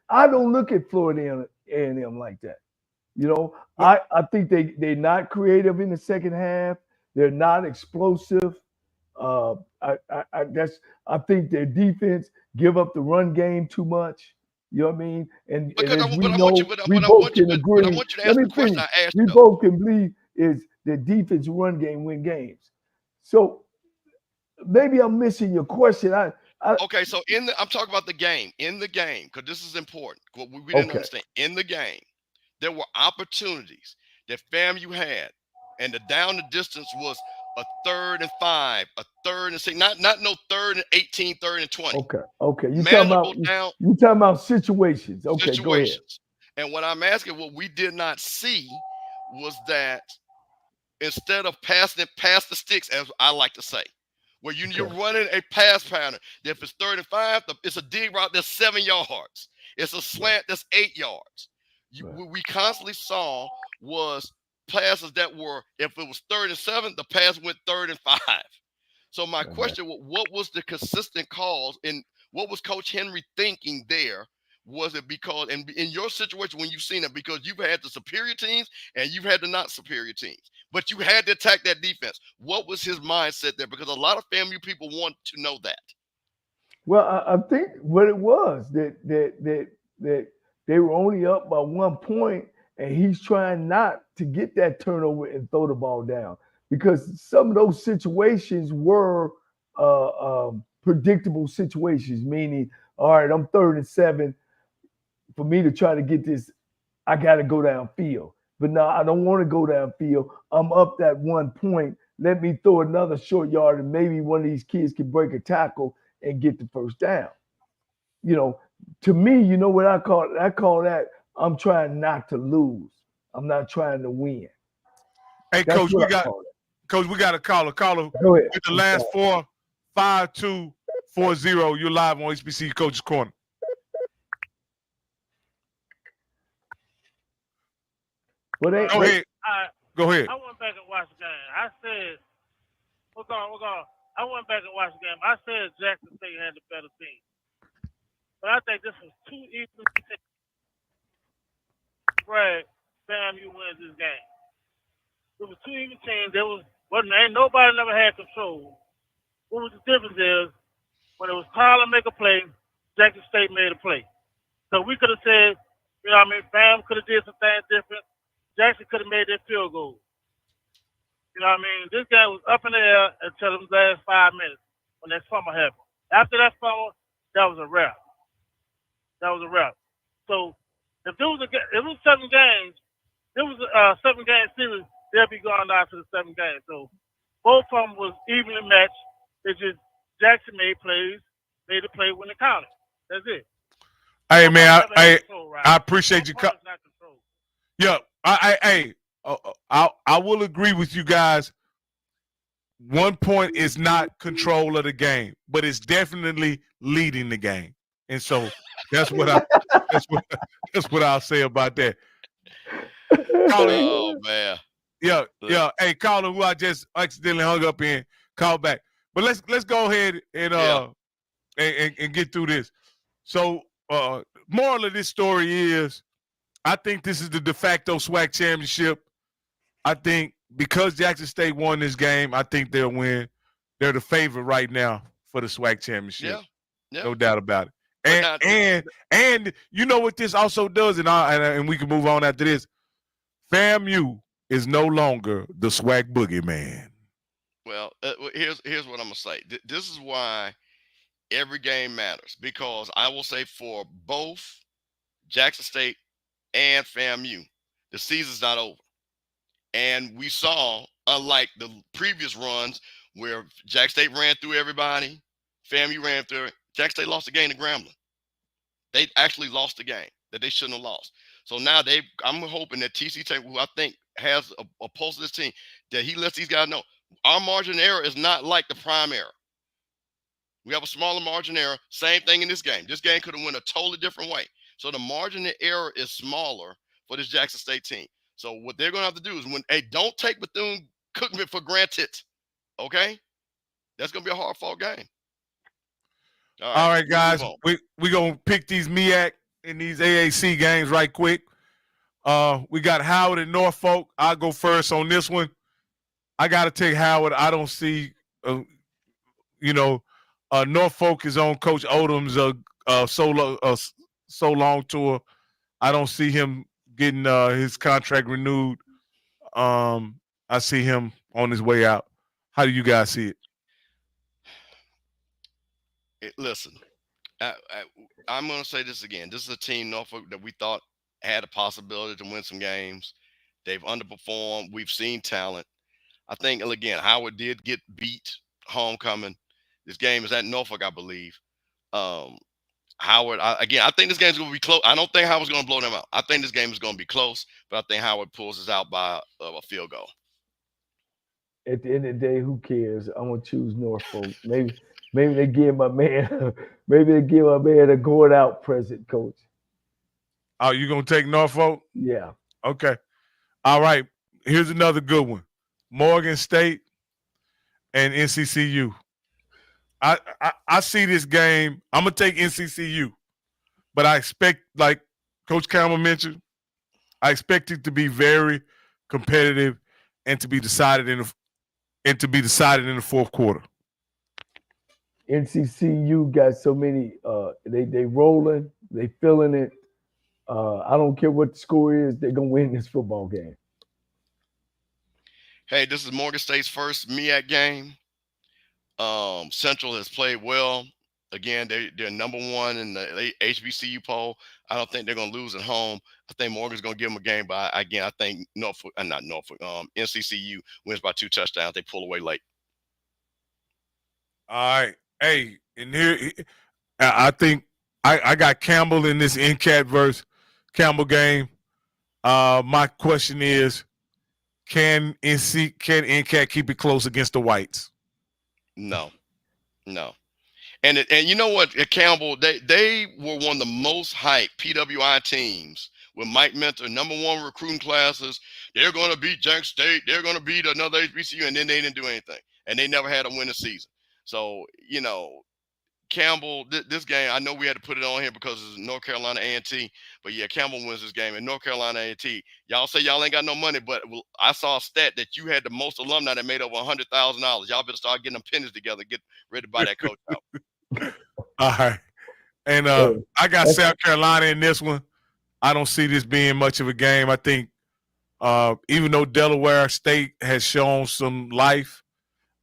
I don't look at Florida A&M like that. I think they're not creative in the second half. They're not explosive. I think their defense give up the run game too much. You know what I mean? And we both can agree. Let me finish. We both can believe is the defense run game win games. So maybe I'm missing your question. Okay, so I'm talking about the game. In the game, because this is important. What we didn't understand. In the game, there were opportunities that FAMU had, and the down the distance was a 3rd and 5, a 3rd and 6, not no 3rd and 18, 3rd and 20. Okay. You talking about situations. Okay, situations. Go ahead. And what I'm asking, what we did not see was that instead of passing it past the sticks, as I like to say, where you're running a pass pattern. If it's 3rd and 5, it's a dig route that's 7 yards. It's a slant that's 8 yards. What we constantly saw was passes that were, if it was 3rd and 7, the pass went 3rd and 5. So my question, what was the consistent cause, and what was Coach Henry thinking there? Was it because, and in your situation when you've seen it, because you've had the superior teams and you've had the not superior teams, but you had to attack that defense. What was his mindset there? Because a lot of FAMU people want to know that. Well, I think what it was that they were only up by 1 point, and he's trying not to get that turnover and throw the ball down, because some of those situations were predictable situations, meaning, all right, I'm 3rd and 7. For me to try to get this, I got to go downfield. But no, I don't want to go downfield. I'm up that 1 point. Let me throw another short yard, and maybe one of these kids can break a tackle and get the first down. To me, what I call that I'm trying not to lose. I'm not trying to win. Hey, That's Coach, what we I got call it. Coach, we got a caller. Caller Go ahead. with the last 45240. You're live on HBCU Coach's Corner. Go ahead. Go ahead. I went back and watched the game. I said, we're going. I went back and watched the game. I said Jackson State had the better team. But I think this was too easy to take. Brad, FAMU wins this game. It was two even teams. Ain't nobody never had control. What was the difference is when it was Tyler make a play, Jackson State made a play. So we could have said, FAM could have did some things different. Jackson could have made that field goal. This guy was up in the air until the last 5 minutes when that fumble happened. After that fumble, that was a wrap. So if it was 7 games, it was a 7-game series, they'll be going down to the 7 games. So both of them was evenly matched. It's just Jackson made a play when it counted. That's it. Hey, man, I appreciate you. Yeah, I will agree with you guys. 1 point is not control of the game, but it's definitely leading the game, and so that's what I'll say about that. Oh man. Yeah. Hey, Colin, who I just accidentally hung up in, call back. But let's go ahead and and get through this. So, moral of this story is, I think this is the de facto SWAC championship. I think because Jackson State won this game, I think they'll win. They're the favorite right now for the SWAC championship. Yeah. No doubt about it. And you know what this also does, and we can move on after this. FAMU is no longer the SWAC boogeyman. Well, here's what I'm gonna say. This is why every game matters, because I will say for both Jackson State and FAMU, the season's not over. And we saw, unlike the previous runs where Jackson State ran through everybody, FAMU ran through it, Jackson State lost the game to Grambling. They actually lost the game that they shouldn't have lost. So now I'm hoping that TC Tank, who I think has a pulse of this team, that he lets these guys know our margin of error is not like the prime error. We have a smaller margin of error. Same thing in this game. This game could have went a totally different way. So the margin of error is smaller for this Jackson State team. So what they're going to have to do is don't take Bethune-Cookman for granted. Okay? That's going to be a hard-fought game. All right, guys. We're going to pick these MEAC and these AAC games right quick. We got Howard and Norfolk. I'll go first on this one. I got to take Howard. I don't see, Norfolk is on Coach Odom's so long tour. I don't see him getting his contract renewed. I see him on his way out. How do you guys see it? Listen, I'm going to say this again. This is a team, Norfolk, that we thought had a possibility to win some games. They've underperformed. We've seen talent. I think, again, Howard did get beat homecoming. This game is at Norfolk, I believe. Howard, I think this game's going to be close. I don't think Howard's going to blow them out. I think this game is going to be close, but I think Howard pulls us out by a field goal. At the end of the day, who cares? I'm going to choose Norfolk. Maybe they give my man a going out present, Coach. Oh, you going to take Norfolk? Yeah. Okay. All right. Here's another good one. Morgan State and NCCU. I see this game. I'm going to take NCCU, but I expect, like Coach Campbell mentioned, I expect it to be very competitive and to be decided in the fourth quarter. NCCU got so many. They rolling. They feeling it. I don't care what the score is. They're gonna win this football game. Hey, this is Morgan State's first MEAC game. Central has played well. Again, they're number one in the HBCU poll. I don't think they're going to lose at home. I think Morgan's going to give them a game, but I think NCCU wins by 2 touchdowns. They pull away late. All right. Hey, and here I think I got Campbell in this NCAT verse. Campbell game. My question is, can NCAT keep it close against the Whites? No. And you know what, at Campbell, they were one of the most hyped PWI teams with Mike Mentor, #1 recruiting classes. They're going to beat Jackson State. They're going to beat another HBCU, and then they didn't do anything. And they never had a winning season. So, you know, Campbell, this game, I know we had to put it on here because it's North Carolina A&T, but yeah, Campbell wins this game. And North Carolina A&T, y'all say y'all ain't got no money, but I saw a stat that you had the most alumni that made over $100,000. Y'all better start getting them pennies together, get ready to buy that coach out. All right. And I got South Carolina in this one. I don't see this being much of a game. I think even though Delaware State has shown some life,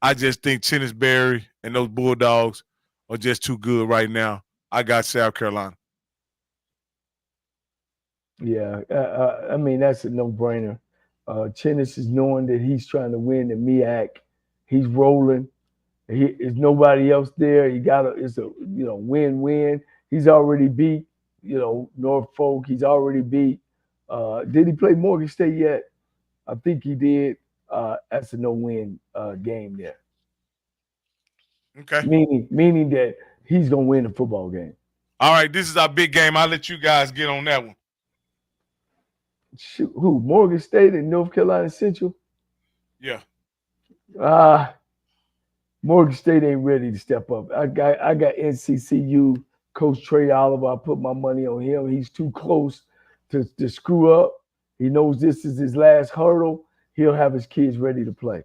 I just think Tennisberry and those Bulldogs are just too good right now. I got South Carolina. Yeah, I mean, that's a no-brainer. Chinnis is knowing that he's trying to win the MEAC. He's rolling. There's nobody else there. It's a win-win. He's already beat, Norfolk. He's already beat. Did he play Morgan State yet? I think he did. That's a no-win game there. Okay. Meaning that he's gonna win the football game. All right, this is our big game. I'll let you guys get on that one. Shoot, who? Morgan State and North Carolina Central? Yeah. Morgan State ain't ready to step up. I got NCCU Coach Trey Oliver. I put my money on him. He's too close to screw up. He knows this is his last hurdle. He'll have his kids ready to play.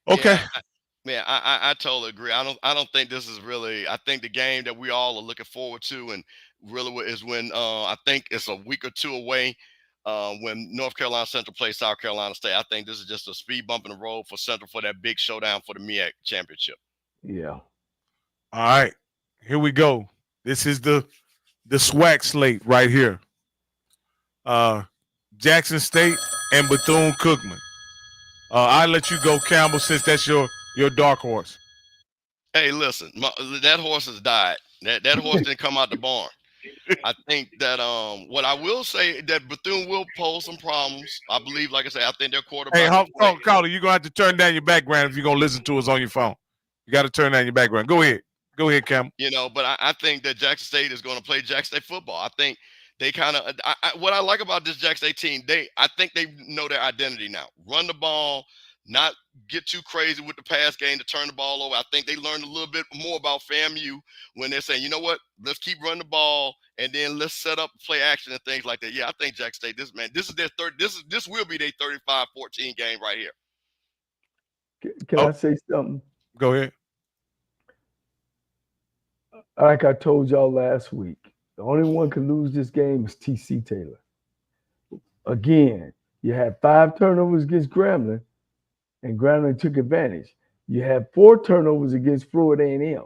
Okay. Yeah, man, I totally agree. I don't think this is really. I think the game that we all are looking forward to, and really is when I think it's a week or two away when North Carolina Central plays South Carolina State. I think this is just a speed bump in the road for Central for that big showdown for the MEAC championship. Yeah. All right, here we go. This is the SWAC slate right here. Jackson State and Bethune-Cookman. I'll let you go, Campbell, since that's your dark horse. Hey, listen, that horse has died. That horse didn't come out the barn. I think that what I will say that Bethune will pose some problems. I believe, like I said, I think their quarterback. Hey, Carter, you're gonna have to turn down your background if you're gonna listen to us on your phone. You got to turn down your background. Go ahead, Campbell. But I think that Jackson State is going to play Jackson State football. I think they kind of. What I like about this Jackson State team, I think they know their identity now. Run the ball, not get too crazy with the pass game to turn the ball over. I think they learned a little bit more about FAMU when they're saying, you know what, let's keep running the ball and then let's set up play action and things like that. Yeah, I think Jackson State, this is their third. This will be their 35-14 game right here. Can I say something? Go ahead. Like I told y'all last week, the only one can lose this game is TC Taylor. Again, you had 5 turnovers against Grambling, and Grambling took advantage. You had 4 turnovers against Florida A&M,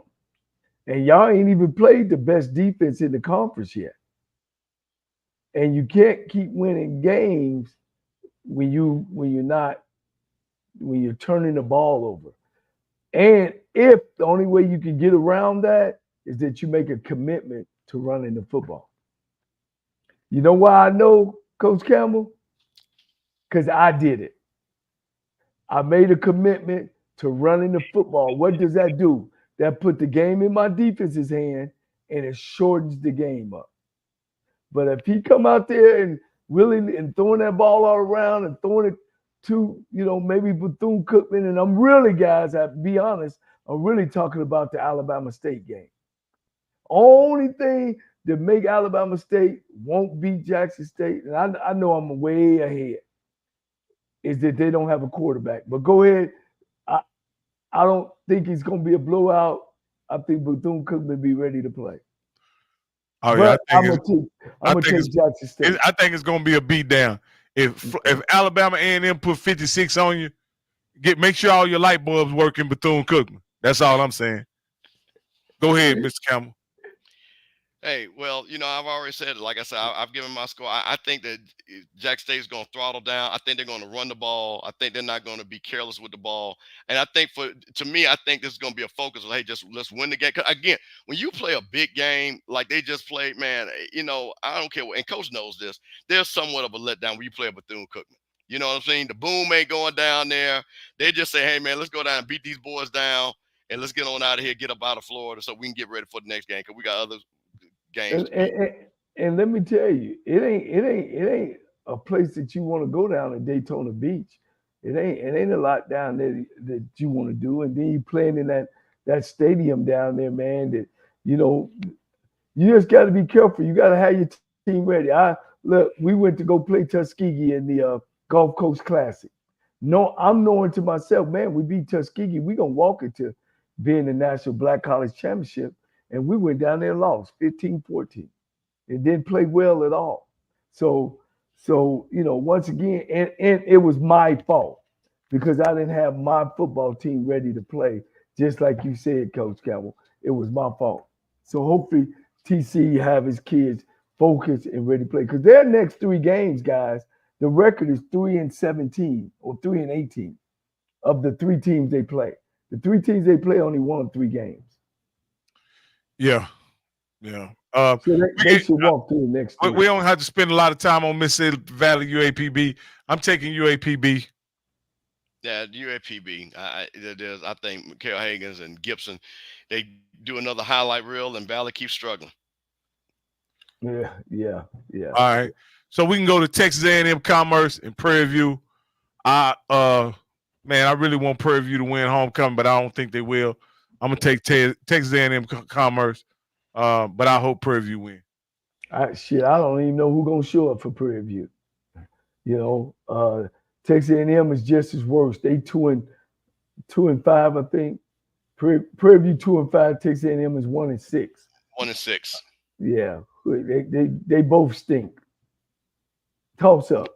and y'all ain't even played the best defense in the conference yet. And you can't keep winning games when you're turning the ball over. And if the only way you can get around that is that you make a commitment to running the football. You know why I know, Coach Campbell? Because I did it. I made a commitment to running the football. What does that do? That put the game in my defense's hand, and it shortens the game up. But if he come out there and throwing that ball all around and throwing it to, maybe Bethune-Cookman, and I'm really, guys, I'll be honest, I'm really talking about the Alabama State game. Only thing that make Alabama State won't beat Jackson State, and I know I'm way ahead, is that they don't have a quarterback. But go ahead. I don't think it's going to be a blowout. I think Bethune-Cookman be ready to play. Oh, yeah, I'm going to take Jackson State. I think it's going to be a beatdown. If Alabama A&M put 56 on you, make sure all your light bulbs work in Bethune-Cookman. That's all I'm saying. Go ahead, Mr. Campbell. Hey, well, I've already said it. Like I said, I've given my score. I think that Jack State's going to throttle down. I think they're going to run the ball. I think they're not going to be careless with the ball. And I think to me, I think this is going to be a focus of, hey, just let's win the game. 'Cause again, when you play a big game like they just played, man, I don't care what. And Coach knows this. There's somewhat of a letdown when you play a Bethune-Cookman. You know what I'm saying? The boom ain't going down there. They just say, hey, man, let's go down and beat these boys down. And let's get on out of here, get up out of Florida so we can get ready for the next game because we got other games And, and let me tell you, it ain't a place that you want to go down at Daytona Beach. It ain't a lot down there that you want to do. And then you playing in that stadium down there, man. That you just got to be careful. You got to have your team ready. We went to go play Tuskegee in the Gulf Coast Classic. No, I'm knowing to myself, man, we beat Tuskegee. We gonna walk it to being the National Black College Championship. And we went down there and lost 15-14. It didn't play well at all. So once again, and it was my fault because I didn't have my football team ready to play. Just like you said, Coach Campbell, it was my fault. So hopefully TC have his kids focused and ready to play. Because their next 3 games, guys, the record is 3-17 or 3-18 of the 3 teams they play. The 3 teams they play only won 3 games. Yeah. So they should walk through the next 3. We don't have to spend a lot of time on Mississippi Valley UAPB. I'm taking UAPB. Yeah, UAPB. I think Mikael Hagens and Gibson, they do another highlight reel, and Valley keeps struggling. Yeah. All right. So we can go to Texas A&M Commerce and Prairie View. I really want Prairie View to win homecoming, but I don't think they will. I'm gonna take Texas A&M Commerce, but I hope Prairie View win. I don't even know who's gonna show up for Prairie View. Texas A&M is just as worse. They 2-5, I think. Prairie View 2-5. Texas A&M is 1-6. 1-6. Yeah, they both stink. Toss up.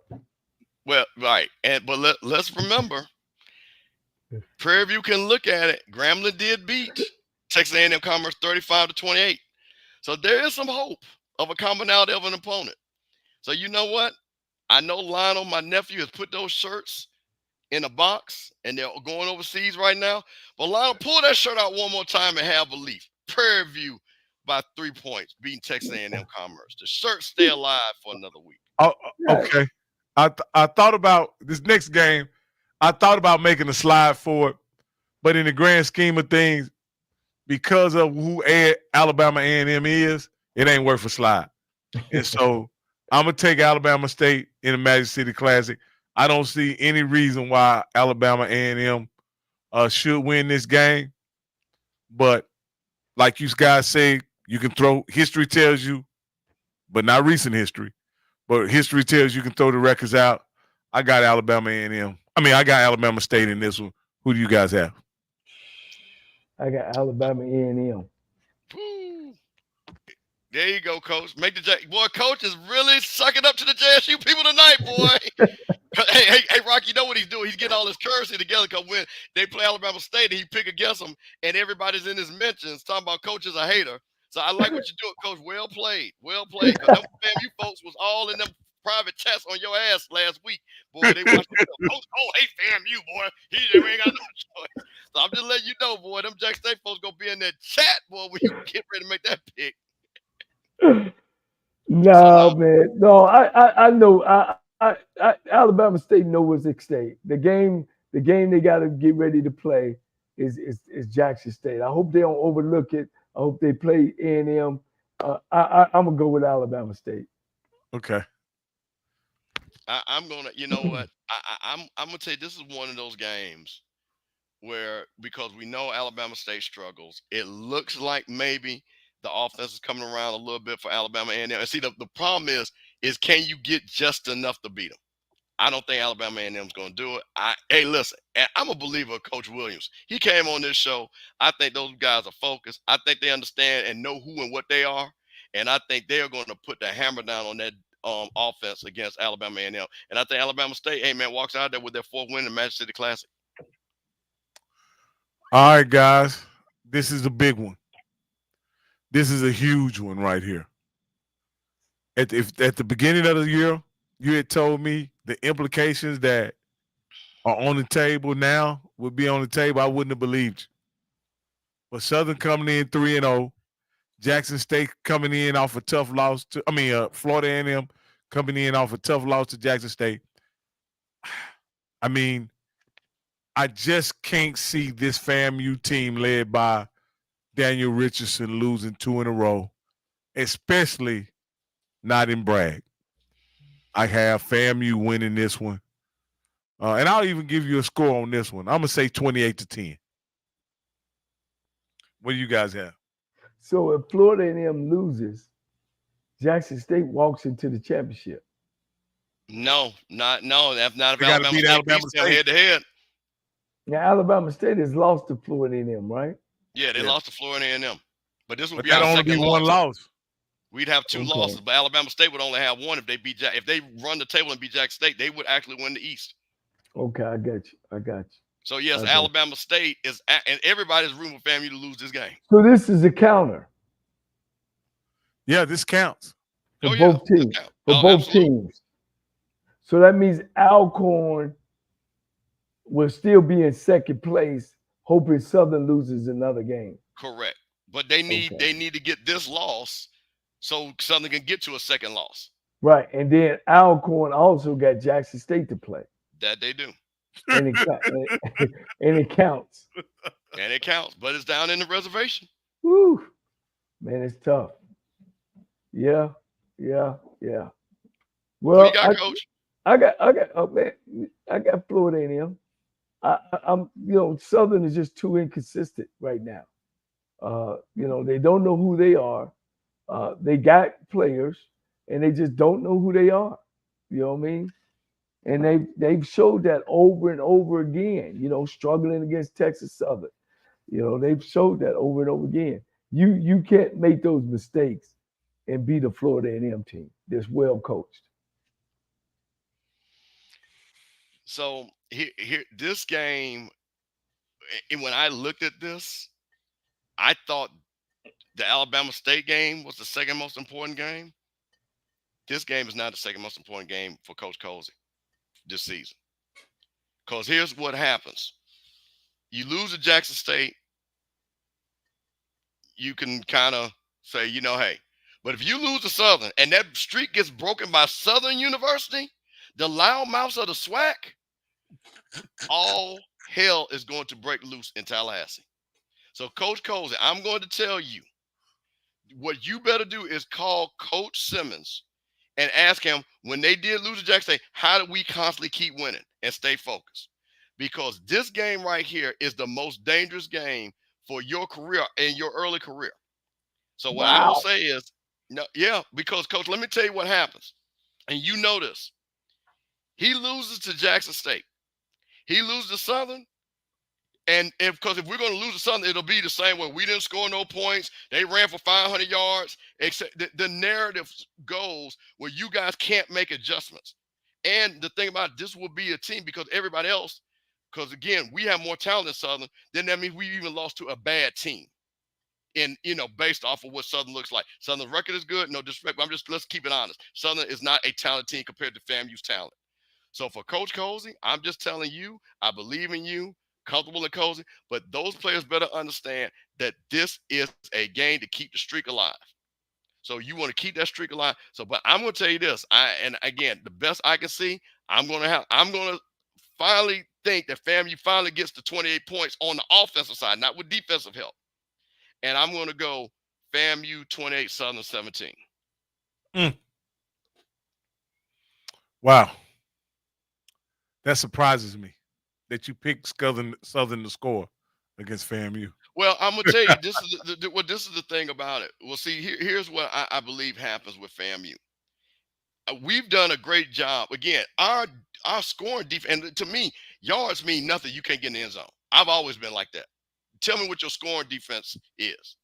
Well, right, but let's remember, Prairie View can look at it. Grambling did beat Texas A&M Commerce 35-28, so there is some hope of a commonality of an opponent. So you know what? I know Lionel, my nephew, has put those shirts in a box, and they're going overseas right now. But Lionel, pull that shirt out one more time and have belief. Prairie View by 3 points, beating Texas A&M Commerce. The shirts stay alive for another week. Oh, okay. I thought about this next game. I thought about making a slide for it, but in the grand scheme of things, because of who Alabama A&M is, it ain't worth a slide. And so I'm gonna take Alabama State in the Magic City Classic. I don't see any reason why Alabama A&M should win this game. But like you guys say, you can throw. History tells you, but not recent history. But history tells you can throw the records out. I got Alabama A&M. I got Alabama State in this one. Who do you guys have? I got Alabama A&M. There you go, Coach. Coach is really sucking up to the JSU people tonight, boy. hey, Rock, you know what he's doing? He's getting all his currency together because when they play Alabama State, he pick against them, and everybody's in his mentions talking about Coach is a hater. So I like what you're doing, Coach. Well played. Because them FAMU folks was all in them private chats on your ass last week. Boy, they watched Coach, hate FAMU, boy. He ain't got no choice. So I'm just letting you know, boy, them Jack State folks going to be in that chat, boy, when you get ready to make that pick. No, man. No, I know. I Alabama State know what's at stake. The game they got to get ready to play is Jackson State. I hope they don't overlook it. I hope they play A&M. I'm gonna go with Alabama State. Okay. I'm gonna. You know what? I'm gonna tell you, this is one of those games where, because we know Alabama State struggles, it looks like maybe the offense is coming around a little bit for Alabama A&M. And see, the problem is can you get just enough to beat them? I don't think Alabama A&M is going to do it. Hey, listen, I'm a believer of Coach Williams. He came on this show. I think those guys are focused. I think they understand and know who and what they are. And I think they're going to put the hammer down on that offense against Alabama A&M. And I think Alabama State, hey, man, walks out there with their 4th win in the Magic City Classic. All right, guys. This is a big one. This is a huge one right here. At the beginning of the year, you had told me the implications that are on the table now would be on the table. I wouldn't have believed you. But Southern coming in 3-0, Jackson State coming in off a tough loss to, Florida A&M coming in off a tough loss to Jackson State. I mean, I just can't see this FAMU team led by Daniel Richardson losing 2 in a row, especially not in Bragg. I have FAMU winning this one. And I'll even give you a score on this one. I'm going to say 28-10. What do you guys have? So if Florida A&M loses, Jackson State walks into the championship. No. That's not if They got to beat Alabama State head to head. Now Alabama State has lost to Florida A&M, right? Yeah, they lost to Florida A&M. But this would but be that our only be second one loss. We'd have 2 losses, but Alabama State would only have 1 if they beat if they run the table and beat Jackson State, they would actually win the East. Okay, I got you. So yes, Alabama State is and everybody's rooting for FAMU to lose this game. So this is a counter. Yeah, this counts. For both teams. For both teams. So that means Alcorn will still be in second place, hoping Southern loses another game. Correct. But they need to get this loss so Southern can get to a second loss. Right. And then Alcorn also got Jackson State to play. That they do. And it counts. And it counts, but it's down in the reservation. Woo. Man, it's tough. Yeah. Well, you got, Coach? I got Florida A&M. I'm Southern is just too inconsistent right now. They don't know who they are. They got players and they just don't know who they are. You know what I mean? And they've showed that over and over again, struggling against Texas Southern. They've showed that over and over again. You can't make those mistakes and beat a Florida A&M team that's well coached. So here this game, and when I looked at this, I thought the Alabama State game was the second most important game. This game is not the second most important game for Coach Colsey this season. Because here's what happens. You lose to Jackson State, you can kind of say, hey. But if you lose to Southern and that streak gets broken by Southern University, the loudmouths of the SWAC, all hell is going to break loose in Tallahassee. So, Coach Colsey, I'm going to tell you, what you better do is call Coach Simmons and ask him, when they did lose to Jackson State, how do we constantly keep winning and stay focused? Because this game right here is the most dangerous game for your career and your early career. So what I will say is, because, Coach, let me tell you what happens. And you know this. He loses to Jackson State. He loses to Southern. And because if we're going to lose to Southern, it'll be the same way. We didn't score no points. They ran for 500 yards. Except the narrative goes where you guys can't make adjustments. And the thing about it, this will be a team because everybody else, because again, we have more talent than Southern, then that means we even lost to a bad team. And, based off of what Southern looks like. Southern's record is good. No disrespect, but let's keep it honest. Southern is not a talented team compared to FAMU's talent. So for Coach Colsey, I'm just telling you, I believe in you, comfortable in Colsey, but those players better understand that this is a game to keep the streak alive. So you want to keep that streak alive. So, but I'm going to tell you this, and again, the best I can see, I'm going to finally think that FAMU finally gets to 28 points on the offensive side, not with defensive help. And I'm going to go FAMU 28, Southern 17. Wow. That surprises me that you picked Southern to score against FAMU. Well, I'm going to tell you, this is the thing about it. Well, see, here's what I believe happens with FAMU. We've done a great job. Again, our scoring defense, and to me, yards mean nothing. You can't get in the end zone. I've always been like that. Tell me what your scoring defense is.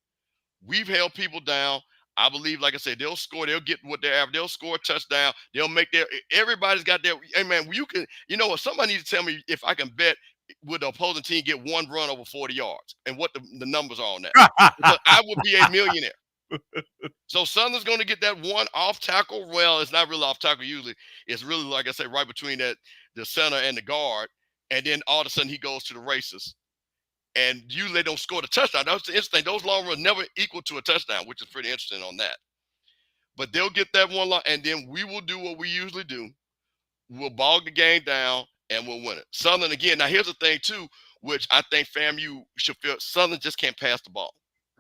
We've held people down. I believe, like I said, they'll score. They'll get what they're average. They'll score a touchdown. They'll make everybody's got their, hey, man, what somebody needs to tell me if I can bet would the opposing team get one run over 40 yards and what the numbers are on that. Because I would be a millionaire. So Southern's going to get that one off tackle. Well, it's not really off tackle usually. It's really, like I say, right between the center and the guard. And then all of a sudden he goes to the races. And usually they don't score the touchdown. That's the interesting thing. Those long runs never equal to a touchdown, which is pretty interesting on that. But they'll get that one long, and then we will do what we usually do. We'll bog the game down, and we'll win it. Southern, again, now here's the thing, too, which I think FAMU should feel. Southern just can't pass the ball.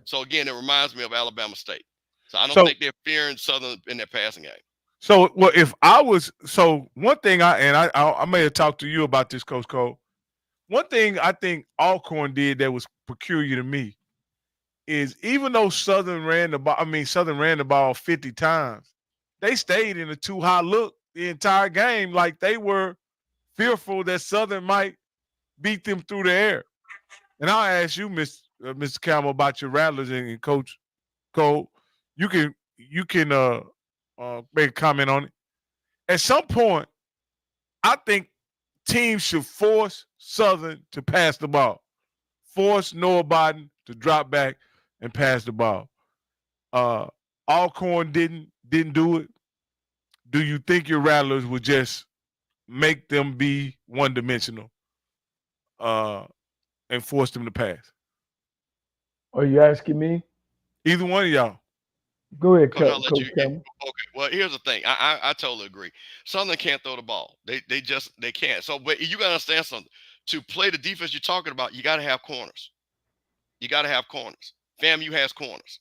So, again, it reminds me of Alabama State. So, I don't think they're fearing Southern in their passing game. So, well, one thing I may have talked to you about this, Coach Cole. One thing I think Alcorn did that was peculiar to me is even though Southern ran the ball 50 times, they stayed in a too high look the entire game, like they were fearful that Southern might beat them through the air. And I'll ask you, Mr. Campbell, about your Rattlers and Coach Cole. You can make a comment on it. At some point, I think teams should force Southern to pass the ball. Force Noah Biden to drop back and pass the ball. Alcorn didn't do it. Do you think your Rattlers would just make them be one-dimensional and force them to pass? Are you asking me? Either one of y'all. Go ahead, Coach. Coach Campbell. Okay. Well, here's the thing. I totally agree. Southern can't throw the ball. They can't. So, but you got to understand something. To play the defense you're talking about, you got to have corners. You got to have corners. FAMU has corners.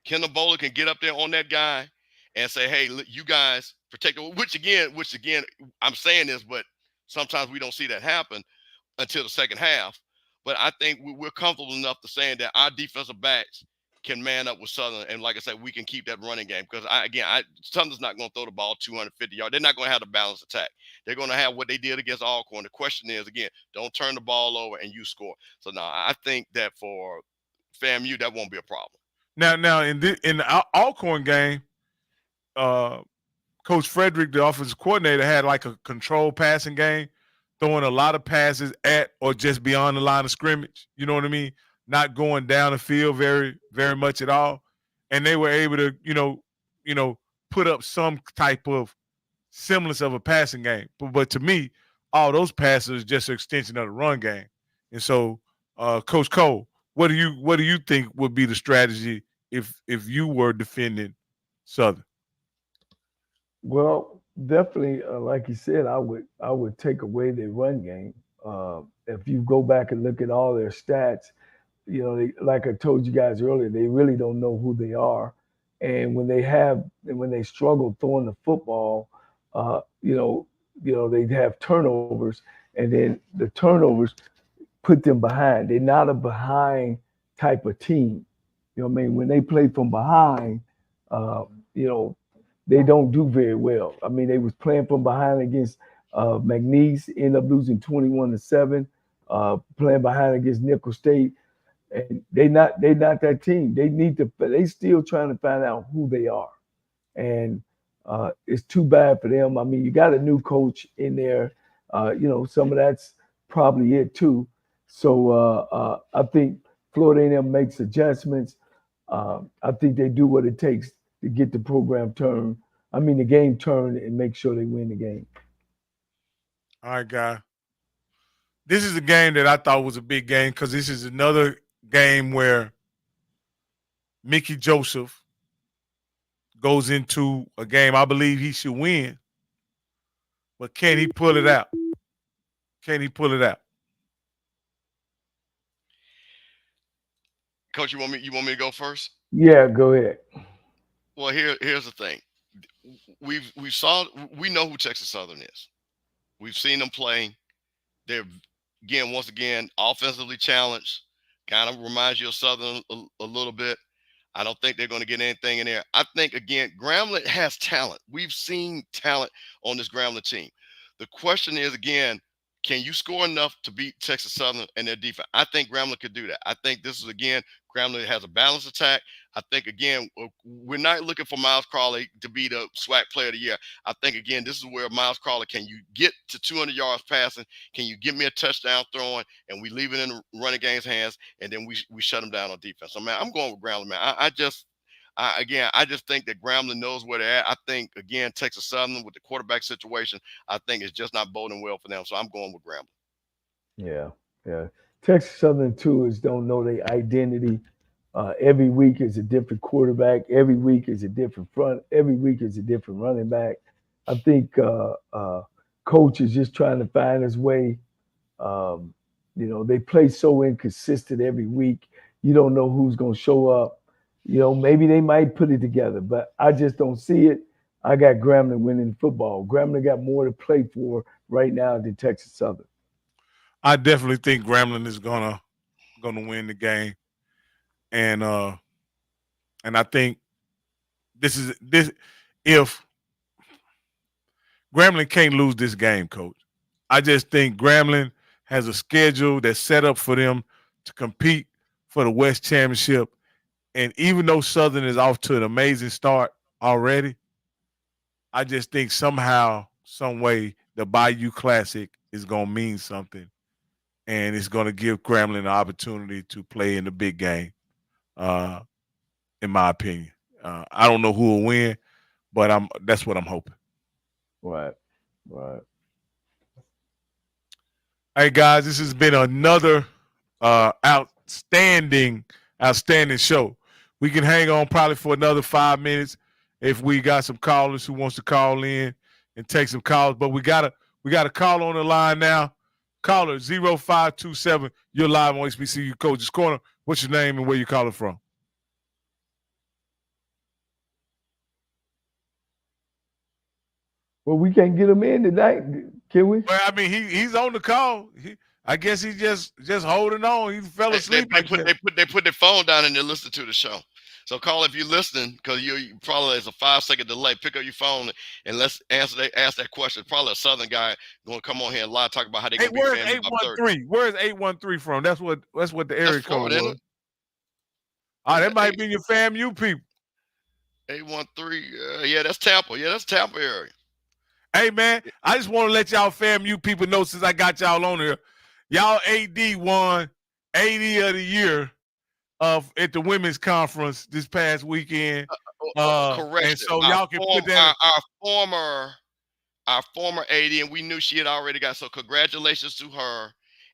Kendall Bowler can get up there on that guy and say, "Hey, look, you guys protect it." Which again, I'm saying this, but sometimes we don't see that happen until the second half. But I think we're comfortable enough to saying that our defensive backs can man up with Southern, and like I said, we can keep that running game because Southern's not going to throw the ball 250 yards. They're not going to have the balanced attack. They're going to have what they did against Alcorn. The question is, again, don't turn the ball over and you score. So now I think that for FAMU, that won't be a problem. Now in the Alcorn game, Coach Frederick, the offensive coordinator, had like a controlled passing game, throwing a lot of passes at or just beyond the line of scrimmage. You know what I mean? Not going down the field very, very much at all. And they were able to, put up some type of semblance of a passing game. But to me, all those passes are just an extension of the run game. And so, Coach Cole, what do you think would be the strategy if you were defending Southern? Well, definitely, like you said, I would take away their run game. If you go back and look at all their stats, like I told you guys earlier, they really don't know who they are, and when they struggle throwing the football, they have turnovers, and then the turnovers put them behind. They're not a behind type of team. You know what I mean? When they play from behind, they don't do very well. I mean, they was playing from behind against McNeese, ended up losing 21-7, playing behind against Nickel State. And they not that team. They still trying to find out who they are. And it's too bad for them. I mean, you got a new coach in there. Some of that's probably it too. So I think Florida A&M makes adjustments. I think they do what it takes to get the the game turned and make sure they win the game. All right, guy. This is a game that I thought was a big game because this is another game where Mickey Joseph goes into a game I believe he should win, but can he pull it out? Can he pull it out? Coach, you want me to go first? Yeah, go ahead. Well, here's the thing. We know who Texas Southern is. We've seen them play. They're once again offensively challenged. Kind of reminds you of Southern a little bit. I don't think they're going to get anything in there. I think, again, Grambling has talent. We've seen talent on this Grambling team. The question is, again, can you score enough to beat Texas Southern and their defense? I think Grambling could do that. I think this is, again, Grambling has a balanced attack. I think, again, we're not looking for Miles Crawley to be the SWAC Player of the Year. I think, again, this is where Miles Crawley, can you get to 200 yards passing? Can you give me a touchdown throwing? And we leave it in the running game's hands, and then we shut them down on defense. So, man, I'm going with Grambling, man. I just think that Grambling knows where they're at. I think, again, Texas Southern with the quarterback situation, I think it's just not boding well for them. So I'm going with Grambling. Yeah. Texas Southern too don't know their identity. Every week is a different quarterback. Every week is a different front. Every week is a different running back. I think coach is just trying to find his way. They play so inconsistent every week. You don't know who's going to show up. Maybe they might put it together, but I just don't see it. I got Grambling winning football. Grambling got more to play for right now than Texas Southern. I definitely think Grambling is gonna win the game, and I think this if Grambling can't lose this game, Coach. I just think Grambling has a schedule that's set up for them to compete for the West Championship. And even though Southern is off to an amazing start already, I just think somehow, some way, the Bayou Classic is going to mean something. And it's going to give Grambling an opportunity to play in the big game, in my opinion. I don't know who will win, but that's what I'm hoping. Right. Hey, guys, this has been another outstanding show. We can hang on probably for another 5 minutes if we got some callers who wants to call in and take some calls. But we got a call on the line now. Caller 0527. You're live on HBCU Coach's Corner. What's your name and where you calling from? Well, we can't get him in tonight, can we? Well, I mean, he's on the call. I guess he's just holding on. He fell asleep. They put their phone down and they're listening to the show. So call if you're listening, because you probably there's a 5-second delay. Pick up your phone and let's ask that question. Probably a Southern guy going to come on here and lie, talk about how they going to be where's 813? Where's 813 from? That's what the area code was. That might be your FAMU people. 813. Yeah, that's Tampa. Yeah, that's Tampa area. Hey, man, I just want to let y'all FAMU people know, since I got y'all on here, y'all AD won 80 of the year at the women's conference this past weekend. Correct. And so y'all can put that. Our former AD, and we knew she had already got. So congratulations to her,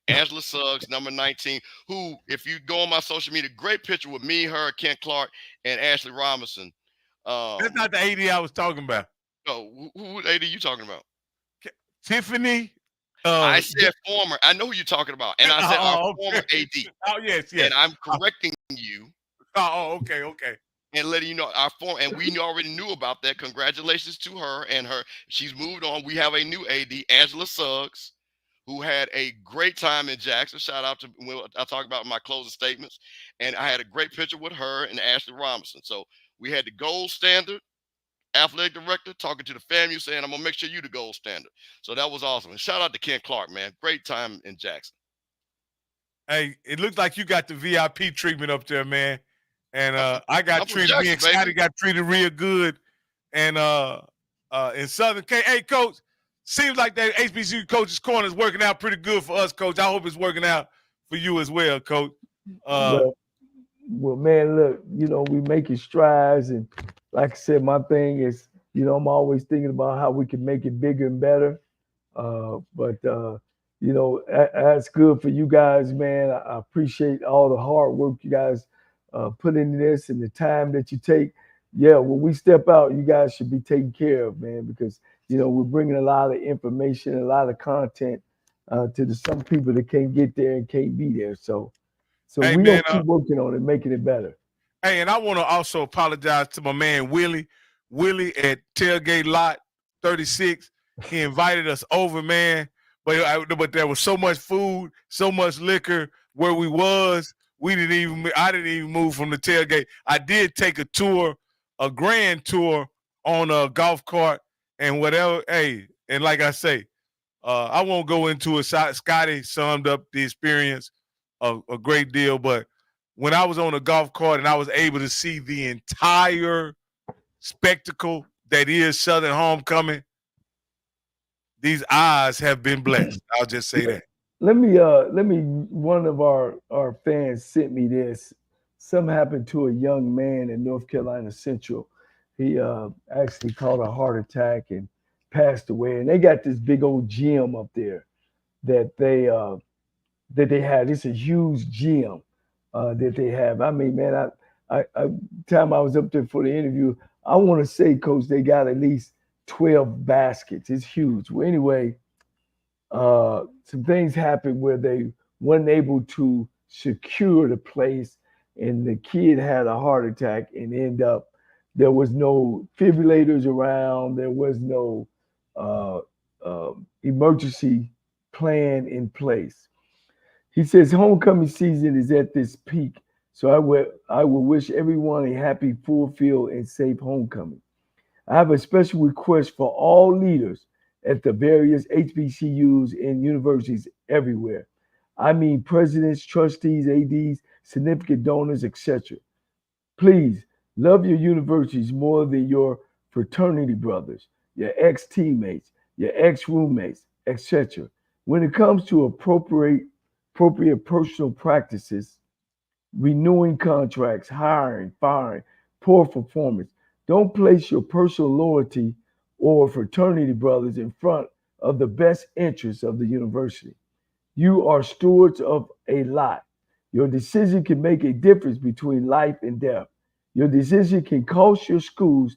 Angela Suggs, number 19, who, if you go on my social media, great picture with me, her, Kent Clark, and Ashley Robinson. That's not the AD I was talking about. No, who AD you talking about? Tiffany. I said former. I know who you're talking about, and I said our former AD. Oh yes. And I'm correcting you. Okay. And letting you know our former, and we already knew about that. Congratulations to her and her. She's moved on. We have a new AD, Angela Suggs, who had a great time in Jackson. Shout out to when I talk about my closing statements, and I had a great picture with her and Ashley Robinson. So we had the gold standard athletic director talking to the FAMU saying, I'm going to make sure you the gold standard. So that was awesome. And shout out to Kent Clark, man. Great time in Jackson. Hey, it looks like you got the VIP treatment up there, man. And I got treated, being excited, got treated real good. And in Southern hey, Coach, seems like that HBCU Coach's Corner is working out pretty good for us, Coach. I hope it's working out for you as well, Coach. Well, man, look, we making strides, and like I said, my thing is, I'm always thinking about how we can make it bigger and better. But that's good for you guys, man. I appreciate all the hard work you guys put into this and the time that you take. Yeah, when we step out, you guys should be taken care of, man, because, we're bringing a lot of information, a lot of content to some people that can't get there and can't be there. So hey, we gonna keep working on it, making it better. Hey, and I want to also apologize to my man Willie at Tailgate Lot 36. He invited us over, man. But there was so much food, so much liquor where we was. I didn't even move from the tailgate. I did take a grand tour on a golf cart and whatever. Hey, and like I say, I won't go into it. Scotty summed up the experience a great deal, but when I was on a golf cart and I was able to see the entire spectacle that is Southern Homecoming, these eyes have been blessed. I'll just say that. Let me one of our fans sent me this. something happened to a young man in North Carolina Central. He actually caught a heart attack and passed away. And they got this big old gym up there that they had. It's a huge gym that they have. I mean, man, time I was up there for the interview, I want to say, Coach, they got at least 12 baskets. It's huge. Well, anyway, some things happened where they weren't able to secure the place, and the kid had a heart attack and ended up, there was no defibrillators around. There was no emergency plan in place. He says homecoming season is at this peak, so I will wish everyone a happy, fulfilled, and safe homecoming. I have a special request for all leaders at the various HBCUs and universities everywhere. I mean presidents, trustees, ADs, significant donors, etc. Please love your universities more than your fraternity brothers, your ex-teammates, your ex-roommates, etc. When it comes to appropriate personal practices, renewing contracts, hiring, firing, poor performance, don't place your personal loyalty or fraternity brothers in front of the best interests of the university. You are stewards of a lot. Your decision can make a difference between life and death. Your decision can cost your schools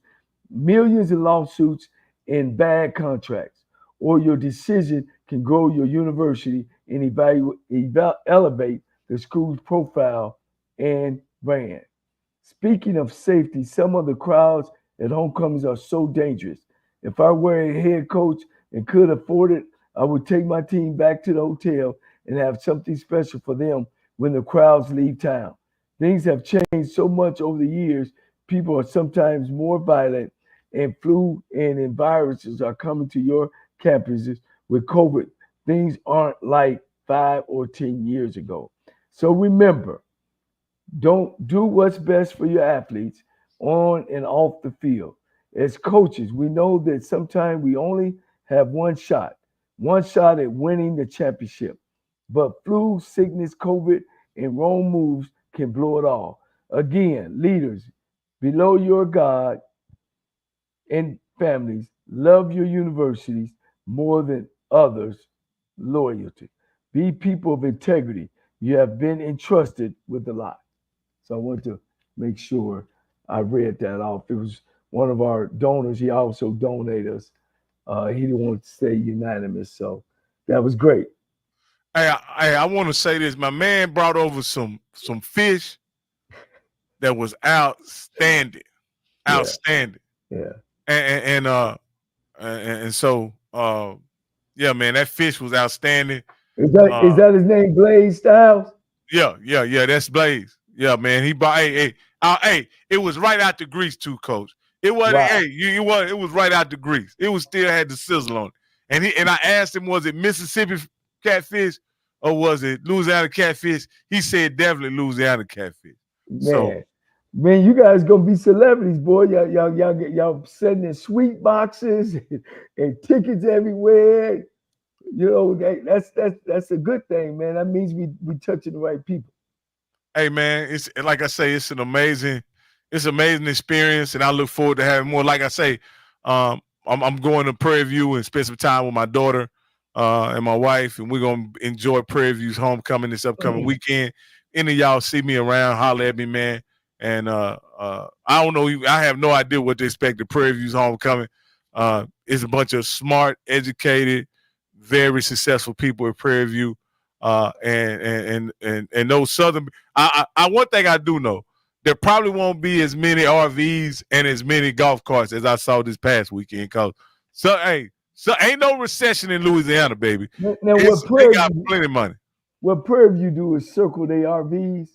millions in lawsuits and bad contracts, or your decision can grow your university and elevate the school's profile and brand. Speaking of safety, some of the crowds at homecomings are so dangerous. If I were a head coach and could afford it, I would take my team back to the hotel and have something special for them when the crowds leave town. Things have changed so much over the years. People are sometimes more violent, and flu and viruses are coming to your campuses with COVID. Things aren't like 5 or 10 years ago. So remember, don't do what's best for your athletes on and off the field. As coaches, we know that sometimes we only have one shot at winning the championship. But flu, sickness, COVID, and wrong moves can blow it all. Again, leaders, below your God and families, love your universities more than others' loyalty. Be people of integrity. You have been entrusted with a lot. So I want to make sure I read that off. It was one of our donors. He also donated us. He didn't want to stay unanimous, so that was great. Hey, I want to say this. My man brought over some fish that was outstanding. Yeah. And so yeah, man, that fish was outstanding. Is that his name, Blaze Styles? Yeah, that's Blaze. Yeah, man, he brought. Hey, it was right out the grease too, Coach. It wasn't. Wow. Hey, it was right out the grease. It was still had the sizzle on it. And I asked him, was it Mississippi catfish or was it Louisiana catfish? He said definitely Louisiana catfish. Man, you guys gonna be celebrities, boy. Y'all sending in sweet boxes and tickets everywhere. You know, that's a good thing, man. That means we touching the right people. Hey, man, it's like I say, it's an amazing experience, and I look forward to having more. Like I say, I'm going to Prairie View and spend some time with my daughter and my wife, and we're gonna enjoy Prairie View's homecoming this upcoming weekend. Any of y'all see me around, holler at me, man. And I don't know, I have no idea what to expect at Prairie View's homecoming. It's a bunch of smart, educated, very successful people at Prairie View. And those Southern, one thing I do know, there probably won't be as many RVs and as many golf carts as I saw this past weekend. So ain't no recession in Louisiana, baby. Now they got plenty of money. What Prairie View do is circle their RVs,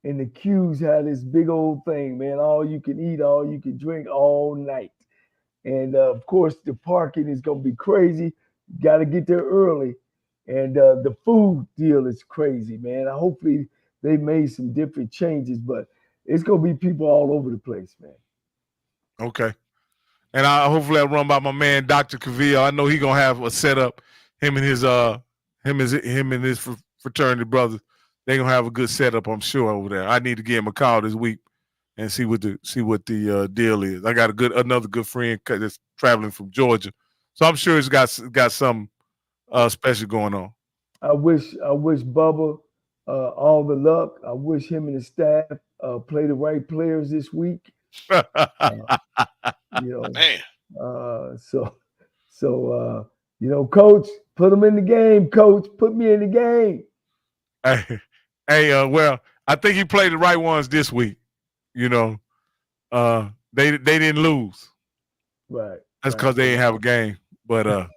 and the queues have this big old thing, man. All you can eat, all you can drink all night. And of course, the parking is gonna be crazy. You got to get there early. And the food deal is crazy, man. Hopefully they made some different changes, but it's going to be people all over the place, man. Okay. And hopefully I run by my man, Dr. Cavill. I know he's going to have a setup, him and his fraternity brothers. they're gonna have a good setup, I'm sure, over there. I need to give him a call this week and see what the deal is. I got another good friend that's traveling from Georgia, so I'm sure it's got something special going on. I wish Bubba all the luck. I wish him and his staff play the right players this week. Man. Coach, put them in the game. Coach, put me in the game. Well, I think he played the right ones this week. They didn't lose. Right. That's because they didn't have a game. But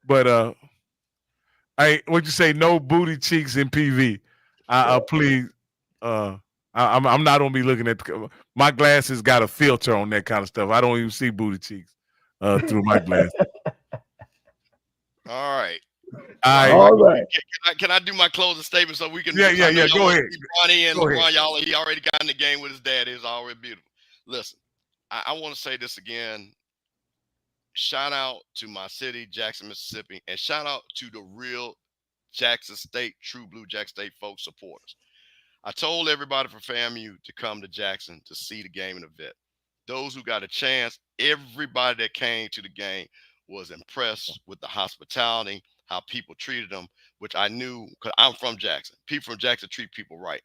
what'd you say? No booty cheeks in PV. Please. I'm not gonna be looking at my glasses. Got a filter on that kind of stuff. I don't even see booty cheeks through my glasses. All right. All right. Can I do my closing statement so we can? Yeah. Go ahead. Ronnie and LeBron, he already got in the game with his dad. It's already beautiful. Listen, I want to say this again. Shout out to my city, Jackson, Mississippi, and shout out to the real Jackson State, true blue Jackson State folks supporters. I told everybody from FAMU to come to Jackson to see the game in the vet. Those who got a chance, everybody that came to the game was impressed with the hospitality, how people treated them, which I knew because I'm from Jackson. People from Jackson treat people right.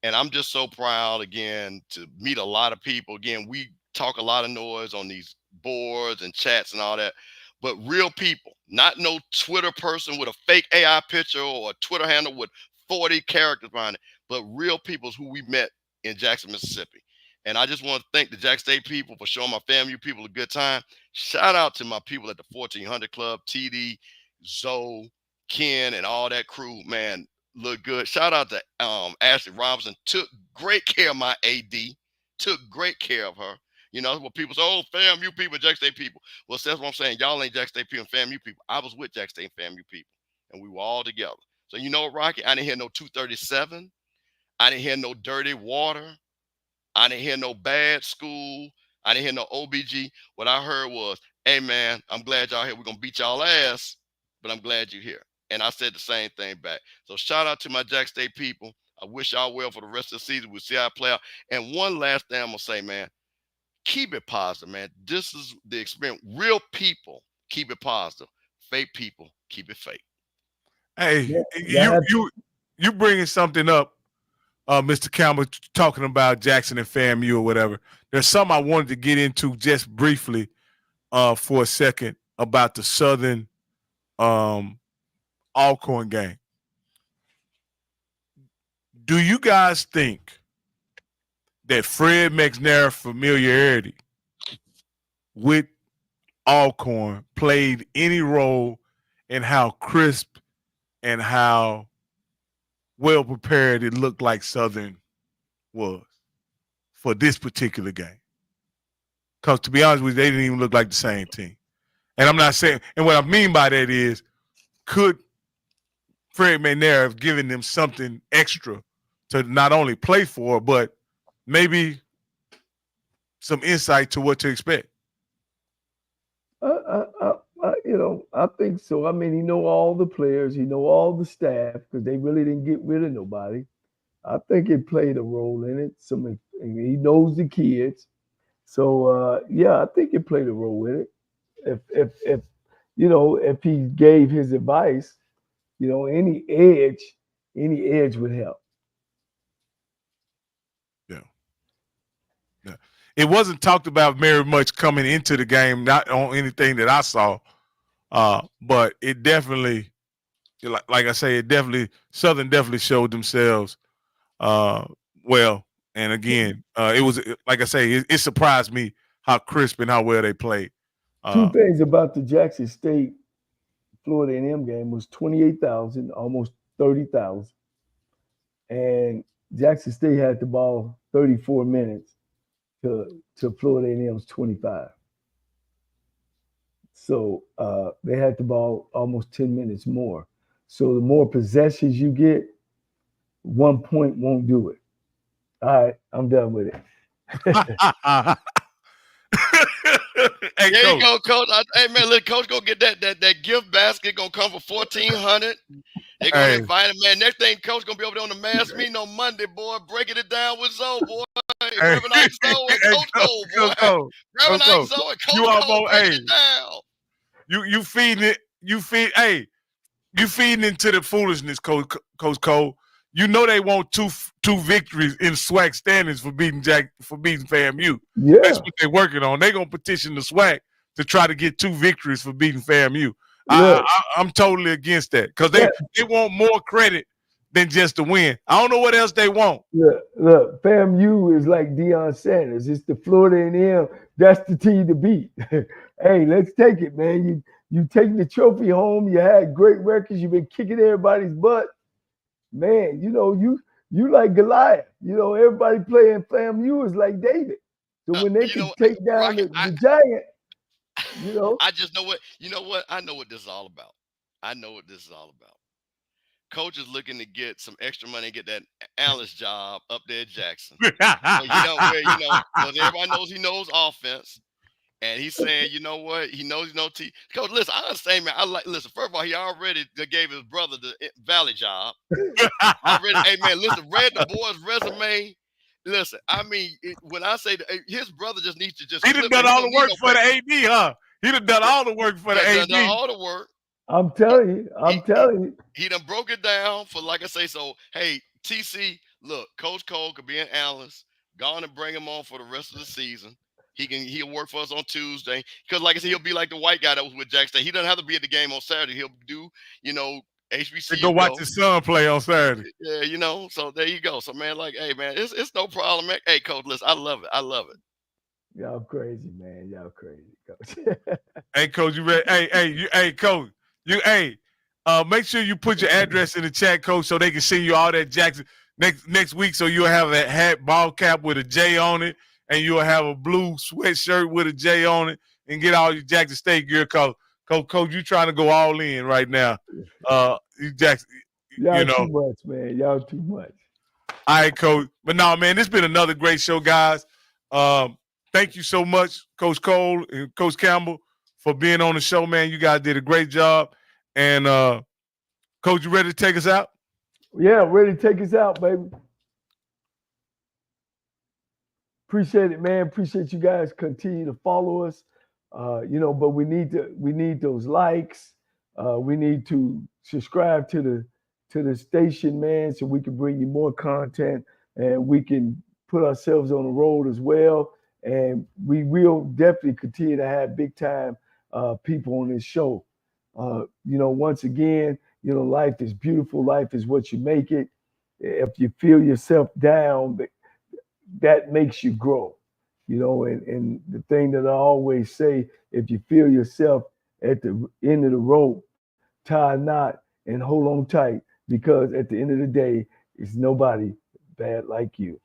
And I'm just so proud, again, to meet a lot of people. Again, we talk a lot of noise on these boards and chats and all that, but real people, not no Twitter person with a fake AI picture or a Twitter handle with 40 characters behind it, but real people who we met in Jackson, Mississippi. And I just want to thank the Jackson State people for showing my FAMU people a good time. Shout out to my people at the 1400 Club, TD, Zoe, Ken, and all that crew, man, look good. Shout out to Ashley Robinson, took great care of my AD, took great care of her. What people say, oh, FAMU people, Jackson State people. Well, that's what I'm saying. Y'all ain't Jackson State people and FAMU people. I was with Jackson State and FAMU people, and we were all together. So you know what, Rocky? I didn't hear no 237. I didn't hear no dirty water. I didn't hear no bad school. I didn't hear no OBG. What I heard was, hey, man, I'm glad y'all here. We're going to beat y'all ass, but I'm glad you're here. And I said the same thing back. So shout out to my Jackson State people. I wish y'all well for the rest of the season. We'll see how it play out. And one last thing I'm going to say, man, keep it positive, man. This is the experience. Real people, keep it positive. Fake people, keep it fake. Hey, you bringing something up, Mr. Campbell, talking about Jackson and FAMU or whatever. There's something I wanted to get into just briefly for a second about the Southern Alcorn game. Do you guys think that Fred McNair's familiarity with Alcorn played any role in how crisp and how well prepared it looked like Southern was for this particular game? Because to be honest with you, they didn't even look like the same team. And I'm not saying, and what I mean by that is, could Fred McNair have given them something extra to not only play for, but maybe some insight to what to expect? I think so. I mean, he know all the players, he know all the staff, because they really didn't get rid of nobody. I think it played a role in it. He knows the kids. So I think it played a role in it. If he gave his advice, any edge would help. Yeah. It wasn't talked about very much coming into the game, not on anything that I saw. But it definitely, like I say, Southern definitely showed themselves well. And again, it was, like I say, it surprised me how crisp and how well they played. Two things about the Jackson State Florida A&M game was 28,000, almost 30,000. And Jackson State had the ball 34 minutes to Florida A&M's 25. So they had the ball almost 10 minutes more. So the more possessions you get, 1 point won't do it. All right, I'm done with it. Hey, there Coach. you go, Coach. Hey, man, let Coach go get that gift basket. Gonna come for $1,400. They're gonna invite him, man. Next thing, coach gonna be over there on the mass meeting on Monday, boy, breaking it down with Zoe, boy. Reverend Ike Zoe and Coach Cole, boy. Reverend Ike Zoe and Coach Cole breaking it down. You feeding it. You feeding into the foolishness, Coach Cole. You know they want two victories in SWAC standings for beating FAMU. Yeah. That's what they're working on. They're gonna petition the SWAC to try to get 2 victories for beating FAMU. I'm totally against that because they want more credit than just to win. I don't know what else they want. Look, FAMU is like Deion Sanders. It's the Florida A&M. That's the team to beat. Hey, let's take it, man. You take the trophy home. You had great records. You've been kicking everybody's butt. Man, you know, you like Goliath. You know, everybody playing FAMU is like David. So when they can take down the giant, you know. I just know what, I know what this is all about. Coach is looking to get some extra money and get that analyst job up there at Jackson. So, because everybody knows he knows offense. And he's saying, you know what? He knows Coach, listen, I understand, man. Listen, first of all, he already gave his brother the Valley job. Hey, man, listen, read the boy's resume. Listen, I mean, when I say his brother just needs to just. He done done all the work for the AD, huh? He done done all the work for the AD. Done all the work. I'm telling you. He done broke it down for, like I say, so, hey, TC, look, Coach Cole could be an analyst. Go on and bring him on for the rest of the season. He'll work for us on Tuesday. Because, like I said, he'll be like the white guy that was with Jackson. He doesn't have to be at the game on Saturday. He'll do, HBCU. Go watch his son play on Saturday. Yeah, so there you go. So, man, like, hey, man, it's no problem, man. Hey, Coach, listen, I love it. Y'all crazy, man. Y'all crazy, Coach. Hey, Coach, you ready? Hey, Coach, make sure you put your address in the chat, Coach, so they can send you all that Jackson next week. So you'll have that hat, ball cap with a J on it, and you'll have a blue sweatshirt with a J on it, and get all your Jackson State gear. Coach, you trying to go all in right now. Jackson, Y'all too much, man. Y'all too much. All right, Coach. But no, man, this has been another great show, guys. Thank you so much, Coach Cole and Coach Campbell, for being on the show, man. You guys did a great job. And, Coach, you ready to take us out? Yeah, ready to take us out, baby. Appreciate it, man. Appreciate you guys continue to follow us. But we need those likes. We need to subscribe to the station, man, so we can bring you more content and we can put ourselves on the road as well. And we will definitely continue to have big time people on this show. Once again, life is beautiful. Life is what you make it. If you feel yourself down, that makes you grow. And the thing that I always say, if you feel yourself at the end of the rope, tie a knot and hold on tight, because at the end of the day, it's nobody bad like you.